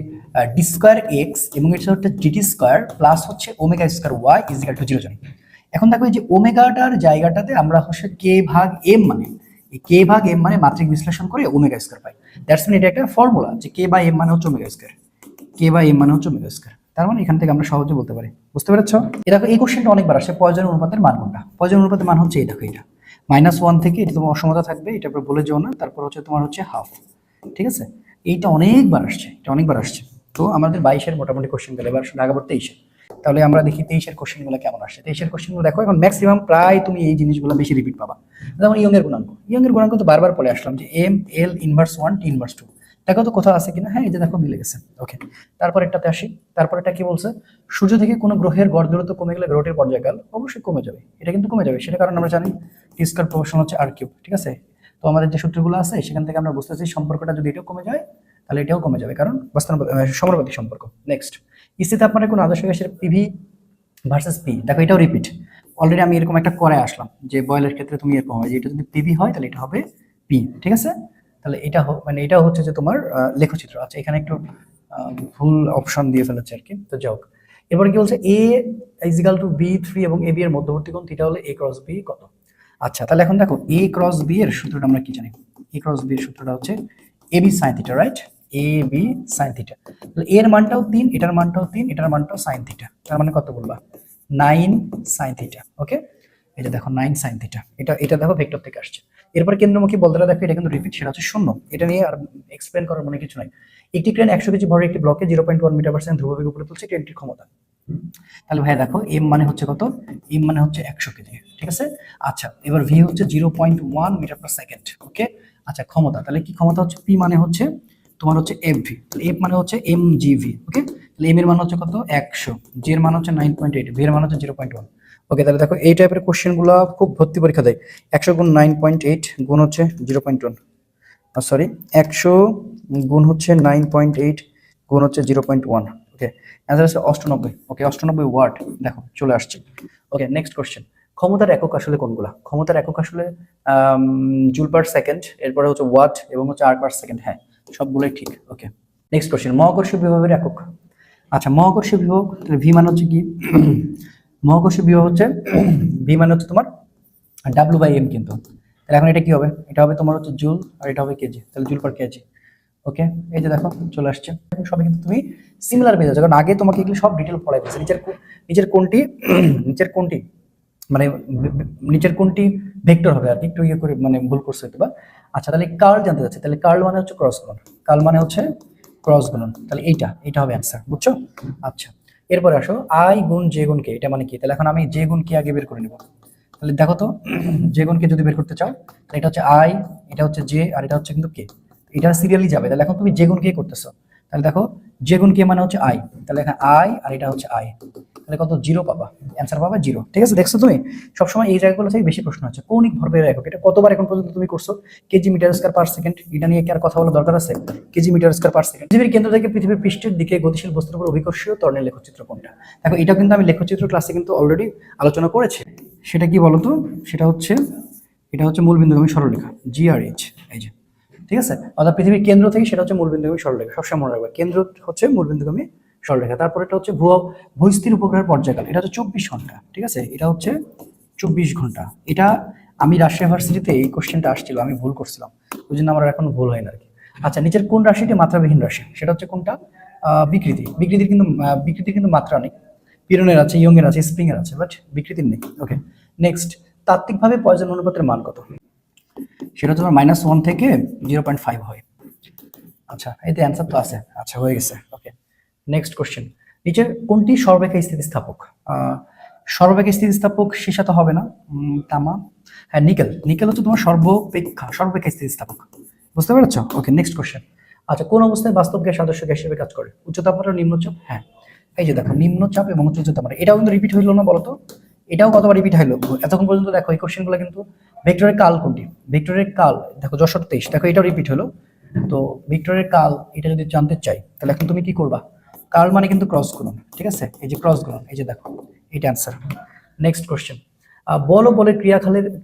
ডি স্কয়ার এক্স এবং এটা হচ্ছে ডিটি স্কয়ার প্লাস হচ্ছে omega square Y is equal to 0 জানি। এখন দেখো এই যে ওমেগাটার জায়গাটাতে আমরা হচ্ছে কে ভাগ এম মানে এই কে ভাগ এম মানে মাত্রিক বিশ্লেষণ করে ওমেগা স্কয়ার পাই। দ্যাটস মিন এটা একটা ফর্মুলা যে কে বাই এম মানে হচ্ছে omega square, K by M মানে হচ্ছে ওমেগা স্কয়ার। তার মানে এখান থেকে আমরা সহজে বলতে পারি, বুঝতে পেরেছো? এই দেখো এই কোশ্চেনটা অনেকবার আসে, পয়জন অনুপাতের মান কোনটা? পয়জন অনুপাতের মান হচ্ছে এই দেখো এটা -1 থেকে, এটা তোমার অসমতা থাকবে, এটা পরে বলে যাও না। তারপর হচ্ছে তোমার হচ্ছে হাফ, ঠিক আছে। এইটা অনেকবার আসছে, এটা অনেকবার আসছে। তো আমাদের 22-এর মোটামুটি কোশ্চেন গেলে, এবার আগাবার 23-এ। তাহলে আমরা দেখি 23-এর কোশ্চেনগুলো কেমন আসছে। 23-এর কোশ্চেনগুলো দেখো, এখন ম্যাক্সিমাম প্রায় তুমি এই জিনিসগুলো বেশি রিপিট পাবা। যেমন ইয়ং এর গুণাঙ্ক, ইয়ং এর গুণাঙ্ক তো বারবার পড়ে আসলাম যে M L inverse 1 T inverse 2। দেখো তো কোথাও আছে কিনা, হ্যাঁ এই যে দেখো মিলে গেছে। ওকে, তারপর একটাতে আসি। তারপর এটা কি বলছে, সূর্য থেকে কোনো গ্রহের গড় দূরত্ব কমে গেলে গ্রহটির পর্যায়কাল অবশ্যই কমে যাবে। এটা কিন্তু কমে যাবে, সেটা কারণ আমরা জানি টি স্কয়ার প্রপোর্শনাল হচ্ছে আর কিউব, ঠিক আছে। তো আমাদের যে সূত্রগুলো আছে সেখান থেকে আমরা বুঝতেছি সম্পর্কটা যদি এটাও কমে যায় তাহলে এটাও কমে যাবে, কারণ সমানুপাতিক সম্পর্ক। নেক্সট, স্থির তাপমাত্রায় কোনো আদর্শ গ্যাসের পিভি ভার্সেস পি, দেখো এটাও রিপিট। অলরেডি আমি এরকম একটা করে আসলাম যে বয়েলের ক্ষেত্রে তুমি এরকম হয় যে এটা যদি পিভি হয় তাহলে এটা হবে পি, ঠিক আছে। তাহলে এটা মানে এটাও হচ্ছে যে তোমার লেখচিত্র। আচ্ছা, এখানে একটু ভুল অপশন দিয়ে ফেলেছে আর কি, তো যাও। এরপরে কি বলছে, এ ইজ ইকুয়াল টু বি 3 এবং এ বি এর মধ্যবর্তী কোণ থিটা হলে এ ক্রস বি কত? আচ্ছা, তাহলে এখন দেখো এ ক্রস বি এর সূত্রটা আমরা কি জানি? এ ক্রস বি এর সূত্রটা হচ্ছে A B sine theta, right? A B sine theta. তাহলে এর মানটাও 3, এটার মানটাও 3, এটার মানটাও সাইন থিটা, তার মানে কত বলবা? 9 সাইন থিটা। ওকে, এটা দেখো 9 সাইন থিটা, এটা দেখো ভেক্টর থেকে আসছে। এরপর কেন্দ্রমুখী বলটা দেখো, এটা কিন্তু রিপিট, সেটা হচ্ছে 0। এটা নিয়ে আর এক্সপ্লেন করার মনে কিছু নাই। একটি ট্রেন 100 কেজি ভরের একটি ব্লকে 0.1 মিটার পার সেকেন্ড ধ্রুববেগে উপরে তুলছে, ট্রেনটির ক্ষমতা। তাহলে ভাই দেখো এম মানে হচ্ছে কত? এম মানে হচ্ছে 100 কেজি, ঠিক আছে। আচ্ছা, এবার ভি হচ্ছে 0.1 মিটার পার সেকেন্ড। ওকে, আচ্ছা ক্ষমতা, তাহলে কি ক্ষমতা হচ্ছে? পি মানে হচ্ছে তোমার হচ্ছে এফ ভি, এফ মানে হচ্ছে এম জি ভি। ওকে, তাহলে এম এর মান হচ্ছে কত 100, জি এর মান হচ্ছে 9.8, ভি এর মান হচ্ছে 0.1। ওকে, তাহলে দেখো এই টাইপের কোশ্চেনগুলো খুব ভর্তি পরীক্ষা দেয়। 100 গুণ 9.8 গুণ হচ্ছে 0.1, সরি 100 গুণ হচ্ছে 9.8 গুণ হচ্ছে 0.1। ওকে, অ্যান্সার আছে 98। ওকে, 98 ওয়াট দেখো চলে আসছে। ওকে, নেক্সট কোশ্চেন, ক্ষমতার একক আসলে কোনগুলা? ক্ষমতার একক আসলে জুল পার সেকেন্ড, এরপরে হচ্ছে ওয়াট এবং হচ্ছে আর পার সেকেন্ড। হ্যাঁ, সবগুলোই ঠিক। ওকে, নেক্সট কোশ্চেন, মহাকর্ষীয় বিভবের একক। আচ্ছা, মহাকর্ষীয় বিভব ভি মানে হচ্ছে কি? মহাকর্ষীয় বিভব হচ্ছে ভি মানে হচ্ছে তোমার ডাব্লিউ বাই এম কিন্তু। তাহলে এখন এটা কি হবে? এটা হবে তোমার হচ্ছে জুল আর এটা হবে কেজি, তাহলে জুল পার কেজি। ওকে, এই যে দেখো চলে আসছে। সবই কিন্তু তুমি সিমিলার পেয়ে যাচ্ছ, কারণ আগে তোমাকে এগুলো সব ডিটেল পড়াই দিয়েছে। নিচের কোনটি নিচের কোনটি মানে নিচের কোনটি ভেক্টর হবে আর কি, একটু ইয়ে করে মানে ভুল করছে হয়তো বা। আচ্ছা, তাহলে কার্ল জানতে চাচ্ছে, তাহলে কার্ল মানে হচ্ছে ক্রস গুণন, কার্ল মানে হচ্ছে ক্রস গুণন, তাহলে এইটা হবে অ্যান্সার, বুঝছো? আচ্ছা, এরপরে আসো আই গুণ জে গুণ কে, এটা মানে কি? তাহলে এখন আমি জে গুণ কে আগে বের করে নিব। তাহলে দেখো তো, যে গুণকে যদি বের করতে চাও, তাহলে এটা হচ্ছে আই, এটা হচ্ছে জে, আর এটা হচ্ছে কিন্তু কে, এটা সিরিয়ালি যাবে। তাহলে এখন তুমি যে গুণ কে করতেছো, তাহলে দেখো যে গুণ কে মানে হচ্ছে আই, তাহলে এখানে আই আর এটা হচ্ছে আই, তাহলে কত? 0 পাবা, অ্যান্সার পাবা 0। ঠিক আছে, দেখছো তুমি সবসময় এই জায়গাগুলো থেকে বেশি প্রশ্ন আছে। কৌণিক ভরবেগের একক, এটা কতবার এখন পর্যন্ত তুমি করছো? KG metre square per second, এটা নিয়ে কি আর কথা বলার দরকার আছে? KG metre square per second. পৃথিবীর কেন্দ্র থেকে পৃথিবীর পৃষ্ঠের দিকে গতিশীল বস্তুর উপর অভিকর্ষীয় ত্বরণের লেখচিত্র কোনটা? দেখো এটা কিন্তু আমি লেখচিত্র ক্লাসে কিন্তু অলরেডি আলোচনা করেছি। সেটা কি বলতো? সেটা হচ্ছে, এটা হচ্ছে মূলবিন্দুগামী সরলরেখা, জি আর এইচ, এই যে। ঠিক আছে, অর্থাৎ পৃথিবীর কেন্দ্র থেকে সেটা হচ্ছে মূলবিন্দুগামী সরলরেখা, সবসময় মনে রাখবে কেন্দ্র হচ্ছে মূলবিন্দুগামী সরলরেখা। তারপর এটা হচ্ছে ভূস্থির উপগ্রহের পর্যায়কাল, এটা হচ্ছে 24 ঘন্টা। ঠিক আছে, এটা হচ্ছে 24 ঘন্টা। এটা আমি রাজশাহী ইউনিভার্সিটিতে এই কোশ্চেনটা আসছিল, আমি ভুল করছিলাম, ওই জন্য আমার এখন ভুল হয় না আর কি। আচ্ছা, নিচের কোন রাশিটি মাত্রাবিহীন রাশি? সেটা হচ্ছে কোনটা? বিকৃতি। বিকৃতির কিন্তু মাত্রা নেই। পীড়নের আছে, ইয়ংয়ের আছে, স্প্রিং এর আছে, বাট বিকৃতির নেই। ওকে, নেক্সট, তাত্ত্বিকভাবে পয়জন অনুপাতের মান কত? সেটা তোমার -1 থেকে 0.5 হয়। আচ্ছা, এতে অ্যান্সার তো আছে। আচ্ছা, হয়ে গেছে। ওকে, নেক্সট কোশ্চেন, নিচের কোনটি সর্বাপেক্ষা স্থিতিস্থাপক? সর্বাপেক্ষা স্থিতিস্থাপক সীসা তো হবে না, তামা। হ্যাঁ, নিকেল হচ্ছে তোমার সর্বাপেক্ষা স্থিতিস্থাপক। বুঝতে পেরেছো? ওকে, নেক্সট কোশ্চেন, আচ্ছা, কোন অবস্থায় বাস্তব গ্যাস আদর্শ গ্যাস হিসেবে কাজ করে? উচ্চ তাপমাত্রা, নিম্নচাপ? হ্যাঁ, এই যে দেখো নিম্নচাপ এবং উচ্চ তাপমাত্রা, এটাও কিন্তু রিপিট হইলো না বলতো? এটাও কতবার রিপিট হইলো এতক্ষণ পর্যন্ত? দেখো এই কোশ্চেনগুলো কিন্তু, ভেক্টরের কাল কোনটি? ভেক্টরের কাল দেখো যশোর 23, দেখো এটাও রিপিট হলো। তো ভেক্টরের কাল এটা যদি জানতে চাই, তাহলে এখন তুমি কি করবা? কাল মানে কিন্তু ক্রস গুণন। ঠিক আছে, এই যে ক্রস গুণন, এই যে দেখো এটা অ্যান্সার। নেক্সট কোশ্চেন, বল ও বলের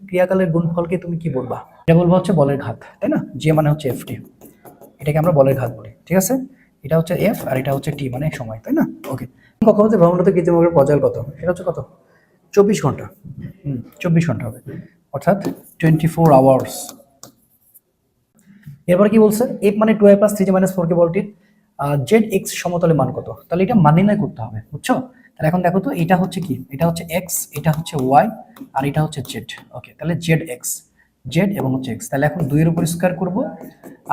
ক্রিয়াকালের গুণফলকে তুমি কি বলবা? এটা বলবো হচ্ছে বলের ঘাত, তাই না? যে মানে হচ্ছে এফটি, এটাকে আমরা বলের ঘাত বলি। ঠিক আছে, এটা হচ্ছে এফ আর এটা হচ্ছে টি মানে সময়, তাই না? ওকে, কক্ষপথে ভ্রমণরত কৃত্রিমগ্রহের পর্যায় কত? এটা হচ্ছে কত? 24 ঘন্টা। 24 ঘন্টা হবে, অর্থাৎ 24 আওয়ার্স। এরপর কি বলছে? এফ মানে 2i + 3j - 4k বলটির Z x সমতলে মান কত? তাহলে এটা মান নির্ণয় করতে হবে, বুঝছো? তাহলে এখন দেখো তো, এটা হচ্ছে কি? এটা হচ্ছে এক্স, এটা হচ্ছে ওয়াই, আর এটা হচ্ছে জেড। ওকে, তাহলে জেড এক্স, জেড এবং হচ্ছে এক্স। তাহলে এখন 2 এর উপর স্কয়ার করব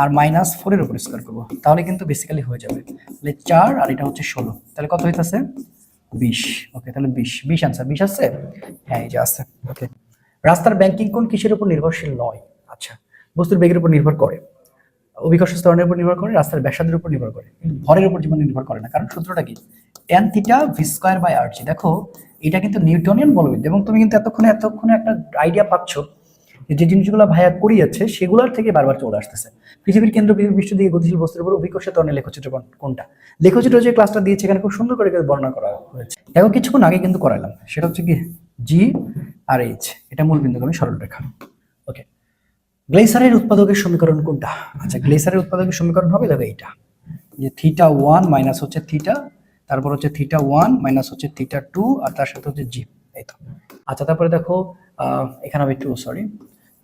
আর -4 এর উপর স্কয়ার করব, তাহলে কিন্তু বেসিক্যালি হয়ে যাবে। তাহলে 4 আর এটা হচ্ছে 16, তাহলে কত হইতাছে? 20। ওকে, তাহলে 20 আনসার, 20 আছে। হ্যাঁ, এই যে আছে। ওকে, রাস্তার ব্যাংকিং কোণ কিসের উপর নির্ভরশীল নয়? আচ্ছা, বস্তুর বেগের উপর নির্ভর করে, অভিকর্ষ ত্বরণের উপর নির্ভর করে, রাস্তার ব্যাসার্ধের উপর নির্ভর করে, ভরের উপর জীবন নির্ভর করে না। কারণ সূত্রটা কি? tan theta V square by R G. দেখো এটা কিন্তু নিউটনিয়ান বলবিদ্যা, এবং তুমি কিন্তু এতক্ষণে একটা আইডিয়া পাচ্ছ যে জিনিসগুলো ভাইয়া করিয়েছে সেগুলোর থেকে বারবার চলে আসতেছে। পৃথিবীর কেন্দ্র, পৃথিবীর পৃষ্ঠ দিয়ে গতিশীল বস্তুর উপর অভিকর্ষ ত্বরণের লেখচিত্র কোনটা? লেখচিত্র যে ক্লাসটা দিয়েছে এখানে খুব সুন্দর করে বর্ণনা করা হয়েছে। এখন কিছুক্ষণ আগে কিন্তু করাইলাম, সেটা হচ্ছে কি জি আর এইচ, এটা মূল বিন্দুগামী সরলরেখা। ওকে, গ্লেসারের উৎপাদকের সমীকরণ কোনটা? আচ্ছা, গ্লেসারের উৎপাদকের সমীকরণ হবে দেখো এইটা, যে θ1 মাইনাস হচ্ছে থিটা, তারপর হচ্ছে θ1 মাইনাস হচ্ছে θ2, আর তার সাথে হচ্ছে জি, এই তো। আচ্ছা, তারপরে দেখো এখানে হবে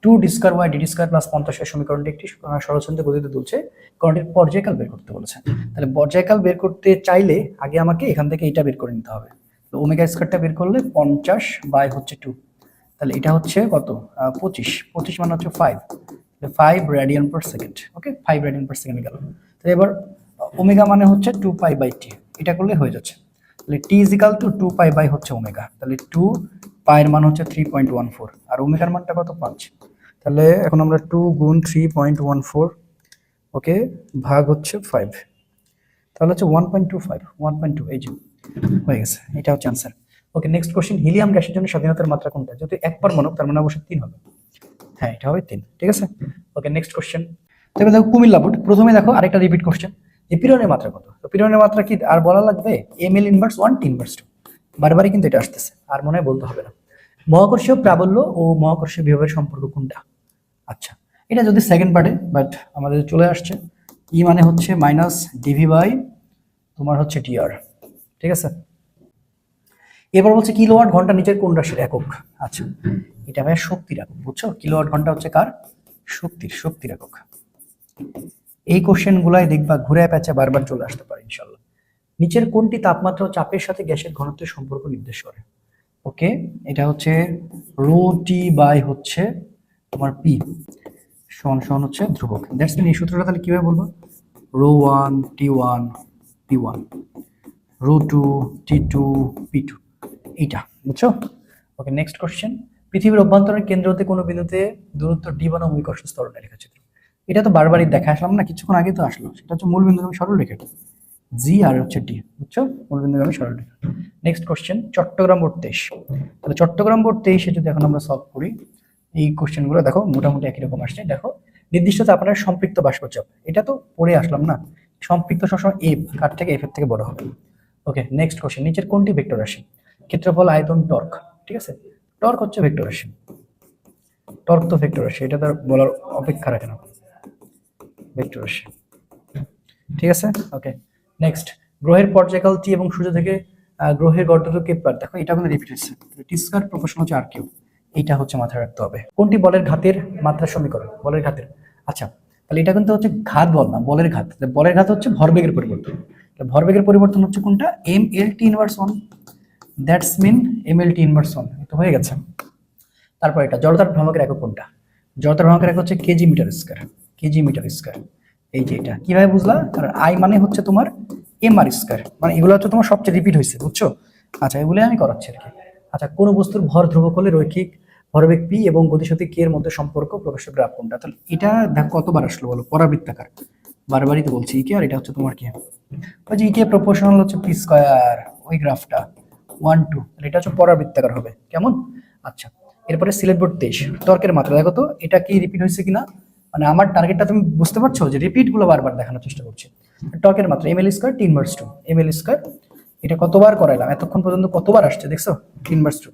2 D square Y D square plus 50 এর সমীকরণটি একটি সরলচ্ছন্দের গতিতে দুলছে, কোণটির পর্যায়কাল বের করতে বলেছে। তাহলে পর্যায়কাল বের করতে চাইলে আগে আমাকে এখান থেকে এটা বের করে নিতে হবে। তো ওমেগা স্কয়ারটা বের করলে 50 বাই হচ্ছে 2, তাহলে এটা হচ্ছে কত? 25 মানে হচ্ছে 5 রেডিয়ান পার সেকেন্ড। ওকে, 5 রেডিয়ান পার সেকেন্ড গেল। তো এবার ওমেগা মানে হচ্ছে 2π/t, এটা করলে হয়ে যাচ্ছে। তাহলে t = 2π বাই হচ্ছে ওমেগা, তাহলে 2π এর মান হচ্ছে 3.14 আর ওমেগার মানটা কত? 5। তাহলে এখন আমরা 2 গুণ 3.14, ওকে, ভাগ হচ্ছে 5, তাহলে হচ্ছে 1.25, 1.2, এই যে হয়ে গেছে, এটা হচ্ছে আনসার। ওকে, নেক্সট কোশ্চেন, হিলিয়াম গ্যাসের জন্য স্বাধীনতার মাত্রা কোনটা? যদি এক পরমাণু, তার মানে অবশ্যই 3 হবে। হ্যাঁ, এটা হবে 3, ঠিক আছে। Okay, next question. তবে দেখো কুমিল্লা বোর্ড, প্রথমে দেখো আরেকটা রিপিট কোশ্চেন, যে পীড়নের মাত্রা কত? তো পীড়নের মাত্রা কি আর বলা লাগবে? ml ইনভার্স 1, T ইনভার্স 2, বারবারই কিন্তু এটা আসতেছে, আর মনে হয় বলতে হবে না। মহাকর্ষীয় প্রাবল্য ও মহাকর্ষীয় বিভবের সম্পর্ক কোনটা? আচ্ছা, এটা যদি সেকেন্ড পার্টে, বাট আমাদের চলে আসছে। ই মানে হচ্ছে মাইনাস ডিভি বাই তোমার হচ্ছে টিআর, ঠিক আছে। এবার বলছে কিলোওয়াট ঘন্টা নিচের কোন রাশির একক? আচ্ছা, এটা ভাই শক্তির একক, বুঝছো? কিলোওয়াট ঘন্টা হচ্ছে কার? শক্তির একক। এই কোশ্চেন গুলাই দেখবা ঘুরে পেঁচা বারবার চলে আসতে পারে ইনশাল্লাহ। নিচের কোনটি তাপমাত্রা ও চাপের সাথে গ্যাসের ঘনত্বের সম্পর্ক নির্দেশ করে? ওকে, এটা হচ্ছে রো টি বাই হচ্ছে তোমার পি সমান সমান হচ্ছে ধ্রুবক। দ্যাটস মিন এই সূত্রটা তাহলে কিভাবে বলবো? Rho one T one P one, rho two T two P two, এইটা, বুঝছো? ওকে, নেক্সট কোশ্চেন, পৃথিবীর অভ্যন্তরের কেন্দ্র হতে কোনো বিন্দুতে দূরত্ব ডি বনাম মহাকর্ষ ত্বরণের রেখাচিত্র। এটা তো বারবারই দেখা আসলাম না, কিছুক্ষণ আগে তো আসলো। সেটা হচ্ছে মূল বিন্দুগামী সরল রেখা জি, আর হচ্ছে ডি, বুঝছো? মূল বিন্দুগামী সরল রেখা। নেক্সট কোশ্চেন, চট্টগ্রাম বোর্ড 23, তাহলে চট্টগ্রাম বোর্ড 23 যদি এখন আমরা সলভ করি, এই কোশ্চেনগুলো দেখো মোটামুটি একই রকম আসছে। দেখো, নির্দিষ্ট তাপমাত্রার সম্পৃক্ত বাষ্পচাপ, এটা তো পড়ে আসলাম না। সম্পৃক্ত সবসময় এফ, কার থেকে? এফ এর থেকে বড় হবে। ওকে, নেক্সট কোশ্চেন, নিচের কোনটি ভেক্টর রাশি? ক্ষেত্রফল, আয়তন, টর্ক, ঠিক আছে। টর্ক হচ্ছে ভেক্টর রাশি, টর্ক তো ভেক্টর রাশি, এটা তো বলার অপেক্ষা রাখে না, ভেক্টর রাশি, ঠিক আছে। ওকে, নেক্সট, গ্রহের পর্যায়কাল টি এবং সূর্য থেকে গ্রহের গড় কেপলার, দেখো এটা কিন্তু রিপিট হচ্ছে, টি স্কয়ার প্রপোর্শনাল হচ্ছে আর কিউ, এইটা হচ্ছে মাথায় রাখতে হবে। কোনটি বলের ঘাতের মাত্রা সমীকরণ? বলের ঘাতের, আচ্ছা, তাহলে এটা কিন্তু হচ্ছে ঘাত বল না, বলের ঘাত। বলের ঘাত হচ্ছে ভরবেগের পরিবর্তন, ভরবেগের পরিবর্তন হচ্ছে কোনটা? M L T inverse 1, that's mean M L T inverse 1, এটা হয়ে গেছে। তারপর এটা জড়তার ভ্রামকের একক কোনটা? জড়তার ভ্রামকের একক হচ্ছে KG metre square, KG metre square. এই যে এটা কিভাবে বুঝলা? কারণ আই মানে হচ্ছে তোমার এম আর স্কয়ার, মানে এগুলো হচ্ছে তোমার সবচেয়ে রিপিট হয়েছে, বুঝছো? আচ্ছা, এগুলো আমি করাচ্ছি আর কি। আচ্ছা, কোন বস্তুর ভর ধ্রুবক হলে রৈখিক ভরবেগ পি এবং গতিশক্তি কে এর মধ্যে সম্পর্ক প্রকাশের গ্রাফ কোনটা? তাহলে এটা দেখো কতবার আসলো বলো, পরাবৃত্তাকার, বারবারই তো বলছি ইকে, আর এটা হচ্ছে তোমার কি? ওই যে ইকে প্রপোর্শনাল হচ্ছে পি স্কয়ার, ওই গ্রাফটা 1 2, তাহলে এটা হচ্ছে পরাবৃত্তাকার হবে, কেমন? আচ্ছা, এরপরে সিলেট বোর্ড 23, তর্কের মাত্রা দেখো তো এটা কি রিপিট হয়েছে কিনা। মানে আমার টার্গেটটা তুমি বুঝতে পারছো, যে রিপিট গুলো বারবার দেখানোর চেষ্টা করছি। টর্কের মাত্রা M L square T inverse 2, M L square, এটা কতবার করাইলাম এতক্ষণ পর্যন্ত, কতবার আসছে দেখছো? T inverse 2।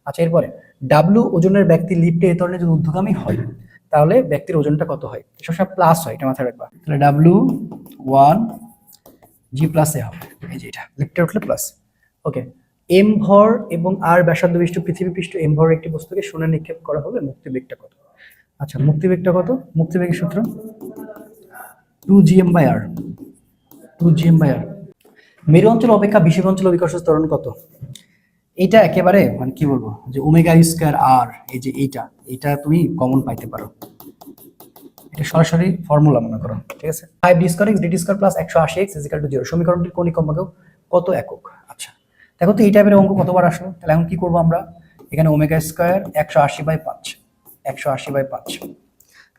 আচ্ছা, এরপরে ডাব্লু ওজনের ব্যক্তি লিফটে এ ধরনের যদি ঊর্ধ্বগামী হয়, তাহলে ব্যক্তির ওজনটা কত হয়? সবসময় প্লাস হয়, এটা মাথায় রাখবা। তাহলে ডাব্লু 1 জি প্লাস এ হবে, এই যে এটা লিফটে উঠলে প্লাস। ওকে, এম ভর এবং আর ব্যাসার্ধ বিশিষ্ট পৃথিবী পৃষ্ঠ এম ভর একটি বস্তুকে শূন্যে নিক্ষেপ করা হলে মুক্তিবেগটা কত? আচ্ছা, মুক্তিবেগটা কত? মুক্তিবেগের সূত্র 2gm by R, 2gm by আর। মেরু অঞ্চল অপেক্ষা বিষুব অঞ্চল অভিকর্ষ ত্বরণ কত? এটা একেবারে মানে কি বলবো, যে ওমেগা স্কয়ার আর, এই যে এইটা, এটা তুমি কমন পাইতে পারো, এটা সরাসরি ফর্মুলা মনে করো, ঠিক আছে। 5d square x dt square plus 180x 0 সমীকরণটির কৌণিক কম্পাঙ্ক কত একক? আচ্ছা, দেখো তো এই টাইপের অঙ্ক কতবার আসলো। তাহলে এখন কি করবো আমরা? এখানে ওমেগা স্কয়ার 180/5, 180/5,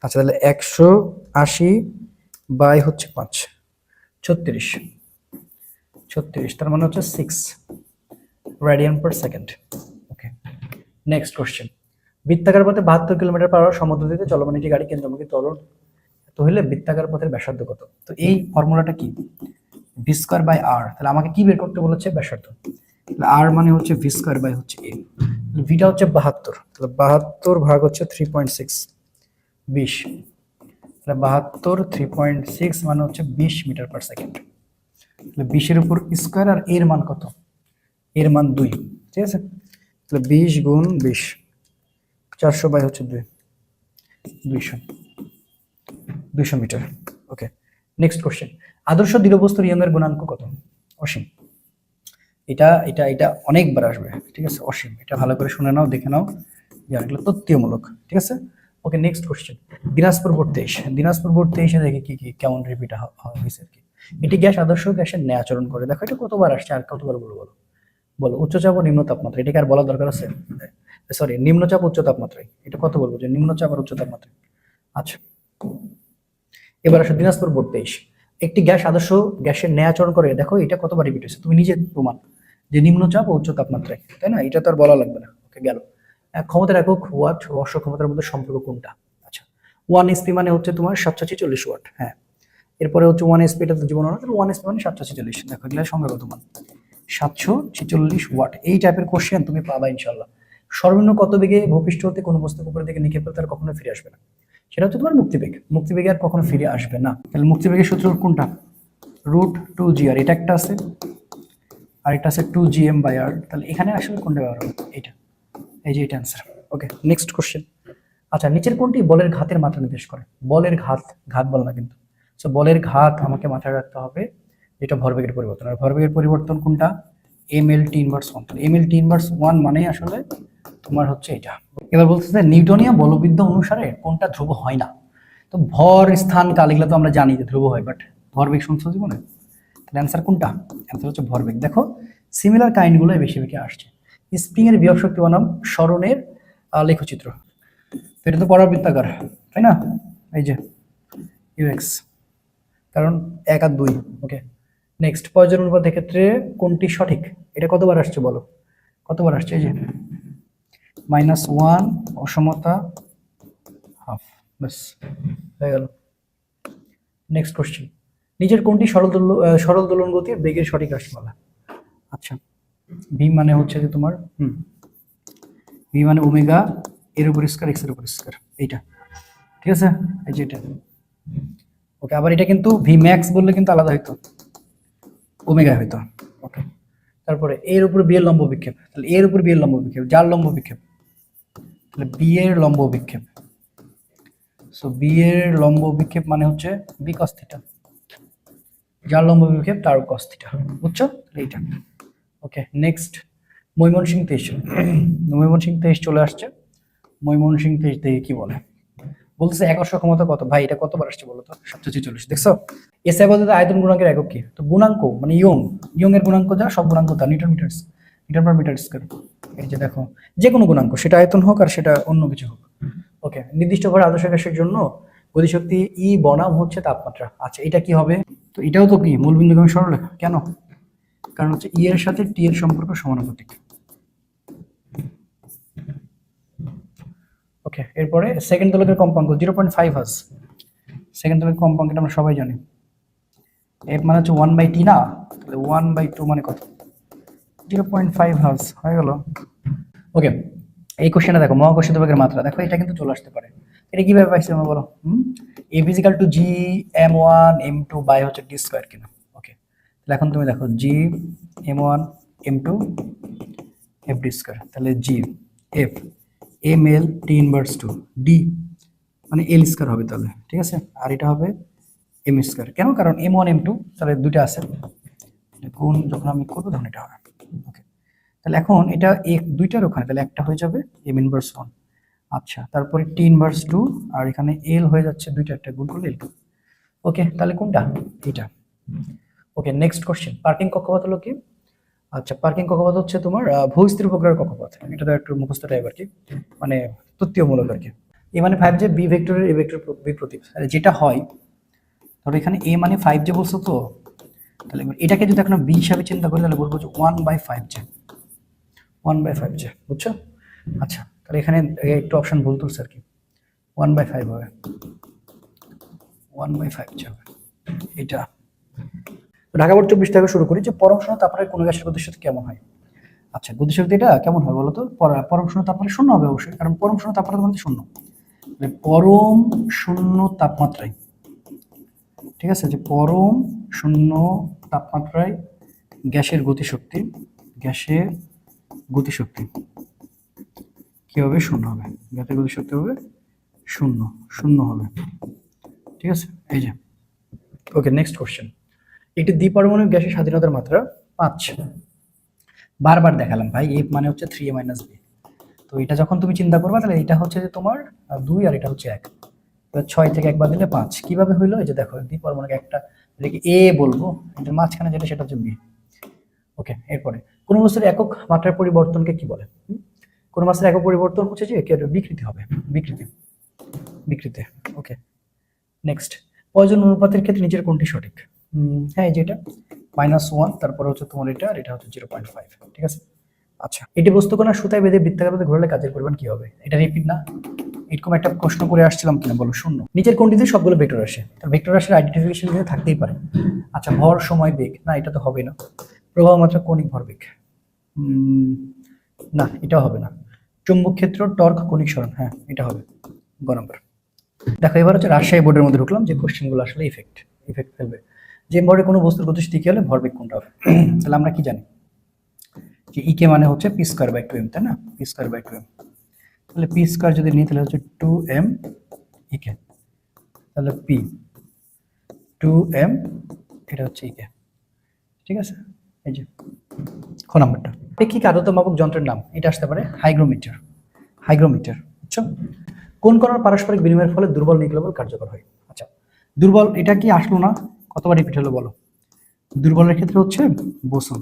আচ্ছা তাহলে 180 হচ্ছে 5, 36, 36, তার মানে হচ্ছে 6 রেডিয়ান পার সেকেন্ড। ওকে, নেক্সট কোশ্চেন, বৃত্তাকার পথে 72 কিলোমিটার/আওয়ার সমদ্রুতিতে চলমান একটি গাড়ি কেন্দ্রমুখী ত্বরণ তো হলে বৃত্তাকার পথের ব্যাসার্ধ কত? তো এই ফর্মুলাটা কি? ভি স্কয়ার বাই আর, তাহলে আমাকে কি বের করতে বলেছে? ব্যাসার্ধ। তাহলে আর মানে হচ্ছে ভি স্কয়ার বাই হচ্ছে এ, ভিটা হচ্ছে 72, তাহলে 72 ভাগ হচ্ছে 3.6, 20, তাহলে 72 3.6 মানে হচ্ছে 20 মিটার পার সেকেন্ড। তাহলে 20 এর উপর স্কয়ার, আর এর মান কত? এর মান 2, ঠিক আছে। তাহলে 20 গুণ 20, 400 বাই হচ্ছে 2, 200 মিটার। ওকে, নেক্সট কোশ্চেন, আদর্শ দৃঢ়বস্তুর ইয়ং এর গুণাঙ্ক কত? অসীম। এটা এটা এটা অনেকবার আসবে, ঠিক আছে, অসীম। এটা ভালো করে শুনে নাও, দেখে নাও, এগুলো তথ্যমূলক, ঠিক আছে। Okay, next question, Dinajpur board 23, Dinajpur board 23 দেখে কি কি কেমন রিপিট হয়েছে আর কি। এটি গ্যাস আদর্শ গ্যাসের ন্যায় আচরণ করে, দেখো এটা কতবার আসছে, আর কতবার বলো বলো বলো। উচ্চচাপ ও নিম্ন তাপমাত্রা, এটাকে আর বলার দরকার আছে? সরি, নিম্নচাপ উচ্চ তাপমাত্রায়, এটা কত বলবো, যে নিম্নচাপ আর উচ্চ তাপমাত্রায়। আচ্ছা, এবার আসো দিনাজপুর বোর্ড 23। একটি গ্যাস আদর্শ গ্যাসের ন্যায় আচরণ করে, দেখো এটা কতবার রিপিট হয়েছে, তুমি নিজে প্রমাণ যে নিম্নচাপ ও উচ্চ তাপমাত্রায়, তাই না? এটা তো আর বলা লাগবে না। ওকে, গেল। ক্ষমতার একক ওয়াট ও অশ্ব ক্ষমতার মধ্যে সম্পর্ক কোনটা? আচ্ছা, 1 SP মানে হচ্ছে তোমার 746 ওয়াট। হ্যাঁ, এরপরে হচ্ছে 1 SP, এটা তো জীবন, 1 SP মানে 746। দেখো এগুলো সংখ্যাগত মান 746 ওয়াট। এই টাইপের কোশ্চেন তুমি পাবা ইনশাল্লাহ। সর্বনিম্ন কত বেগে ভূপৃষ্ঠ হতে কোনো বস্তু উপরের দিকে নিক্ষেপ করে তার কখনো ফিরে আসবে না? সেটা হচ্ছে তোমার মুক্তিবেগ। মুক্তিবেগে আর কখনো ফিরে আসবে না। তাহলে মুক্তিবেগের সূত্র কোনটা? √2gr, এটা একটা আছে, আর এটা আছে 2gm/r। তাহলে এখানে আসলে কোনটা ব্যবহার হবে? এটা, এই যে এটা অ্যান্সার। ওকে, নেক্সট কোশ্চেন। আচ্ছা, নিচের কোনটি বলের ঘাতের মাত্রা নির্দেশ করে? বলের ঘাত, ঘাত বল না কিন্তু। সো বলের ঘাত আমাকে মাথায় রাখতে হবে, এটা ভরবেগের পরিবর্তন। আর ভরবেগের পরিবর্তন কোনটা? mL/t⁻1। mL/t⁻1 মানে আসলে তোমার হচ্ছে এটা। এবার বলতেছে নিউটনীয় বলবিদ্যা অনুসারে কোনটা ধ্রুব হয় না? তো ভর, স্থান, কাল এগুলো তো আমরা জানি যে ধ্রুব হয়, বাট ভরবেগ শুনছো জীবনে? তাহলে অ্যান্সার কোনটা? অ্যান্সার হচ্ছে ভরবেগ। দেখো সিমিলার কাইন্ডগুলোই বেশি বেশি আসছে। স্প্রিং এর বিভব শক্তি বনাম স্মরণের লেখচিত্র, এটা তো পড়ার বৃত্তাকার, তাই না? এই যে ইউএক্স, কারণ 1 আর 2। ওকে, নেক্সট, প্রয়োজন অনুপাতের ক্ষেত্রে কোনটি সঠিক? এটা কতবার আসছে বলো, কতবার আসছে? এই যে -1 অসমতা হাফ, ব্যাস হয়ে গেল। নেক্সট কোশ্চেন, নিচের কোনটি সরল দোলন গতির বেগের সঠিক রাশিমালা? আচ্ছা, ভি মানে হচ্ছে যে তোমার ভি মানে ওমেগা এর উপর স্কয়ার এক্স এর উপর স্কয়ার, এইটা ঠিক আছে, এই যে এটা। ওকে, আবার এটা কিন্তু ভি ম্যাক্স বললে কিন্তু আলাদা হইতো, ওমেগা হইতো। ওকে, তারপরে এর উপর বি এর লম্ব বিক্ষেপ, তাহলে এর উপর বি এর লম্ব বিক্ষেপ, যার লম্ব বিক্ষেপ, তাহলে বি এর লম্ব বিক্ষেপ। সো বি এর লম্ব বিক্ষেপ মানে হচ্ছে বি কস থিটা, যার লম্ব বিক্ষেপ তার কস থিটা, বুঝছো? এইটা। ওকে, নেক্সট, ময়মনসিংহ 23। ময়মনসিংহ 23 চলে আসছে। ময়মনসিংহ 23 দেখে কি বলে? বলতেছে এক অশ্ব ক্ষমতা কত? ভাই এটা কতবার আসছে বলো তো? 746। দেখছো? এসআই পদ্ধতিতে আয়তন গুণাঙ্কের একক কি? তো গুণাঙ্ক মানে ইয়ং, ইয়ং এর গুণাঙ্ক যা, সব গুণাঙ্ক তা newton metre, metre per metre square. এই যে দেখো, যে কোনো গুণাঙ্ক, সেটা আয়তন হোক আর সেটা অন্য কিছু হোক। ওকে, নির্দিষ্ট ভর আদর্শ গ্যাসের জন্য গতিশক্তি ই বনাম হচ্ছে তাপমাত্রা। আচ্ছা, এটা কি হবে? তো এটাও তো কি মূলবিন্দুগামী সরলরেখা, কেন? কারণ হচ্ছে ই এর সাথে টি এর সম্পর্ক সমানুপাতিক। ওকে, এরপরে সেকেন্ড দোলকের কম্পাঙ্ক 0.5 হার্জ। সেকেন্ড দোলকের কম্পাঙ্কটা আমরা সবাই জানি, এফ মানে হচ্ছে 1/t না, তাহলে 1/2 মানে কত? 0.5 হার্জ, হয়ে গেল। ওকে, এই কোশ্চেনটা দেখো, মহাকর্ষীয় দোলকের মাত্রা দেখো, এটা কিন্তু চলে আসতে পারে। এটা কিভাবে পাইছি আমরা বলো? F is equal to G m1 m2 by হচ্ছে ডি স্কয়ার কিনা। ওকে, তাহলে এখন তুমি দেখো জি m1 m2 F D square, তাহলে G F M L T inverse two D মানে এল স্কয়ার হবে তাহলে, ঠিক আছে? আর এটা হবে এম স্কয়ার। কেন? কারণ m1 m2 তাহলে দুইটা আছে, গুণ যখন আমি করবো তখন এটা হবে। ওকে, তাহলে এখন এটা দুইটার ওখানে, তাহলে একটা হয়ে যাবে এম ইনভার্স 1। আচ্ছা, তারপরে টি ইনভার্স 2, আর এখানে এল হয়ে যাচ্ছে দুইটা, একটা গুণ করলে এল2। ওকে, তাহলে কোনটা? এটা। ওকে, নেক্সট কোশ্চেন, পার্কিং কক্ষপথ হলো কি? আচ্ছা, পার্কিং কক্ষপথ হচ্ছে তোমার ভূস্থির উপগ্রহের কক্ষপথ। এটা তো একটু মুখস্থ টাইপ আর কি, মানে তত্ত্বমূলক আর কি। এ মানে 5 যে বি ভেক্টরের এ ভেক্টর বিপ্রতীক, যেটা হয় ধরো এখানে এ মানে 5 যে বলছো তো, তাহলে এটাকে যদি এখন বি হিসাবে চিন্তা করি তাহলে বলবো যে 1/5 যে, 1/5 যে, বুঝছো? আচ্ছা, তাহলে এখানে একটু অপশন ভুল তুলছে আর কি, 1/5 হবে, 1/5 যে হবে এটা। ঢাকা বোর্ড 24 থেকে শুরু করি, যে পরম শূন্য তাপমাত্রায় কোন গ্যাসের গতিশক্তি কেমন হয়? আচ্ছা, গতিশক্তি এটা কেমন হয় বলতো? পরম শূন্য তাপমাত্রায় শূন্য হবে অবশ্যই, কারণ পরম শূন্য তাপমাত্রা মানে শূন্য। পরম শূন্য তাপমাত্রায়, ঠিক আছে, যে পরম শূন্য তাপমাত্রায় গ্যাসের গতিশক্তি, গ্যাসের গতিশক্তি কি হবে? শূন্য হবে। গ্যাসের গতিশক্তি হবে শূন্য, শূন্য হবে, ঠিক আছে? এই যে। ওকে, নেক্সট কোশ্চেন, একটি দ্বিপারমাণবিক গ্যাসের স্বাধীনতার মাত্রা 5। বারবার দেখালাম ভাই, এফ মানে হচ্ছে 3a - b। তো এটা যখন তুমি চিন্তা করবা তাহলে এটা হচ্ছে যে তোমার 2 আর এটা হচ্ছে 1, 6 থেকে 1 বাদ দিলে 5। কিভাবে হইলো? এই যে দেখো, দ্বিপারমাণবিক একটা, এটাকে এ বলবো, এটার মাঝখানে যেটা সেটা হচ্ছে বি। ওকে, এরপরে কোন বস্তুর একক মাত্রার পরিবর্তনকে কি বলে? কোন মাত্রার একক পরিবর্তন হচ্ছে যে বিকৃতি হবে, বিকৃতি, বিকৃতি। ওকে, নেক্সট, প্রয়োজন অনুপাতের ক্ষেত্রে নিচের কোনটি সঠিক? হ্যাঁ, এই যেটা -1, তারপরে হচ্ছে তোমার এটা আর এটা হচ্ছে 0.5, ঠিক আছে। আচ্ছা, এটি বস্তু কোণা সুতায় বেঁধে বৃত্তাকার পথে ঘোরালে কাজের পরিমাণ কি হবে? এটা রিপিট না? এরকম একটা প্রশ্ন করে আসছিলাম কিনা বলো, শূন্য। নিচের কোনটিতে সবগুলো ভেক্টর রাশি? তার ভেক্টর রাশির আইডেন্টিফিকেশন কিন্তু থাকতেই পারে। আচ্ছা, ভর, সময়, বেগ, না এটা তো হবে না। প্রবাহ মাত্রা, কণিক ভরবেগ, না এটাও হবে না। চুম্বক ক্ষেত্র, টর্ক, কণিক সরণ, হ্যাঁ এটা হবে গ নম্বর। দেখো এবার হচ্ছে রাজশাহী বোর্ডের মধ্যে ঢুকলাম, যে কোশ্চেনগুলো আসলে ইফেক্ট ফেলবে। যে ভরে কোনো বস্তুর গতিশীল কি হলে ভরবেগ কোনটা হবে? তাহলে আমরা কি জানি যে ইকে মানে হচ্ছে পি স্কয়ার বাই 2m, তাই না? পি স্কয়ার বাই 2m, তাহলে পি স্কয়ার যদি নিই তাহলে হচ্ছে 2m ইকে, তাহলে পি 2m, এটা হচ্ছে ইকে, ঠিক আছে। এই যে খ নাম্বারটা, আপেক্ষিক আর্দ্রতা মাপক যন্ত্রের নাম, এটা আসতে পারে হাইগ্রোমিটার। হাইগ্রোমিটার, বুঝছো? কোন কণার পারস্পরিক বিনিময়ের ফলে দুর্বল নিউক্লিয় বল কার্যকর হয়? আচ্ছা, দুর্বল এটা কি আসলো না? কতবার রিপিট হলো বলো? দুর্বলের ক্ষেত্রে হচ্ছে বোসন।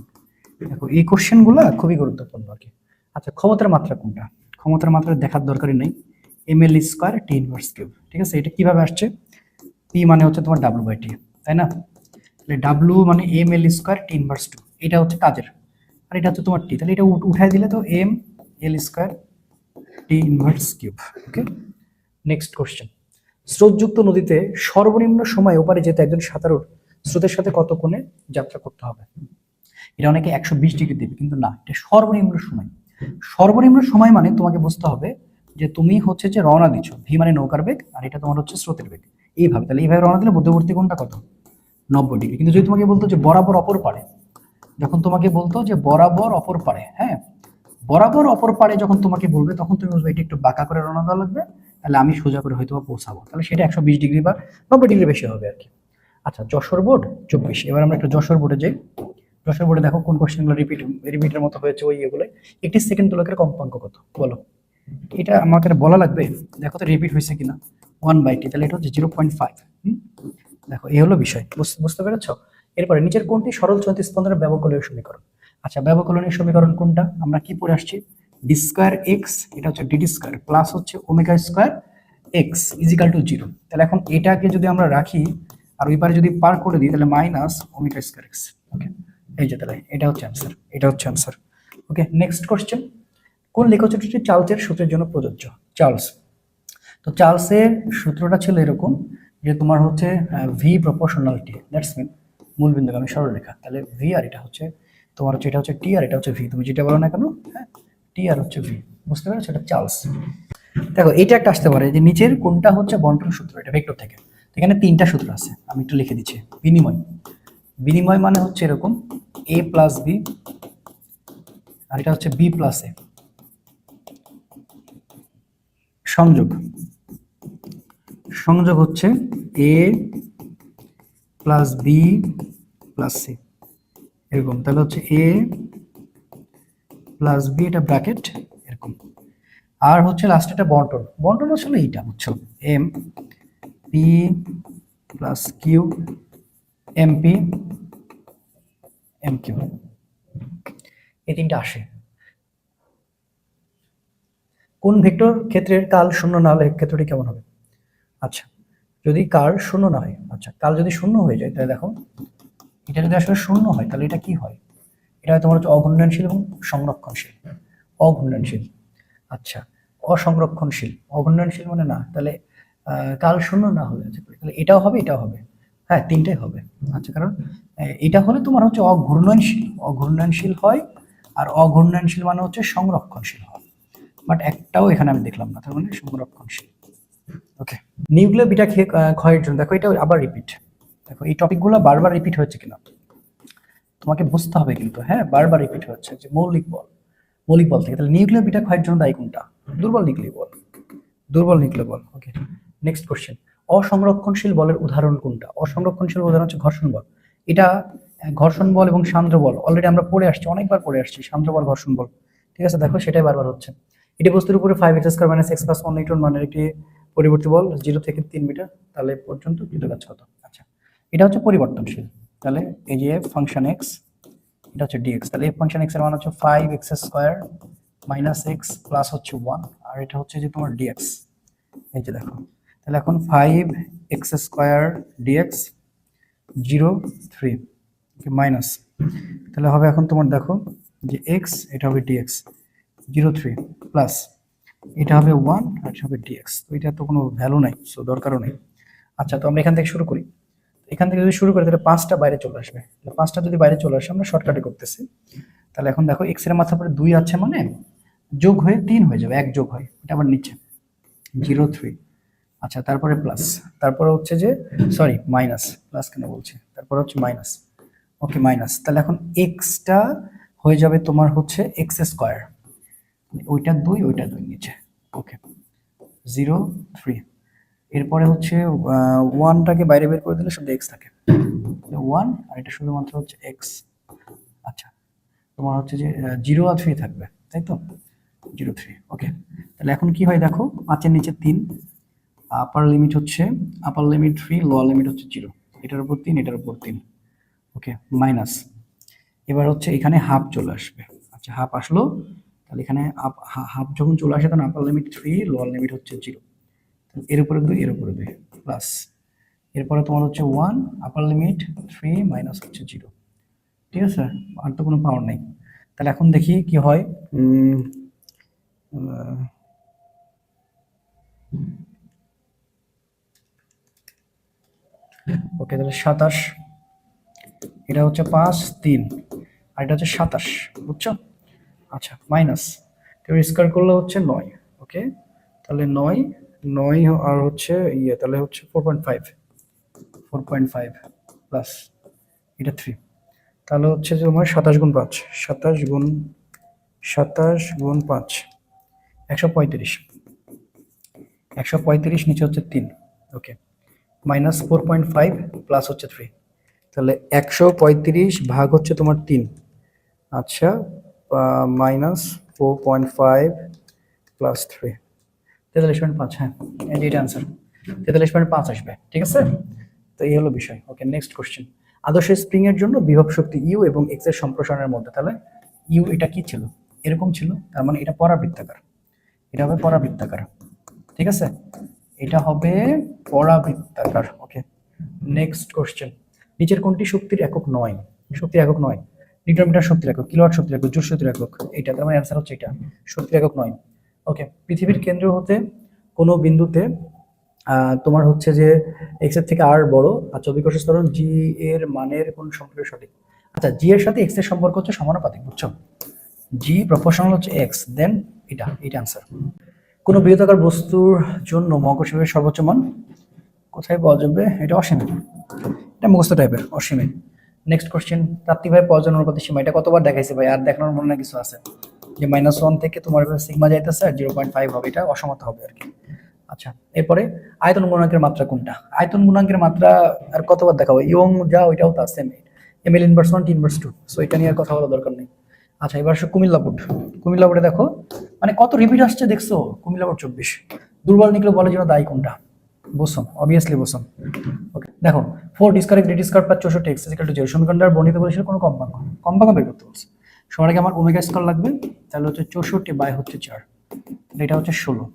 দেখো এই কোশ্চেনগুলো খুবই গুরুত্বপূর্ণ আর কি। আচ্ছা, ক্ষমতার মাত্রা কোনটা? ক্ষমতার মাত্রা দেখার দরকারই নেই, ml square T inverse cube, ঠিক আছে। এটা কিভাবে আসছে? পি মানে হচ্ছে তোমার ডাব্লিউ বাই টি, তাই না? তাহলে ডাব্লিউ মানে ml স্কয়ার টি ইনভার্স 2, এটা হচ্ছে কাজের, আর এটা হচ্ছে তোমার টি, তাহলে এটা উঠাই দিলে তো M L square T inverse cube. Okay, next question, স্রোতযুক্ত নদীতে সর্বনিম্ন সময় ওপারে যেতে একজন সাঁতারুর স্রোতের সাথে কত কোণে যাত্রা করতে হবে? এটা অনেকে 120 ডিগ্রি দেবে, কিন্তু না, এটা সর্বনিম্ন সময়। সর্বনিম্ন সময় মানে তোমাকে বুঝতে হবে যে তুমি হচ্ছে যে রওনা দিচ্ছ, ভি মানে নৌকার বেগ, আর এটা তোমার হচ্ছে স্রোতের বেগ, এইভাবে। তাহলে এইভাবে রওনা দিলে মধ্যবর্তী কোণটা কত? 90 ডিগ্রি। কিন্তু যদি তোমাকে বলতো যে বরাবর অপর পারে, যখন তোমাকে বলতো যে বরাবর অপর পারে, হ্যাঁ বরাবর অপর পারে যখন তোমাকে বলবে, তখন তুমি বলবে এটা একটু বাঁকা করে রওনা দেওয়া লাগবে, তাহলে আমি সোজা করে হয়তো পৌঁছাবো, তাহলে সেটা 120 ডিগ্রি বা 90 ডিগ্রি বেশি হবে আর কি। আচ্ছা, যশোর বোর্ড 24, এবার আমরা একটু যশোর বোর্ডে যাই। যশোর বোর্ডে দেখো কোন কোশ্চেনগুলো রিপিটের মতো হয়েছে, ওই এগুলো। একটি সেকেন্ড দোলকের কম্পাঙ্ক কত বলো? এটা আমাকে বলা লাগবে, দেখো তো রিপিট হয়েছে কিনা। 1/t, তাহলে এটা হচ্ছে 0.5। দেখো এই হলো বিষয়, বুঝতে পেরেছো? এরপরে নিচের কোনটি সরল চলতি স্পন্দনের ব্যবকলনীয় সমীকরণ? আচ্ছা, ব্যবকলনীয় সমীকরণ কোনটা? আমরা কি পড়ে আসছি? ডি স্কয়ার এক্স, এটা হচ্ছে ডিডি স্কয়ার প্লাস হচ্ছে omega square X is equal to 0। তাহলে এখন এটাকে যদি আমরা রাখি আর ওই পারে যদি পার করে দিই, তাহলে মাইনাস ওমেগা স্কয়ার এক্স। ওকে, এই যে তাহলে এটা হচ্ছে অ্যান্সার, এটা হচ্ছে অ্যান্সার। ওকে, নেক্সট কোশ্চেন, কোন লেখচিত্রটি চার্লসের সূত্রের জন্য প্রযোজ্য? চার্লস, তো চার্লসের সূত্রটা ছিল এরকম যে তোমার হচ্ছে V proportional T, that's mean মূল বিন্দুগামী সরলরেখা। তাহলে ভি আর এটা হচ্ছে তোমার হচ্ছে, এটা হচ্ছে টি আর এটা হচ্ছে ভি, তুমি যেটা বলো না কেন, হ্যাঁ টি আর হচ্ছে ভি, বুঝতে পেরেছো? এটা চার্লস। দেখো এটা একটা আসতে পারে যে নিচের কোনটা হচ্ছে বন্টন সূত্র, এটা ভেক্টর থেকে। এখানে তিনটা সূত্র আছে, আমি একটু লিখে দিচ্ছি। বিনিময়, বিনিময় মানে হচ্ছে এরকম এ প্লাস বি, আর এটা হচ্ছে বি প্লাস এ। সংযোগ, সংযোগ হচ্ছে এ প্লাস বি প্লাস সি, এরকম। তাহলে হচ্ছে এ প্লাস বি, এটা ব্র্যাকেট এরকম। আর হচ্ছে লাস্ট এটা বন্টন, বন্টন আসলে এইটা বুঝছো, M P plus Q M P M Q, এই তিনটা আসে। কোন ভেক্টর ক্ষেত্রের কাল শূন্য না হলে ক্ষেত্রটি কেমন হবে? আচ্ছা, যদি কাল শূন্য না হয়, আচ্ছা কাল যদি শূন্য হয়ে যায়, তাহলে দেখো এটা যদি আসলে শূন্য হয় তাহলে এটা কি হয়? এটা তোমার হচ্ছে অঘূর্ণনশীল এবং সংরক্ষণশীল। অঘূর্ণনশীল, আচ্ছা অসংরক্ষণশীল। অঘূর্ণনশীল মানে না, তাহলে কাল শূন্য না হলে তাহলে এটাও হবে, এটাও হবে, হ্যাঁ তিনটাই হবে। আচ্ছা, কারণ এটা হলে তোমার হচ্ছে অঘূর্ণনশীল, অঘূর্ণনশীল হয়, আর অঘূর্ণনশীল মানে হচ্ছে সংরক্ষণশীল হয়, বাট একটাও এখানে আমি দেখলাম না, তার মানে সংরক্ষণশীল। ওকে, নিউক্লিয় বিটা ক্ষয়ের জন্য, দেখো এটা আবার রিপিট, দেখো এই টপিকগুলো বারবার রিপিট হচ্ছে কিনা তোমাকে বুঝতে হবে কিন্তু, হ্যাঁ বারবার রিপিট হচ্ছে যে মৌলিক বল, মৌলিক বল থেকে। তাহলে নিউক্লিয় বিটা ক্ষয়ের জন্য দায়ী কোনটা? দুর্বল নিউক্লিয় বল, দুর্বল নিউক্লিয় বল। ওকে, নেক্সট কোশ্চেন, অসংরক্ষণশীল বলের উদাহরণ কোনটা? অসংরক্ষণশীল উদাহরণ হচ্ছে ঘর্ষণ বল। এটা ঘর্ষণ বল এবং সান্দ্র বল অলরেডি আমরা পড়ে আসছি, অনেকবার পড়ে আসছি, সান্দ্র বল ঘর্ষণ বল, ঠিক আছে। দেখো সেটাই বারবার হচ্ছে। এটি বস্তুর উপরে 5x² - x + 1 নিউটন মানের একটি পরিবর্তী বল 0 থেকে 3 মিটার তাহলে পর্যন্ত কৃতকাজ কত? আচ্ছা, এটা হচ্ছে পরিবর্তনশীল, তাহলে এই যে ফাংশন x, এটা হচ্ছে dx, তাহলে f ফাংশন x এর মান হচ্ছে 5x² - x প্লাস হচ্ছে 1, আর এটা হচ্ছে যে তোমার dx, এই যে দেখো। তাহলে এখন 5x² dx 0 3 মাইনাস, তাহলে হবে এখন তোমার দেখো যে x এটা হবে dx 0 3 প্লাস এটা হবে 1 আর এটা হবে dx। তো এটা তো কোনো ভ্যালু নাই, সো দরকারও নেই। আচ্ছা, তো আমরা এখান থেকে শুরু করি। এখান থেকে যদি শুরু করি তাহলে 5টা বাইরে চলে আসবে। 5টা যদি বাইরে চলে আসে আমরা শর্টকাটে করতেছি। তাহলে এখন দেখো x এর মাথার উপরে 2 আছে মানে যোগ হয়ে 3 হয়ে যাবে, 1 যোগ হয়, এটা আবার নিচে 0 3। আচ্ছা, তারপরে প্লাস, তারপরে হচ্ছে যে সরি মাইনাস, প্লাস কেন বলছি, তারপরে হচ্ছে মাইনাস। ওকে মাইনাস, তাহলে এখন এক্সটা হয়ে যাবে তোমার হচ্ছে x², ওইটা 2 ওইটা 2 নিচে। ওকে 0 3, এরপরে হচ্ছে 1টাকে বাইরে বের করে দিলে শুধু x থাকে 1, আর এটা শুধুমাত্র হচ্ছে x। আচ্ছা, তোমার হচ্ছে যে 0 আর 3 থাকবে, তাই তো 0 3। ওকে, তাহলে এখন কি হয় দেখো, 5 এর নিচে 3, আপার লিমিট হচ্ছে আপার লিমিট 3, লোয়ার লিমিট হচ্ছে 0, এটার উপর 3 এটার উপর 3। ওকে মাইনাস, এবার হচ্ছে এখানে হাফ চলে আসবে। আচ্ছা, হাফ আসলো, তাহলে এখানে হাফ যখন চলে আসে তখন আপার লিমিট 3, লোয়ার লিমিট হচ্ছে 0, এর উপরে 2 এর উপরে 2 প্লাস, এরপরে তোমার হচ্ছে 1 আপার লিমিট 3 মাইনাস হচ্ছে 0। ঠিক আছে, আর তো কোনো পাওয়ার নেই। তাহলে এখন দেখি কি হয়। ওকে, তাহলে 27, এটা হচ্ছে 5 3, আর এটা হচ্ছে 27, বুঝছো? আচ্ছা মাইনাস, এবার স্কয়ার করলে হচ্ছে 9। ওকে, তাহলে 9 9 আর হচ্ছে তাহলে হচ্ছে 4.5 প্লাস এটা 3, তাহলে হচ্ছে যে তোমার 27 গুণ 5, 27 গুণ 5 135, 135 নিচে হচ্ছে 3। ওকে মাইনাস 4.5 প্লাস হচ্ছে 3, তাহলে 135 ভাগ হচ্ছে তোমার 3। আচ্ছা, মাইনাস 4.5 প্লাস 3, 43.5। হ্যাঁ, এটা অ্যান্সার 43.5 আসবে। ঠিক আছে, তো এই হলো বিষয়। ওকে, নেক্সট কোশ্চেন। আদর্শ স্প্রিং এর জন্য বিভব শক্তি ইউ এবং এক্স এর সম্প্রসারণের মধ্যে, তাহলে ইউ এটা কি ছিল, এরকম ছিল, তার মানে এটা পরাবৃত্তাকার, এটা হবে পরাবৃত্তাকার। ঠিক আছে, এটা হবে পরাবৃত্তাকার। ওকে, নেক্সট কোশ্চেন। নিচের কোনটি শক্তির একক নয়? শক্তির একক নয়, নিউটন মিটার শক্তির একক, কিলোওয়াট শক্তির একক, জুল শক্তির একক, এটা তার মানে অ্যান্সার হচ্ছে এটা, শক্তির একক নয়। ওকে, পৃথিবীর কেন্দ্র হতে কোনো বিন্দুতে তোমার হচ্ছে যে এক্স এর থেকে আর বড় আর অভিকর্ষ ত্বরণ জি এর মানের কোন সম্পর্ক সঠিক? আচ্ছা, জি এর সাথে এক্স এর সম্পর্ক হচ্ছে সমানুপাতিক, বুঝছো? জি প্রপোর্শনাল হচ্ছে এক্স, দেন এটা অ্যান্সার। কোন বৃহদাকার বস্তুর জন্য মহাকর্ষ বলের সর্বোচ্চ মান কোথায় পাওয়া যাবে? এটা অসীম, এটা মুখস্থ টাইপের, অসীমে। Next question. তাত্ত্বিকভাবে পাওয়া অনুপাতের সীমা, এটা কতবার দেখাইছে ভাই, আর দেখানোর মনে কিছু আছে? যে -1 থেকে তোমার সিগমা যাইতেছে আর 0.5 হবে, এটা অসমতা হবে আর কি। আচ্ছা, এরপরে আয়তন গুণাঙ্কের মাত্রা কোনটা? আয়তন গুণাঙ্কের মাত্রা আর কতবার দেখাবো, ইয়ং যা ওইটাও তা same, ml inverse 1 inverse 2, so এটা নিয়ে আর কথা বলার দরকার নেই। আচ্ছা, এবার আসো কুমিল্লা বোর্ড। কুমিল্লা বোর্ডে দেখো মানে কত রিপিট আসছে দেখছো, কুমিল্লা বোর্ড 24। দুর্বল নিউক্লিয় বলের জন্য দায়ী কোনটা? Boson, obviously boson. ওকে, দেখো 4 ডিসকারেক্ট D square plus 64 x equal to 0 সমীকরণটা বর্ণিত করেছিল কোন কম্পাঙ্ক? কম্পাঙ্ক বের করতে বলছে। সবার আগে আমার ওমেগা স্কয়ার লাগবে, তাহলে হচ্ছে 64 বাই হচ্ছে 4, এটা হচ্ছে 16।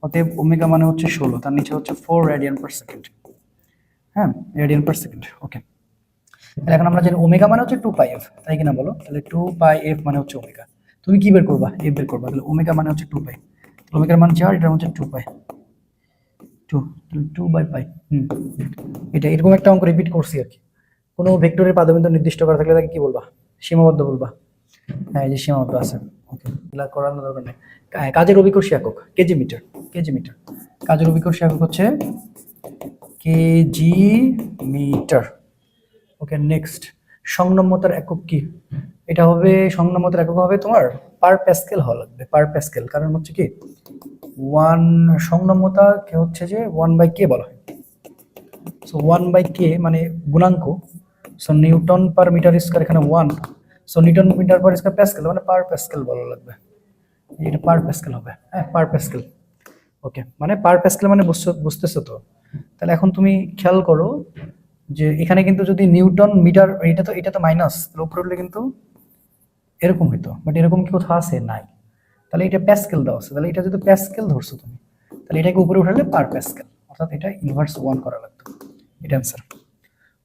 অতএব ওমেগা মানে হচ্ছে 16, তার নিচে হচ্ছে 4 রেডিয়ান পার সেকেন্ড। হ্যাঁ, রেডিয়ান পার সেকেন্ড। ওকে, তাহলে এখন আমরা জানি ওমেগা মানে হচ্ছে 2 পাই এফ, তাই কিনা বলো? তাহলে 2 পাই এফ মানে হচ্ছে ওমেগা। তুমি কি বের করবা? এফ বের করবা। তাহলে ওমেগা মানে হচ্ছে 2 পাই, ওমেগার মান 4, এটা হচ্ছে 2 পাই 2, তাহলে 2 বাই পাই। এটা এরকম একটা অঙ্ক রিপিট করছি আর কি। কোনো ভেক্টরের পাদবিন্দু নির্দিষ্ট করা থাকলে তাকে কি বলবা? সীমাবদ্ধ বলবা। হ্যাঁ, এই যে সীমাবদ্ধ আছে। ওকে, এগুলা করার দরকার নেই। কাজের অভিকর্ষী একক কেজি মিটার, কেজি মিটার। কাজের অভিকর্ষী একক হচ্ছে কেজি মিটার। ওকে, নেক্সট। সংনম্যতার একক কি? এটা হবে, সংনম্যতার একক হবে তোমার পার প্যাসকেল হওয়া লাগবে, পার প্যাসকেল। কারণ হচ্ছে কি 1 সংনম্যতা কে হচ্ছে যে 1/k বলা হয়। সো 1/k মানে গুণাঙ্ক, so newton per metre square, এখানে 1, so newton metre per square pascal মানে পার প্যাসকেল বলা লাগবে, এটা পার প্যাসকেল হবে। হ্যাঁ, পার প্যাসকেল। ওকে, মানে পার প্যাসকেল মানে বুঝতেছো তো? তাহলে এখন তুমি খেয়াল করো যে এখানে কিন্তু যদি নিউটন মিটার, এটা তো মাইনাস, উপরে উঠলে কিন্তু এরকম হইতো, বাট এরকম কি কোথাও আছে? নাই। তাহলে এটা প্যাসকেল দেওয়া আছে, তাহলে এটা যদি প্যাসকেল ধরছো তুমি, তাহলে এটাকে উপরে উঠালে পার প্যাসকেল। অর্থাৎ এটা ইনভার্স 1 করা লাগতো। এটা অ্যান্সার।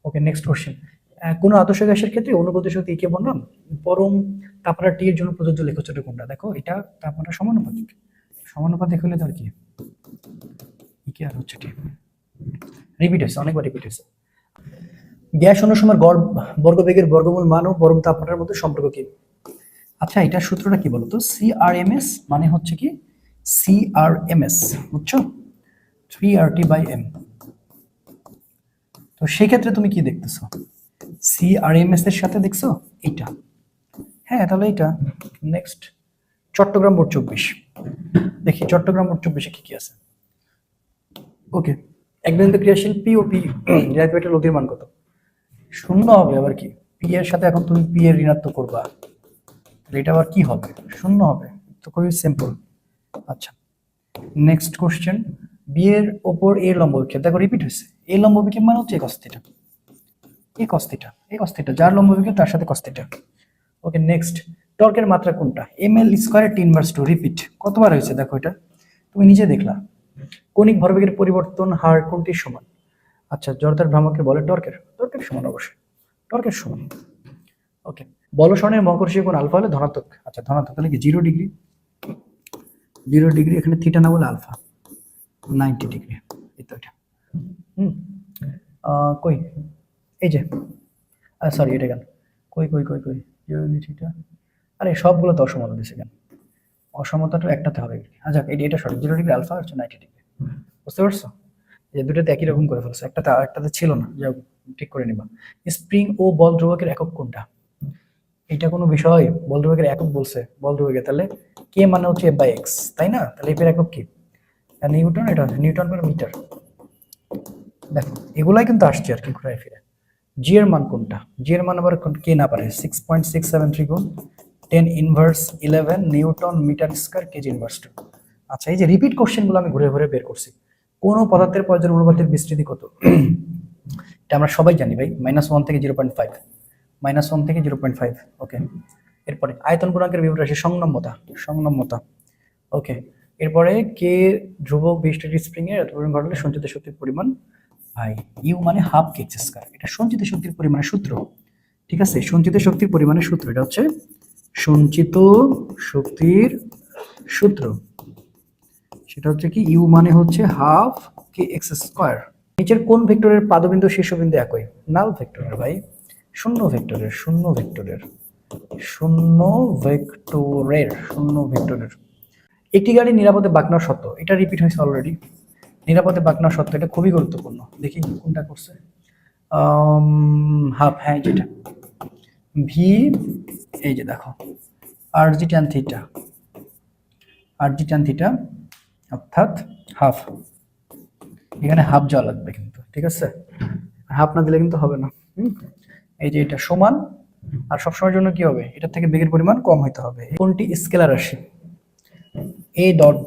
ওকে, নেক্সট কোশ্চেন। কোন আদর্শ গ্যাসের ক্ষেত্রে অনুপাতের শক্তি কে বললাম, পরম তাপমাত্রা টি এর জন্য প্রযোজ্য লেখচিত্র কোনটা? দেখো এটা তাপমাত্রা সমানুপাতিক। সমানুপাতিক হলে তার কি কি আর হচ্ছে টি, রিপিট হয়েছে, অনেকবার রিপিট হয়েছে। গ্যাস অনুসময়ের গড় বর্গবেগের বর্গমূল মান ও পরম তাপমাত্রার মধ্যে সম্পর্ক কি? আচ্ছা, এটা সূত্রটা কি বলতো? সিআরএমএস মানে হচ্ছে কি, সিআরএমএস বুঝছো, 3RT/m। তো সেক্ষেত্রে তুমি কি দেখতেছো? সিআরএমএস এর সাথে দেখছো এইটা, হ্যাঁ তাহলে এটা। নেক্সট, চট্টগ্রাম বোর্ড 24, দেখি চট্টগ্রাম বোর্ড 24 কি কি আছে। ওকে, এক বিন্দু ক্রিয়াশীল পি ও পি রিয়াক্টরের লব্ধির মান কত? শূন্য হবে। আবার কি পি এর সাথে এখন তুমি পি এর ঋণাত্মক করবা, তাহলে এটা আবার কি হবে? শূন্য হবে। তো খুবই সিম্পল। আচ্ছা, নেক্সট কোশ্চেন। বি এর ওপর এর লম্ব বিক্ষেপ, দেখো রিপিট হয়েছে। এ লম্ব বিক্ষেপ মানে হচ্ছে cos থিটা, cos থিটা, যার লম্ব বিক্ষেপ তার সাথে cos থিটা। ওকে, নেক্সট, টর্কের মাত্রা কোনটা? ml square T inverse 2। Repeat কতবার হয়েছে দেখো, এটা তুমি নিজে দেখলা। কৌণিক ভরবেগের পরিবর্তন হার কোনটির সমান? আচ্ছা, জড়তার ভ্রামকের বলে টর্কের সমান, অবশ্যই টর্কের সমান। ওকে, বলসরণের মহাকর্ষীয় কোণ আলফা হলে ধনাত্মক। আচ্ছা, ধনাত্মক তাহলে কি 0 ডিগ্রি, 0 ডিগ্রি, এখানে থিটা না বলে আলফা, 90 ডিগ্রি। এই তো এটা। কই এই যে, সরি এটা কেন, কই 0 ডিগ্রি থিটা, আরে সবগুলো তো অসমতা দিছে কেন, অসমতাটা একটাতে হবে। আচ্ছা, এটা সঠিক, 0 ডিগ্রি আলফা হচ্ছে 90 ডিগ্রি। বুঝতে পারছো? এই দুটোতে একই রকম করে ফেলছে, একটাতে ছিল না, যাও ঠিক করে নিবা। স্প্রিং ও বল ধ্রুবকের একক কোনটা? এটা কোনো বিষয়? বল ধ্রুবকের একক বলছে, বল ধ্রুবকের, তাহলে কে মানে হচ্ছে f/x, তাই না? তাহলে এর একক কি? নিউটন, এটা নিউটন পার মিটার। দেখো এগুলাই কিন্তু আসছে আর কি ঘুরায় ফিরে। জি এর মান কোনটা? জি এর মান আবার কে না পারে? 6.673 গুণ 10 inverse 11 newton metre square KG inverse 2। আচ্ছা, এই যে রিপিট কোশ্চেনগুলো আমি ঘুরে ঘুরে বের করছি। কোন পদার্থের পর্যায়ের অনুপাতের বিস্তৃতি কত? এটা আমরা সবাই জানি ভাই, -1 থেকে 0.5, -1 থেকে 0.5। ওকে, এরপরে আয়তন গুণাঙ্কের বিভব রাশি সংনম্যতা। ওকে, এরপরে কে ধ্রুবক বিশিষ্ট স্প্রিং এর এত পরিমাণ ঘটলে সঞ্চিত শক্তির পরিমাণ, ভাই ইউ মানে হাফ কে এক্স স্কয়ার। এটা সঞ্চিত শক্তির পরিমাণের সূত্র, ঠিক আছে? সঞ্চিত শক্তির পরিমাণের সূত্র, এটা হচ্ছে সঞ্চিত শক্তির সূত্র। সেটা হচ্ছে কি, ইউ মানে হচ্ছে হাফ কে এক্স স্কয়ার। নিচের কোন ভেক্টরের পাদবিন্দু শীর্ষবিন্দু একই? নাল ভেক্টরের ভাই, শূন্য ভেক্টরের। একটি গাড়ি নিরাপদে বাঁকানোর শর্ত, এটা রিপিট হয়েছে অলরেডি। নিরাপদে বাঁকানোর শর্ত, এটা খুবই গুরুত্বপূর্ণ। দেখি কোনটা করছে। হাফ, হ্যাঁ যেটা ভি, এই যে দেখো আরজি ট্যান থিটা অর্থাৎ হাফ। এখানে হাফ যাওয়া লাগবে কিন্তু, ঠিক আছে? হাফ না দিলে কিন্তু হবে না। এই যে এটা সমান, আর সবসময়ের জন্য কি হবে? এটার থেকে বেগের পরিমাণ কম হইতে হবে। কোনটি স্কেলার রাশি? এ ডট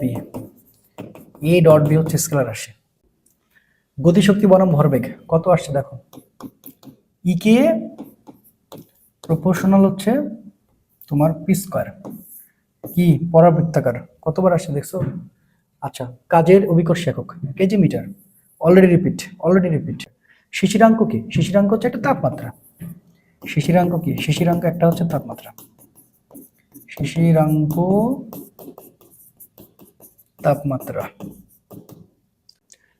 বি হচ্ছে স্কেলার রাশি। গতিশক্তি বনাম ভরবেগ কত আসছে দেখো, ই কে প্রপোর্শনাল হচ্ছে তোমার পি স্কয়ার, কি পরাবৃত্তাকার, কতবার আসছে দেখছো? আচ্ছা, কাজের অভিকর্ষ একক কেজি মিটার, অলরেডি রিপিট। শিশিরাঙ্ক কি? শিশিরাঙ্ক হচ্ছে একটা তাপমাত্রা। শিশিরাঙ্ক কি? শিশিরাঙ্ক একটা হচ্ছে তাপমাত্রা। শিশিরাঙ্ক তাপমাত্রা।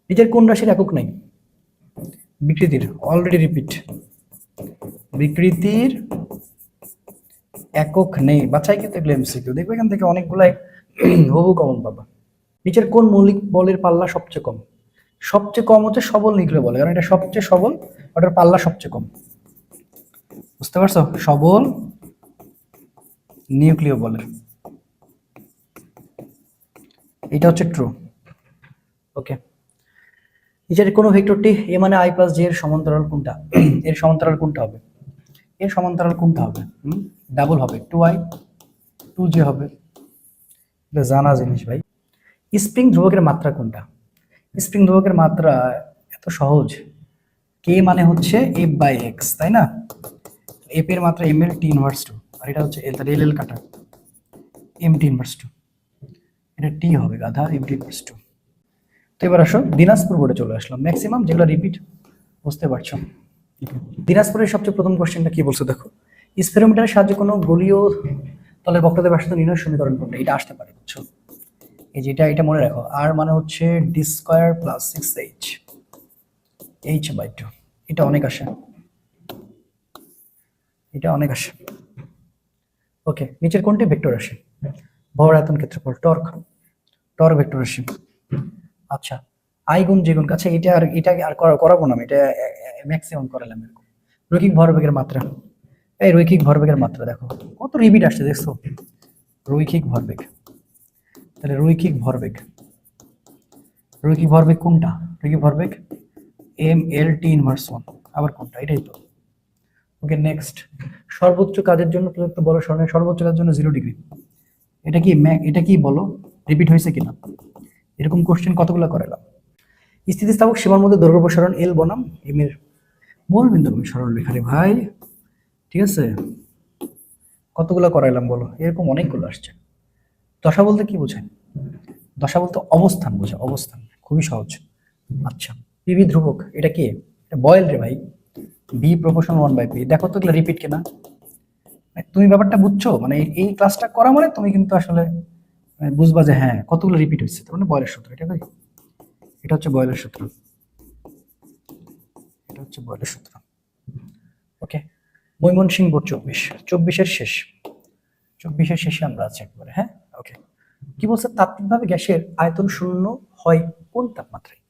নিচের কোন রাশির একক নাই? বিকৃতির, অলরেডি রিপিট। বিকৃতির একক নেই। বাছাই কিন্তু এগুলো এমসিকিউ, দেখবে এখান থেকে অনেকগুলাই বহু কমন পাবা। নিচের কোন মৌলিক বলের পাল্লা সবচেয়ে কম? সবচেয়ে কম হচ্ছে সবল নিউক্লিয় বল, কারণ এটা সবচেয়ে সবল, ওটার পাল্লা সবচেয়ে কম। বুঝতে পারছো? সবল নিউক্লিয় বলের, এটা হচ্ছে ট্রু। ওকে, নিচের কোন ভেক্টরটি এ মানে আই প্লাস জে এর সমান্তরাল কোনটা? এর সমান্তরাল কোনটা হবে? ডাবল হবে, 2i 2j হবে। এটা জানা জিনিস ভাই। স্প্রিং ধ্রুবকের মাত্রা কোনটা? স্প্রিং ধ্রুবকের মাত্রা এত সহজ, কে মানে হচ্ছে f/x, তাই না? এফ এর মাত্রা ml t ইনভার্স 2, আর এটা হচ্ছে এল, তাহলে এল কাটা mt ইনভার্স 2, এটা টি হবে গাধা, mt ইনভার্স 2। তো এবার আসো দিনাজপুর বোর্ডে চলে আসলাম, ম্যাক্সিমাম যেগুলো রিপিট বুঝতে পারছো। দিনাজপুরের সবচেয়ে প্রথম কোশ্চেনটা কি বলছো দেখো, স্পেরোমিটারের সাহায্যে কোনো গোলীয় তলের বক্রতার ব্যাসার্ধ নির্ণয় সমীকরণ কোনটা, এটা আসতে পারে বুঝছো। এই যেটা, এটা মনে রাখো, আর মানে হচ্ছে D square plus 6h h/2, এটা অনেক আসে, এটা অনেক আসে। ওকে, নিচের কোনটি ভেক্টর রাশি? ভর, আয়তন, ক্ষেত্রফল, টর্ক, টর্ক ভেক্টর রাশি। আচ্ছা, আই গুণ যে গুণ, আচ্ছা এটা আর করাবো না আমি, এটা ম্যাক্সিমাম করালাম এরকম। রৈখিক ভরবেগের মাত্রা, এই রৈখিক ভরবেগের মাত্রা দেখো কত রিপিট আসছে দেখছো, রৈখিক ভরবেগ। তাহলে রৈখিক ভরবেগ, রৈখিক ভরবেগ কোনটা? রৈখিক ভরবেগ mLT ইনভার্স 1, আবার কোনটা? এটাই তো। ওকে নেক্সট, সর্বোচ্চ কাজের জন্য প্রযুক্ত বল সরণের সর্বোচ্চ কাজের জন্য 0 ডিগ্রি, এটা কি বলো, রিপিট হয়েছে কিনা? এরকম কোশ্চেন কতগুলো করালাম। স্থিতিস্থাপক সীমার মধ্যে দৈর্ঘ্য প্রসারণ এল বনাম এম এর মূল বিন্দুগামী সরল রেখা রে ভাই, ঠিক আছে, কতগুলো করাইলাম বলো, এরকম অনেকগুলো আসছে। দশা বলতে কি বোঝায়? দশা বলতে অবস্থান বোঝায়, অবস্থান, খুবই সহজ। আচ্ছা, পিভি ধ্রুবক, এটা কি? এটা বয়েল রে ভাই, বি প্রপোর্শনাল 1/p। দেখো তো এগুলো রিপিট কিনা, তুমি ব্যাপারটা বুঝছো, মানে এই ক্লাসটা করা মানে তুমি কিন্তু আসলে বুঝবা যে হ্যাঁ কতগুলো রিপিট হচ্ছে, তার মানে বয়েলের সূত্র। এটা ভাই, এটা হচ্ছে বয়েলের সূত্র, এটা হচ্ছে বয়েলের সূত্র। ওকে, ময়মনসিংহ বোর্ড 24-এর শেষ, 24-এর শেষে আমরা আছি একবারে। হ্যাঁ ওকে, কি বলছে, তাত্ত্বিকভাবে গ্যাসের আয়তন শূন্য হয় কোন তাপমাত্রায়?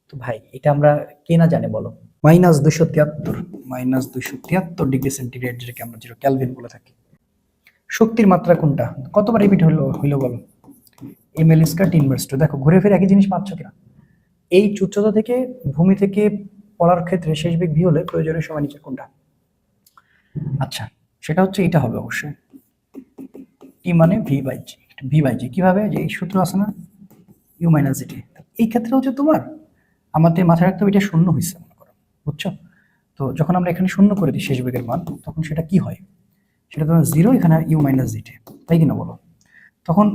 তো ভাই এটা আমরা কে না জানে বলো, -273 ডিগ্রি সেন্টিগ্রেড, যেটাকে আমরা 0 কেলভিন বলে থাকি। শক্তির মাত্রা কোনটা, কতবার রিপিট হইলো বলো? mL² inverse 2। দেখো ঘুরে ফিরে একই জিনিস পাচ্ছ কিনা, এই উচ্চতা থেকে ভূমি থেকে পড়ার ক্ষেত্রে শেষ বেগ ভি হলে প্রয়োজনীয় সময় নিচে কোনটা? আচ্ছা, সেটা হচ্ছে এটা হবে অবশ্যই, টি মানে ভি বাই জি। কিভাবে? যে এই সূত্র আছে না, ইউ মাইনাস জিটি। এই ক্ষেত্রে হচ্ছে তোমার আমাদের মাথায় রাখতে হবে এটা শূন্য হয়েছে মনে করো, বুঝছো? তো যখন আমরা এখানে শূন্য করে দিই শেষ বেগের মান, তখন সেটা কি হয়, সেটা তোমার 0, এখানে ইউ মাইনাস জিটি, তাই কিনা বলো? তখন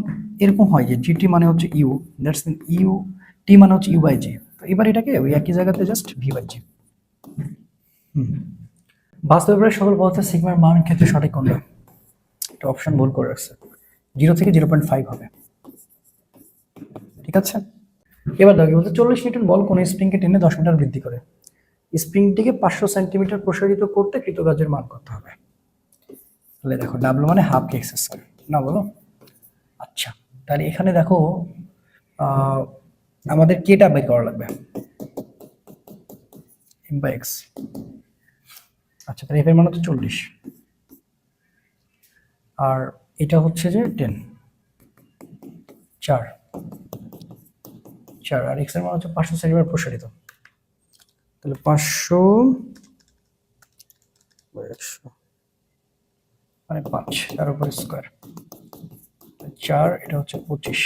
এরকম হয় যে জিটি মানে হচ্ছে ইউ, দ্যাটস মিন ইউ, টি মানে হচ্ছে ইউ বাই জি। তো এবার এটাকে ওই একই জায়গাতে জাস্ট ভি বাই জি। বাস্তবের সকল পদার্থের সিগমার মান ক্ষেত্রে সঠিক কোনটা? একটা অপশন ভুল করে রাখছে, 0 থেকে 0.5 হবে, ঠিক আছে। এবার দেখো বলতে 40 নিউটন বল কোন স্প্রিংকে টেনে 10 মিটার বৃদ্ধি করে, স্প্রিংটিকে 500 সেন্টিমিটার প্রসারিত করতে কৃতকার্যের মান করতে হবে। তাহলে দেখো ডাব্লু মানে হাফ কে এক্স স্কয়ার না বলো। আচ্ছা, তাহলে এখানে দেখো আমাদের কেটা বের করা লাগবে, এম বাই এক্স। আচ্ছা, তাহলে এফ এর মান হচ্ছে 40, আর এটা হচ্ছে যে 10, 4, আর এক্স এর মান হচ্ছে 500 সেন্টিমিটার প্রসারিত। তাহলে 500 100 মানে 5, তার উপর স্কয়ার 4, এটা হচ্ছে 25,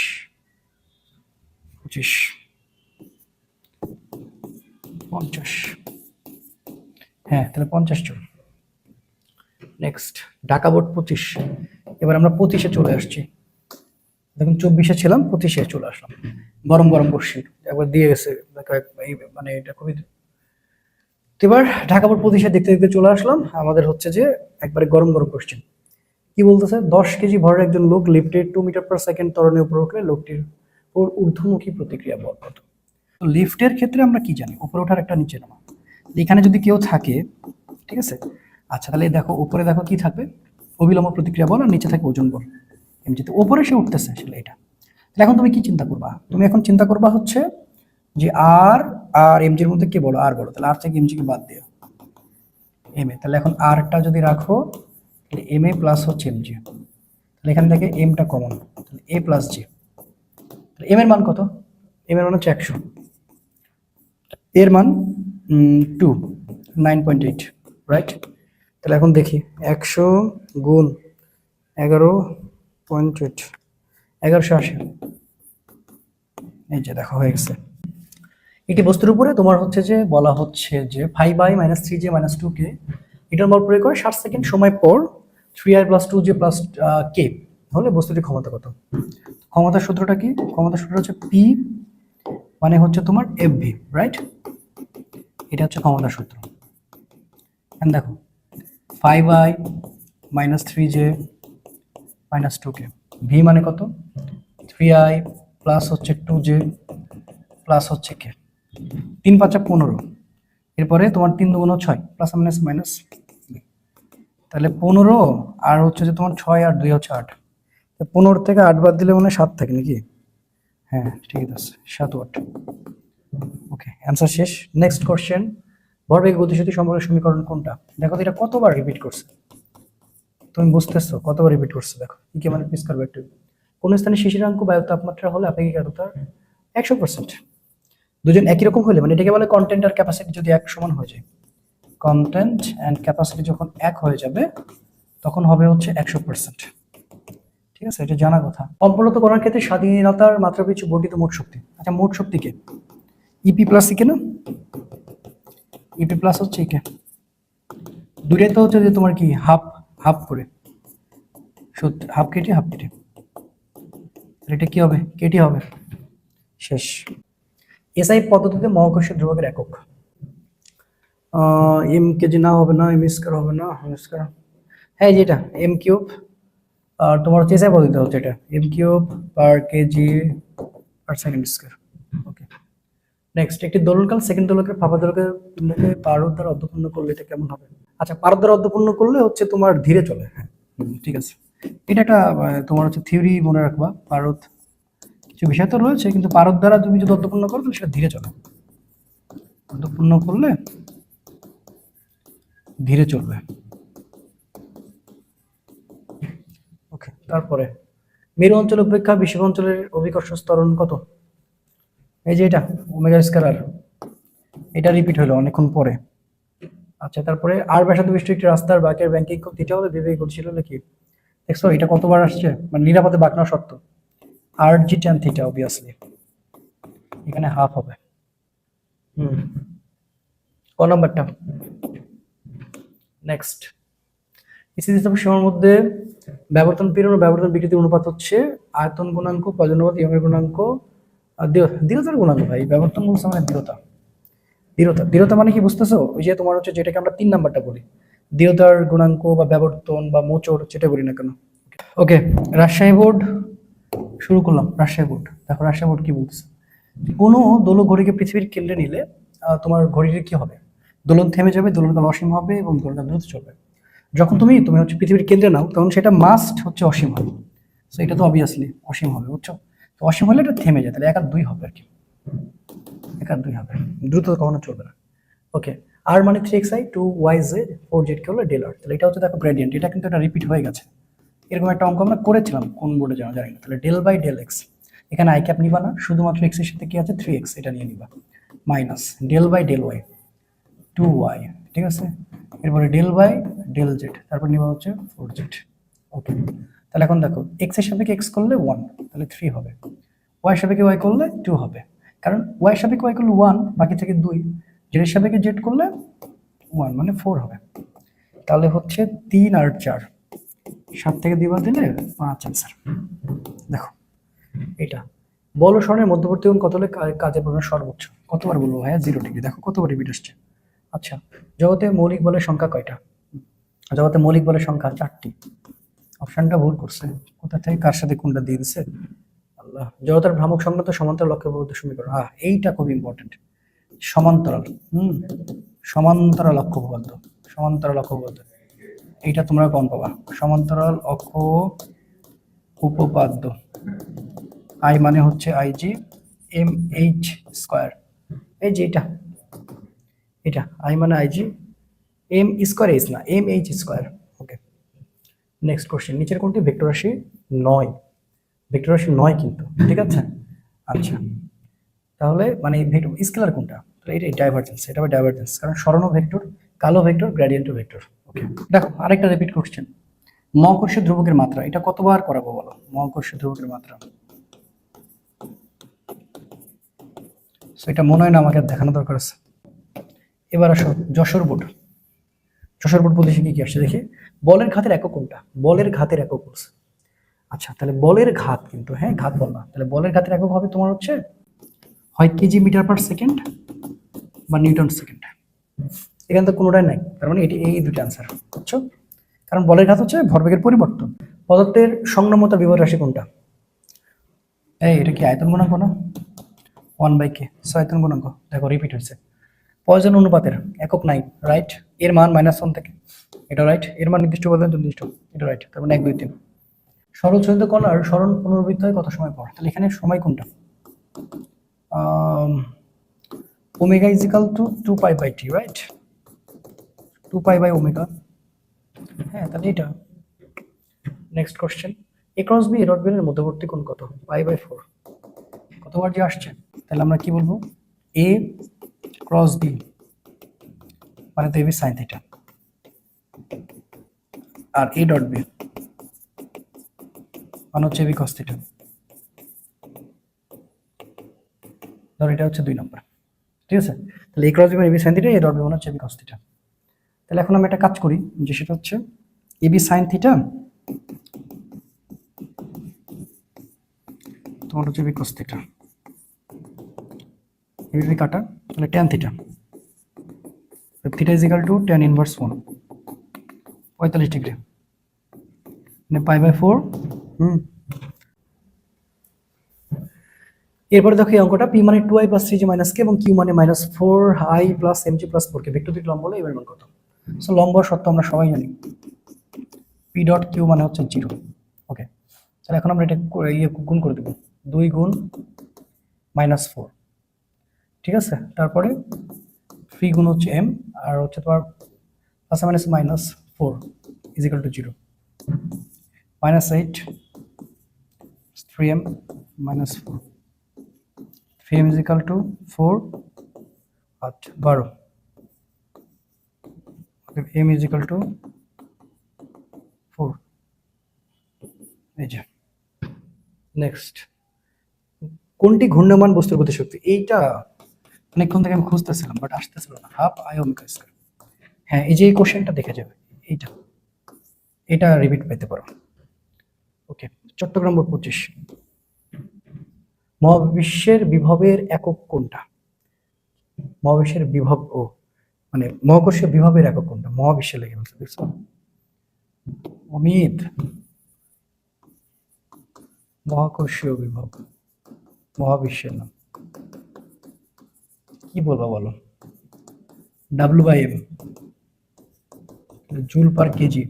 50, হ্যাঁ তাহলে 50 জন। নেক্সট ঢাকা বোর্ড 25, এবার আমরা 25-এ চলে আসছি, দেখুন 24-এ ছিলাম, 25-এ চলে আসলাম। গরম গরম কোশ্চেন একবার দিয়ে গেছে, মানে এটা খুবই। এবার ঢাকা বোর্ড 25-এ দেখতে দেখতে চলে আসলাম, আমাদের হচ্ছে যে একবারে গরম গরম কোশ্চেন। কি বলতেছে, 10 কেজি ভরের একজন লোক লিফটে 2 মিটার পার সেকেন্ড ত্বরণে উপরে উঠলে লোকটির ঊর্ধ্বমুখী প্রতিক্রিয়া বল কত? লিফটের ক্ষেত্রে আমরা কি জানি, উপরে ওঠার একটা নিচে নামা। এখানে যদি কেউ থাকে, ঠিক আছে, আচ্ছা তাহলে দেখো উপরে দেখো কি থাকবে, অবিলম্ব প্রতিক্রিয়া বল, আর নিচে থাকে ওজন বল। এমনিতে উপরে সে উঠতেছে আসলে এটা। তাহলে এখন তুমি কি চিন্তা করবা, তুমি এখন চিন্তা করবা হচ্ছে যে আর আর এমজির মধ্যে কি বলো, আর বলো, তাহলে আর থেকে এমজি কে বাদ দিও, এম এ। তাহলে এখন আরটা যদি রাখো, তাহলে এম এ প্লাস হচ্ছে এমজি, তাহলে এখান থেকে এমটা কমন, তাহলে এ প্লাস জি। তাহলে এম এর মান কত? এম এর মান হচ্ছে 100, এর মান 2, 9.8, রাইট? তাহলে এখন দেখি 100 গুণ 11.8, 1180। এই যে দেখো হয়ে গেছে। একটি বস্তুর উপরে তোমার হচ্ছে যে বলা হচ্ছে যে 5i - 3j - 2k এটার বল প্রয়োগ করে 60 সেকেন্ড সময় পর 3i + 2j + k হলে বস্তুটির ক্ষমতা কত? ক্ষমতার সূত্রটা কি? ক্ষমতার সূত্র হচ্ছে p মানে হচ্ছে তোমার এফভি, রাইট? এটা হচ্ছে ক্ষমতার সূত্র। এন্ড দেখো 5i minus 3j minus 2k, V মানে কত? 3i প্লাস হচ্ছে 2j প্লাস হচ্ছে k, 3 5 15, এরপরে তোমার 3 2 6 প্লাস মাইনাস মাইনাস, তাহলে 15 আর হচ্ছে যে তোমার 6 আর 2 হচ্ছে 8, 15 থেকে 8 বাদ দিলে মানে 7 থাকে নাকি? হ্যাঁ ঠিক আছে, 7 8। ওকে, অ্যান্সার শেষ। নেক্সট কোশ্চেন, ভরবেগ গতিশক্তি সম্পর্কের সমীকরণ কোনটা? দেখো তো এটা কতবার রিপিট করছে, তুমি বুঝতেছো কতবার রিপিট করছে? দেখো কি মানে পিস করবে একটু। কোন স্থানে শিশিরাঙ্ক বায়ু তাপমাত্রা হলে আপেক্ষিক আর্দ্রতা 100%। দুজন একই রকম হলে, মানে এটাকে বলে কন্টেন্ট আর ক্যাপাসিটি যদি এক সমান হয়ে যায়, কন্টেন্ট এন্ড ক্যাপাসিটি যখন এক হয়ে যাবে তখন হবে হচ্ছে 100%। ঠিক আছে, এটা জানা কথা। কম্পনত করার ক্ষেত্রে স্বাধীনতার মাত্রা পিছু বর্ধিত মোট শক্তি। আচ্ছা, মোট শক্তিকে ইপি প্লাস ইকে না, ইপি প্লাস হচ্ছে ইকে, দুটাই তো হচ্ছে যে তোমার কি হাফ হাফ করে, হাফ কেটে হাফ কেটে, এটা কি হবে? কেটি হবে। শেষ। এসআই পদ্ধতিতে মহাকর্ষীয় ধ্রুবকের একক এম কেজি না, হবে না, এম স্কয়ার হবে না, এম স্কয়ার, হ্যাঁ যেটা এম কিউব, আর তোমার হচ্ছে এসআই পদ্ধতিতে হচ্ছে এটা M cube per KG per second square. Okay, next, একটি দোলনকাল সেকেন্ড দোলকের ফাঁপা দোলকের পিণ্ডকে পারদ দ্বারা অর্ধপূর্ণ করলে এটা কেমন হবে? আচ্ছা, পারদ দ্বারা অর্ধপূর্ণ করলে হচ্ছে তোমার ধীরে চলে। হ্যাঁ ঠিক আছে, এটা একটা তোমার হচ্ছে থিওরি মনে রাখবা। পারদ কিছু বিষয় তো রয়েছে, কিন্তু পারদ দ্বারা তুমি যদি অর্ধপূর্ণ করো তাহলে সেটা ধীরে চলে, অর্ধপূর্ণ করলে ধীরে চলবে। ওকে, তারপরে মেরু অঞ্চল অপেক্ষা বিশ্বভ অঞ্চলের অভিকর্ষ ত্বরণ কত? এই যে এটা ওমেগা স্কয়ার আর, এটা রিপিট হলো অনেকক্ষণ পরে। আচ্ছা, তারপরে আর ব্যাসার্ধ বিশিষ্ট একটি রাস্তার বাঁকের ব্যাংকিং থিটা হলে বিবেক গতিশীল হলে কি? দেখছো এটা কতবার আসছে, মানে নিরাপদে বাঁক নেওয়া সত্য, আর জি ট্যান থিটা অবভিয়াসলি এখানে হাফ হবে। ক নাম্বারটা? নেক্সট, স্থিতিস্থাপক সীমার মধ্যে ব্যবর্তন পীড়ন ও ব্যবর্তন বিকৃতির অনুপাত হচ্ছে আয়তন গুণাঙ্ক, পর্যানুপাত, ইয়ংয়ের গুণাঙ্ক, দৃঢ়তার গুণাঙ্ক। ভাই ব্যবর্তন বলছে মানে দৃঢ়তা, দৃঢ়তা, দৃঢ়তা মানে কি বুঝতেছো? ওই যে তোমার হচ্ছে যেটাকে আমরা 3 নাম্বারটা বলি, দৃঢ়তার গুণাঙ্ক বা ব্যবর্তন বা মোচড়, যেটা বলি না কেন। ওকে, রাজশাহী বোর্ড শুরু করলাম। রাজশাহী বোর্ড, দেখো রাজশাহী বোর্ড কি বলছে, কোনো দোলক ঘড়িকে পৃথিবীর কেন্দ্রে নিলে তোমার ঘড়ির কি হবে? দোলন থেমে যাবে, দোলনকাল অসীম হবে এবং দোলনকাল দ্রুত চলবে। যখন তুমি তুমি হচ্ছে পৃথিবীর কেন্দ্রে নাও তখন সেটা মাস্ট হচ্ছে অসীম হবে, সো এটা তো অবভিয়াসলি অসীম হবে, বুঝছো? তো অসীম হলে এটা থেমে যায়, তাহলে 1 আর 2 হবে আর কি, 1 আর 2 হবে, দ্রুত কখনো চলবে না। ওকে, আর মানে 3xi 2yz 4z কে হলো ডেল আর, তাহলে এটা হচ্ছে দেখো গ্রেডিয়েন্ট, এটা কিন্তু এটা রিপিট হয়ে গেছে, এরকম একটা অঙ্ক আমরা করেছিলাম কোন বোর্ডে জানি না। তাহলে ডেল বাই ডেল এক্স, এখানে আই ক্যাপ নিবা না, শুধুমাত্র এক্স এর সাথে কি আছে 3x, এটা নিয়ে নিবা, minus del by del Y 2y, ঠিক আছে, এরপরে ডেল বাই ডেল জেড, তারপর নিবা হচ্ছে 4z। ওকে, তাহলে এখন দেখো এক্স এর সাপেক্ষে এক্স করলে 1, তাহলে 3 হবে, ওয়াই এর সাপেক্ষে ওয়াই করলে 2 হবে, কারণ ওয়াই এর সাপেক্ষে ওয়াই করলে 1, বাকি থেকে 2, জেড এর সাপেক্ষে জেড করলে 1 মানে 4 হবে, তাহলে হচ্ছে 3 আর 4, 7 থেকে 2 বাদ দিলে 5 আনসার। দেখো এটা বল ও স্বর্ণের মধ্যবর্তী কোণ কত হলে কাজের পরিমাণ সর্বোচ্চ? কতবার বলবো ভাইয়া? 0 ডিগ্রি। দেখো কতবার রিপিট আসছে। আচ্ছা, জগতে মৌলিক বলের সংখ্যা কয়টা? জগতে মৌলিক বলের সংখ্যা 4টি। অপশনটা ভুল করছে, কোথা থেকে কার সাথে কোনটা দিয়ে দিছে আল্লাহ। জগতের ভ্রামক সংক্রান্ত সমান্তরাল লক্ষ্যবদ্ধ সমীকরণ, এইটা খুব ইম্পর্টেন্ট, সমান্তরাল, সমান্তরাল অক্ষ উপপাদ্য, সমান্তরাল অক্ষ উপপাদ্য, এইটা তোমরা কম পাবা। সমান্তরাল অক্ষ উপপাদ্য, আই মানে হচ্ছে আইজি এম এইচ স্কয়ার, এই যে এটা, এটা আই মানে আইজি এম স্কয়ার এইচ না M H square. Okay, next question, নিচের কোনটি ভেক্টর রাশি নয়? ভেক্টর রাশি নয় কিন্তু, ঠিক আছে। আচ্ছা, তাহলে মানে ভেক্টর স্কেলার কোনটা? এটা ডাইভারজেন্স, এটা হবে ডাইভারজেন্স, কারণ সরণ ভেক্টর, কালো ভেক্টর, গ্রেডিয়েন্ট ভেক্টর। ওকে, দেখো আরেকটা রিপিট কোশ্চেন, মহাকর্ষীয় ধ্রুবকের মাত্রা, এটা কতবার করাবো বলো? মহাকর্ষীয় ধ্রুবকের মাত্রা, এটা মনে হয় না আমাকে দেখানো দরকার আছে। এবার আসো যশোর বোর্ড, যশোর বোর্ড পদ্ধতি কি কি আসছে দেখি। বলের ঘাতের একক কোনটা? বলের ঘাতের একক বলছে। আচ্ছা, তাহলে বলের ঘাত কিন্তু, হ্যাঁ ঘাত বল না, তাহলে বলের ঘাতের একক হবে তোমার হচ্ছে হয় কেজি মিটার পার সেকেন্ড বা নিউটন সেকেন্ড। এখানে তো কোনোটাই নাই, তার মানে এটি এই দুটো আনসার, বুঝছো? কারণ বলের ঘাত হচ্ছে ভরবেগের পরিবর্তন। পদার্থের সংনমতা বিভব রাশি কোনটা? এটা কি আয়তন গুণাঙ্ক না? 1/k, আয়তন গুণাঙ্ক। দেখো রিপিট হয়েছে। পয়জন অনুপাতের একক নাই, রাইট? এর মান -1 থেকে, এটা রাইট। এর মান নির্দিষ্ট পর্যন্ত নির্দিষ্ট, এটা রাইট। তার মানে 1 2 3। সরল চলিত কণার সরণ পুনরাবৃত্ত হয় কত সময় পর? তাহলে এখানে সময় কোনটা? Omega is equal to 2π/t, right? 2π/ω। হ্যাঁ, তাহলে এটা। Next question, a cross b dot B এর মধ্যবর্তী কোণ কত? π/4। কতবার যে আসছে, তাহলে আমরা কি বলবো? a ক্রস b মানে তো ab sin থিটা, আর a ডট b মানে হচ্ছে ab cos থিটা। ধর এটা হচ্ছে 2 নম্বর, ঠিক আছে? তাহলে a ক্রস b মানে ab sin theta, a dot b মানে হচ্ছে ab cos থিটা। তাহলে এখন আমরা একটা কাজ করি, যে সেটা হচ্ছে ab sin থিটা তোমার হচ্ছে ab cos থিটা, ab কাটা, তাহলে tan theta, theta is equal two tan inverse 1, 45 degree, মানে π/4। এরপরে দেখো এই অঙ্কটা, p মানে 2i + 3j - k এবং q মানে -4i + mj + 4k। ভেক্টর দুটি লম্ব হলে এবার মান কত? সো লম্ব সত্য আমরা সবাই জানি, p ডট q মানে হচ্ছে 0। ওকে, তাহলে এখন আমরা এটা গুণ করে দেব, 2 গুণ -4, ঠিক আছে? তারপরে 3 গুণ হচ্ছে m, আর হচ্ছে তোমার plus minus -4 is equal to 0, -8 3m -4, 3m is equal two 4 8 12, m is equal two 4। এই যে নেক্সট, কোনটি ঘূর্ণায়মান বস্তুর গতিশক্তি? এইটা অনেকক্ষণ থেকে আমি খুঁজতেছিলাম বাট আসতেছিল না। Half I omega square. হ্যাঁ, এই যে এই কোশ্চেনটা দেখে যাবে, এটা রিপিট পেতে পারো। ওকে, চট্টগ্রাম 25, মহাবিশ্বের বিভবের একক কোনটা? মহাবিশ্বের বিভব মানে মহাকর্ষীয় বিভবের একক কোনটা? মহাবিশ্বে লেগে বলছে, দেখছো? অমিত, মহাকর্ষীয় বিভব মহাবিশ্বের নাম কি বলবো বলো? W/m, joule per KG.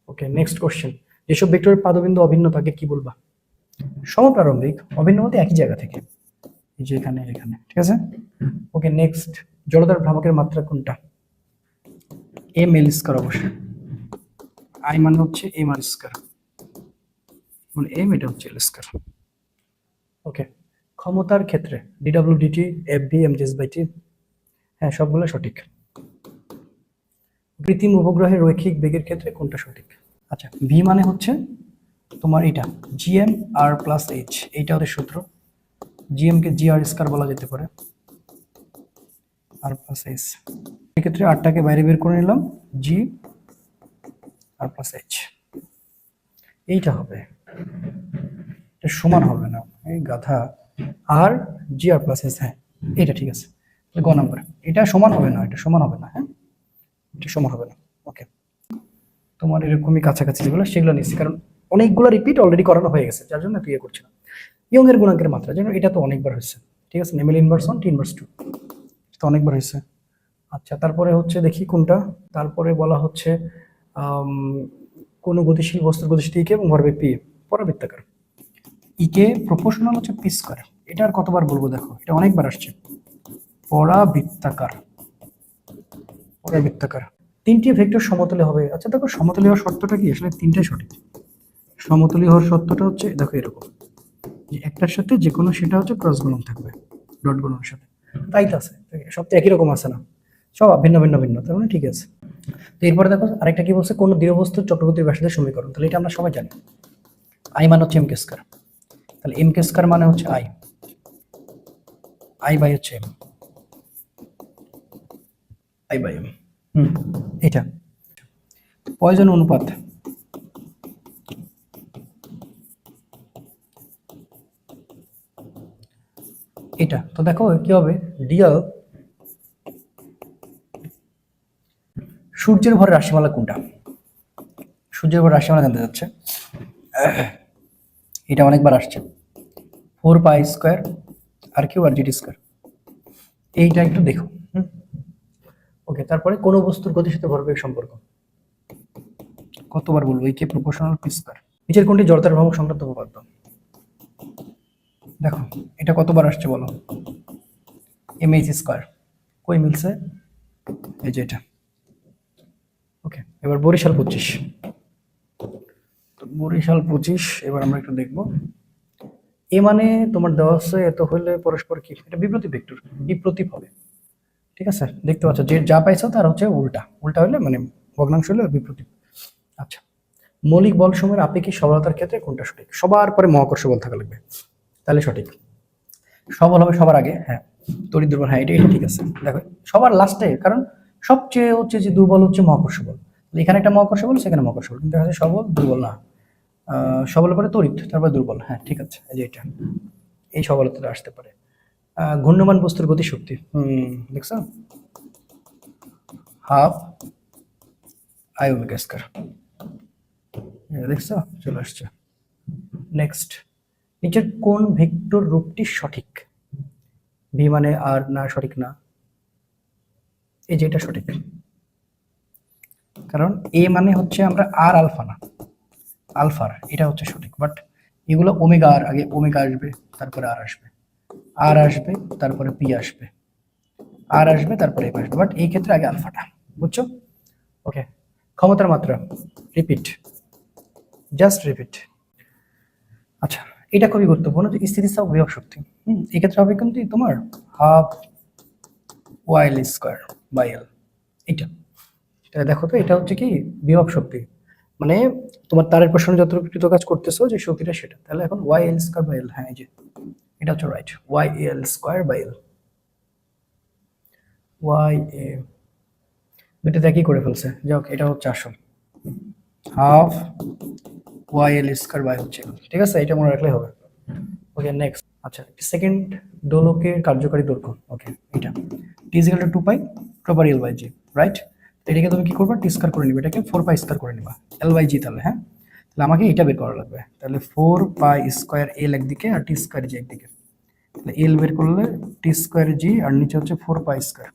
Okay, next question, যেসব ভেক্টরের পাদবিন্দু অভিন্ন তাকে কি বলবা? সমপ্রারম্ভিক। অভিন্ন হতে একই জায়গা থেকে, এই যে এখানে এখানে, ঠিক আছে? ওকে, নেক্সট, জড়তার ভ্রামকের মাত্রা কোনটা? ml স্কয়ার অবশ্যই। I মানে হচ্ছে mr স্কয়ার, মানে m এটা হচ্ছে l স্কয়ার। ওকে, ক্ষমতার ক্ষেত্রে dw/dt, fv, mj/t, হ্যাঁ সবগুলো সঠিক। কৃত্রিম উপগ্রহের রৈখিক বেগের ক্ষেত্রে কোনটা সঠিক? আচ্ছা, v মানে হচ্ছে তোমার এটা gm r প্লাস h, এইটা ওদের সূত্র। gm কে gr স্কয়ার বলা যেতে পারে, r প্লাস h। এক্ষেত্রে আরটাকে বাইরে বের করে নিলাম, g r প্লাস h। এইটা হবে, এটা সমান হবে না, এই গাধা, আর জি আর প্লাস এস। হ্যাঁ, এটা ঠিক আছে, গ নাম্বার। এটা সমান হবে না, এটা সমান হবে না, হ্যাঁ এটা সমান হবে না। ওকে, তোমার এরকমই কাছাকাছি যেগুলো সেগুলো নিচ্ছি, কারণ অনেকগুলো রিপিট অলরেডি করানো হয়ে গেছে, যার জন্য তুই করছি না। ইয়ং এর গুণাঙ্কের মাত্রা, যেন এটা তো অনেকবার হয়েছে, ঠিক আছে? নেমেল ইনভার্স 1 টি ইনভার্স 2 তো অনেকবার হয়েছে। আচ্ছা, তারপরে হচ্ছে দেখি কোনটা, তারপরে বলা হচ্ছে কোন গতিশীল বস্তুর গতিশক্তি কে এবং ভরবেগ পি পরাবৃত্তাকার। ইকে প্রপোর্শনাল হচ্ছে পি স্কয়ার। এটা আর কতবার বলবো, দেখো এটা অনেকবার আসছে, পরাবৃত্তাকার। পরাবৃত্তাকার, তিনটি ভেক্টর সমতলে হবে। আচ্ছা দেখো, সমতলে হওয়ার শর্তটা কি? আসলে তিনটাই সঠিক। সমতলে হওয়ার শর্তটা হচ্ছে দেখো এরকম, যে একটার সাথে যে কোনো সেটা হচ্ছে ক্রস গুণন থাকবে ডট গুণনের সাথে, তাই তো আছে, সব তো একই রকম আছে না, সব ভিন্ন ভিন্ন ভিন্ন, তার মানে ঠিক আছে। তো এরপরে দেখো আরেকটা কি বলছে, কোন দৃঢ়বস্তুর চক্রবর্তীর ব্যাসার্ধের সমীকরণ। তাহলে এটা আমরা সবাই জানি, আই মানে হচ্ছে এম কে স্কয়ার। তাহলে এম কে স্কয়ার মানে হচ্ছে আই, আই বাই হচ্ছে এম, আই বাই এম। এটা পয়জন অনুপাত, এটা তো দেখো কি হবে, ডিএল সূর্যের ভরের রাশিমালা কোনটা? সূর্যের ভরের রাশিমালা জানতে যাচ্ছে, এটা অনেকবার আসছে, 4π² আর কিউ আর জিটি স্কোয়ার, এইটা একটু দেখো। ওকে, তারপরে কোন বস্তুর গতির সাথে ভরবেগ সম্পর্ক, কতবার বলবো, এই কে প্রপোর্শনাল পি স্কয়ার। নিচের কোনটি জড়তার ভ্রামক সংক্রান্ত উপপাদ্য? দেখো এটা কতবার আসছে বলো, mh স্কয়ার, কই মিলছে, এই যে এটা। ওকে, এবার বরিশাল 25, তো বরিশাল 25 এবার আমরা একটু দেখবো। এ মানে তোমার দেওয়া আছে এত হইলে পরস্পর কি, এটা বিপ্রতীপ ভেক্টর, বিপ্রতীপ হবে, ঠিক আছে, দেখতে পাচ্ছ যে যা পাইছো তার হচ্ছে উল্টা, উল্টা হলে মানে ভগ্নাংশ হলে বিপ্রতীপ। আচ্ছা, মৌলিক বল সময়ের আপেক্ষিক সবলতার ক্ষেত্রে কোনটা সঠিক? সবার পরে মহাকর্ষ বল থাকা লাগবে, তাহলে সঠিক। সবল হবে সবার আগে, হ্যাঁ, তড়িৎ দুর্বল, হ্যাঁ এটা ঠিক আছে। দেখো সবার লাস্টে, কারণ সবচেয়ে হচ্ছে যে দুর্বল হচ্ছে মহাকর্ষ বল, এখানে একটা মহাকর্ষ বল, সেখানে মহাকর্ষ বল, কিন্তু হচ্ছে সবল দুর্বল না, সবলের পরে তড়িৎ, তারপরে দুর্বল, হ্যাঁ ঠিক আছে, এই যে এটা, এই সবলতাটা আসতে পারে। ঘূর্ণমান বস্তুর গতি শক্তি, দেখছো, হাফ আই ওমেগা স্কয়ার, দেখছো চলে আসছে। নেক্সট, নিচের কোন ভেক্টর রূপটি সঠিক? ভি মানে আর না, সঠিক না, এই যে এটা সঠিক, কারণ এ মানে হচ্ছে আমরা আর আলফা না, আলফার, এটা হচ্ছে সঠিক। বাট এগুলো ওমেগা আর, আগে ওমেগা আসবে তারপরে আর আসবে, আর আসবে তারপরে পি আসবে, আর আসবে তারপরে এফ আসবে, বাট এই ক্ষেত্রে আগে আলফাটা, বুঝছো? ওকে, ক্ষমতার মাত্রা, রিপিট, জাস্ট রিপিট। আচ্ছা, এটা খুবই গুরুত্বপূর্ণ যে স্থিতিস্থাপক বিভব শক্তি, এই ক্ষেত্রে হবে কিন্তু তোমার half while square by L, এটা দেখো তো, এটা হচ্ছে কি বিভব শক্তি, মানে তোমার তারের প্রসারণে যত কৃত কাজ করতেছো যে শক্তিটা সেটা, তাহলে এখন Y L square by L, হ্যাঁ এই যে এটা হচ্ছে right, Y L square by L, Y A, দুটো একই করে ফেলছে, যাক এটা হচ্ছে আসল, half Y L square by হচ্ছে, ঠিক আছে, এটা মনে রাখলে হবে। ওকে নেক্সট, আচ্ছা সেকেন্ড দোলকের কার্যকারী দৈর্ঘ্য, ওকে এটা T is equal to 2π proper L by G, right, এটাকে তুমি কি করবা, টি স্কয়ার করে নিবে, এটাকে 4π স্কয়ার করে নিবা, এল বাই জি, তাহলে হ্যাঁ, তাহলে আমাকে এটা বের করা লাগবে, তাহলে 4π স্কয়ার এল একদিকে আর টি স্কয়ার জি একদিকে, তাহলে এল বের করলে টি স্কয়ার জি আর নিচে হচ্ছে 4π স্কয়ার।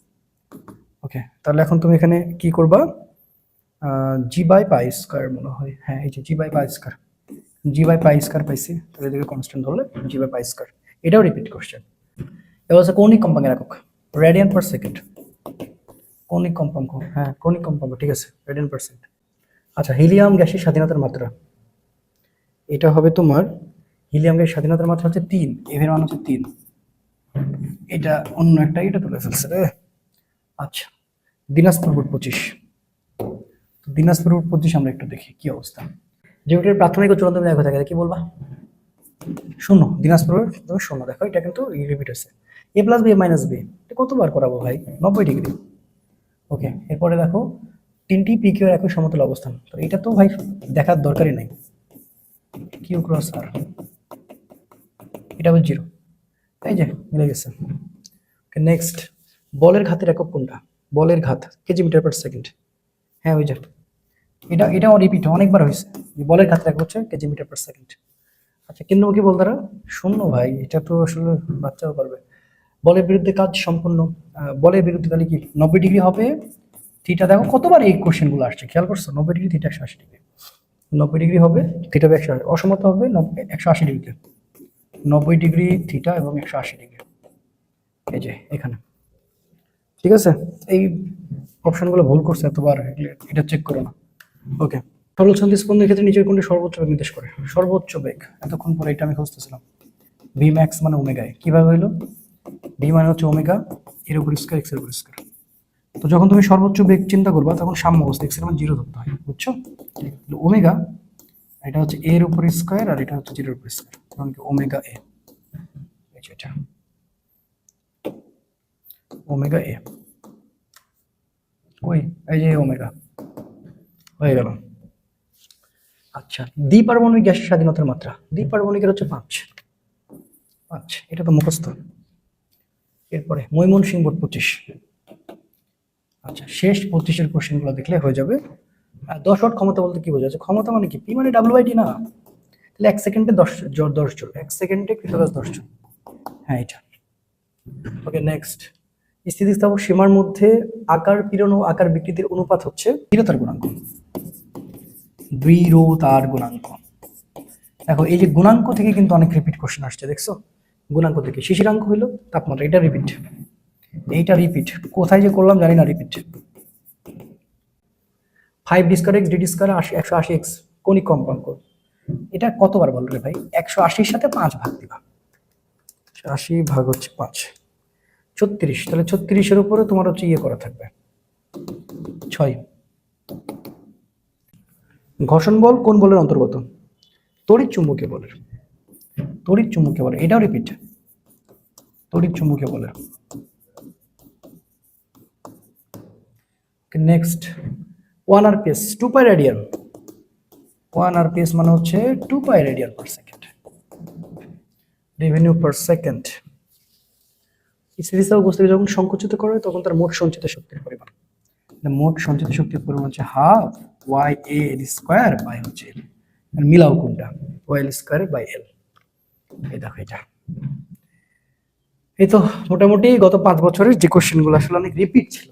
ওকে, তাহলে এখন তুমি এখানে কি করবা, জি বাই পাই স্কয়ার মনে হয়, হ্যাঁ এই যে G by pi square, G by pi square পাইছি, তাহলে এদিকে কনস্ট্যান্ট ধরলে জি বাই পাই স্কয়ার, এটাও রিপিট কোশ্চেন। এবার হচ্ছে কৌণিক কম্পাঙ্কের একক, রেডিয়ান পার সেকেন্ড, কৌণিক কম্পাঙ্ক, হ্যাঁ কৌণিক কম্পাঙ্ক, ঠিক আছে, রেডিয়ান পার সেকেন্ড। আচ্ছা, হিলিয়াম গ্যাসের স্বাধীনতার মাত্রা, এটা হবে তোমার, হিলিয়াম গ্যাসের স্বাধীনতার মাত্রা হচ্ছে 3, এর মান হচ্ছে 3, এটা অন্য একটা, এটা তুলে ফেলছে রে। আচ্ছা, দিনাজপুর রুট 25, দিনাজপুর রুট 25 আমরা একটু দেখি কি অবস্থা। যেটার প্রাথমিক ও চূড়ান্ত দেখা থাকে কি বলবা, শূন্য, দিনাজপুরের তুমি শূন্য, দেখো এটা কিন্তু রিপিট হচ্ছে, এ প্লাস বি মাইনাস বি, এটা কতবার করাবো ভাই, 90 ডিগ্রি। ওকে, এরপরে দেখো তিনটি পি কিউ এর একই সমতল অবস্থান, তো এটা তো ভাই দেখার দরকারই নাই, কিউ ক্রস আর, এটা হবে 0, এই যে মিলে গেছে। ওকে নেক্সট, বলের ঘাতের একক কোনটা? বলের ঘাত কেজি মিটার পার সেকেন্ড, হ্যাঁ ওই যে এটাও রিপিট অনেকবার হয়েছে, বলের ঘাতের একক হচ্ছে কেজি মিটার পার সেকেন্ড। আচ্ছা, কেন্দ্রমুখী বল দ্বারা শূন্য, ভাই এটা তো আসলে বাচ্চাও পারবে। বলের বিরুদ্ধে কাজ সম্পূর্ণ, বলের বিরুদ্ধে তাহলে কি 90 ডিগ্রি হবে, থিটা, দেখো কতবার এই কোশ্চেনগুলো আসছে, খেয়াল করছো, 90 ডিগ্রি থিটা 180 ডিগ্রি, 90 ডিগ্রি হবে থিটা 180, অসমতা হবে 180 ডিগ্রিতে, 90 ডিগ্রি থিটা এবং 180 ডিগ্রি, এই যে এখানে, ঠিক আছে, এই অপশনগুলো ভুল করছে এতবার, এটা চেক করো না। ওকে, সরল সন্ধি স্পন্দনের ক্ষেত্রে নিচের কোনটি সর্বোচ্চ বেগ নির্দেশ করে? সর্বোচ্চ বেগ, এতক্ষণ পরে এটা আমি খুঁজতেছিলাম, ভি ম্যাক্স মানে ওমেগায়, কিভাবে হইলো, ভি মানে হচ্ছে ওমেগা এর উপর স্কয়ার এক্স এর উপর স্কয়ার, তো যখন তুমি সর্বোচ্চ বেগ চিন্তা করবা তখন সাম্য অবস্থা এক্স এর মান 0 ধরতে হয়, বুঝছো, ওমেগা এটা হচ্ছে এ এর উপর স্কয়ার আর এটা হচ্ছে 0 এর উপর স্কয়ার, তখন কি ওমেগা এ, এই যে এটা ওমেগা এ, ওই এই যে ওমেগা হয়ে গেল। আচ্ছা, দ্বিপারমাণবিক গ্যাসের স্বাধীনতার মাত্রা, দ্বিপারমাণবিকের হচ্ছে 5, এটা তো মুখস্থ, এরপরে ময়মনসিংহ বোর্ড 25। আচ্ছা, শেষ 25-এর কোশ্চেনগুলো দেখলে হয়ে যাবে। 10 ওয়াট ক্ষমতা বলতে কি বোঝাচ্ছে? ক্ষমতা মানে কি? পি মানে ডাব্লিউ/ডি না? তাহলে 1 সেকেন্ডে 10 জুল, 1 সেকেন্ডে কৃতকাজ 10 জুল। হ্যাঁ, এটা। ওকে, নেক্সট। স্থিতিস্থাপক সীমার মধ্যে আকার পীড়ন ও আকার বিকৃতির অনুপাত হচ্ছে দৃঢ়তার গুণাঙ্ক। দৃঢ়তার গুণাঙ্ক। দেখো, এই যে গুণাঙ্ক থেকে কিন্তু অনেক রিপিট কোশ্চেন আসছে, দেখছো? গুণাঙ্ক থেকে শিশিরাঙ্ক হইলো তাপমাত্রা, এটা রিপিট, এইটা রিপিট, কোথায় যে করলাম জানি না, repeat. 5d² x d² 180x কৌণিক কম্পাঙ্ক, এটা কতবার বল রে ভাই? 180-র সাথে 5 ভাগ দিবা, 80 ভাগ হচ্ছে 5, 36। তাহলে 36-এর উপরে তোমার হচ্ছে ইয়ে করা থাকবে 6। ঘর্ষণ বল কোন বলের অন্তর্গত? তড়িৎ চুম্বকীয় বলের। তড়িৎ চুম্বকীয় বলের, এটাও রিপিট, তড়িৎ চুম্বকীয় বলের। নেক্সট, 1 rps 2 পাই রেডিয়ান। 1 rps মানে হচ্ছে 2 পাই radian per second, revenue per second. স্থিতিস্থাপক বস্তুকে যখন সংকুচিত করা হয় তখন তার মোট সঞ্চিত শক্তির পরিমাণ, মোট সঞ্চিত শক্তির পরিমাণ হচ্ছে হাফ YAL² বাই হচ্ছে L। মিলাও কোনটা? YL² by L। এই দেখো এটা। এই তো মোটামুটি গত 5 বছরের যে কোশ্চেনগুলো আসলে অনেক রিপিট ছিল,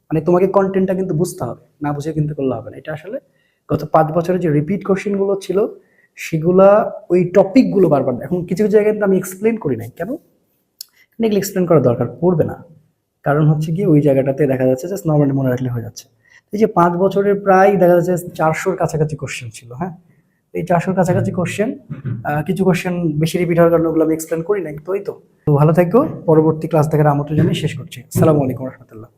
মানে তোমাকে কন্টেন্টটা কিন্তু বুঝতে হবে, না বুঝে কিন্তু করলে হবে না। এটা আসলে গত 5 বছরের যে রিপিট কোশ্চেনগুলো ছিল সেগুলা ওই টপিকগুলো বারবার, এখন কিছু কিছু জায়গায় আমি এক্সপ্লেন করি নাই, কেন? এগুলো এক্সপ্লেন করার দরকার পড়বে না, কারণ হচ্ছে কি ওই জায়গাটাতে দেখা যাচ্ছে যে নর্মালি মনে রাখলে হয়ে যাচ্ছে। এই যে 5 বছরের প্রায় দেখা যাচ্ছে 400-র কাছাকাছি কোশ্চেন ছিল। হ্যাঁ, এই 400-র কাছাকাছি কোশ্চেন, কিছু কোশ্চেন বেশি রিপিট হওয়ার কারণে ওগুলো আমি এক্সপ্লেন করি নাই। তো এই তো ভালো থাকো, পরবর্তী ক্লাস দেখার আমন্ত্রণ জানিয়ে শেষ করছি। আসসালামু আলাইকুম রহমতুল্লাহ।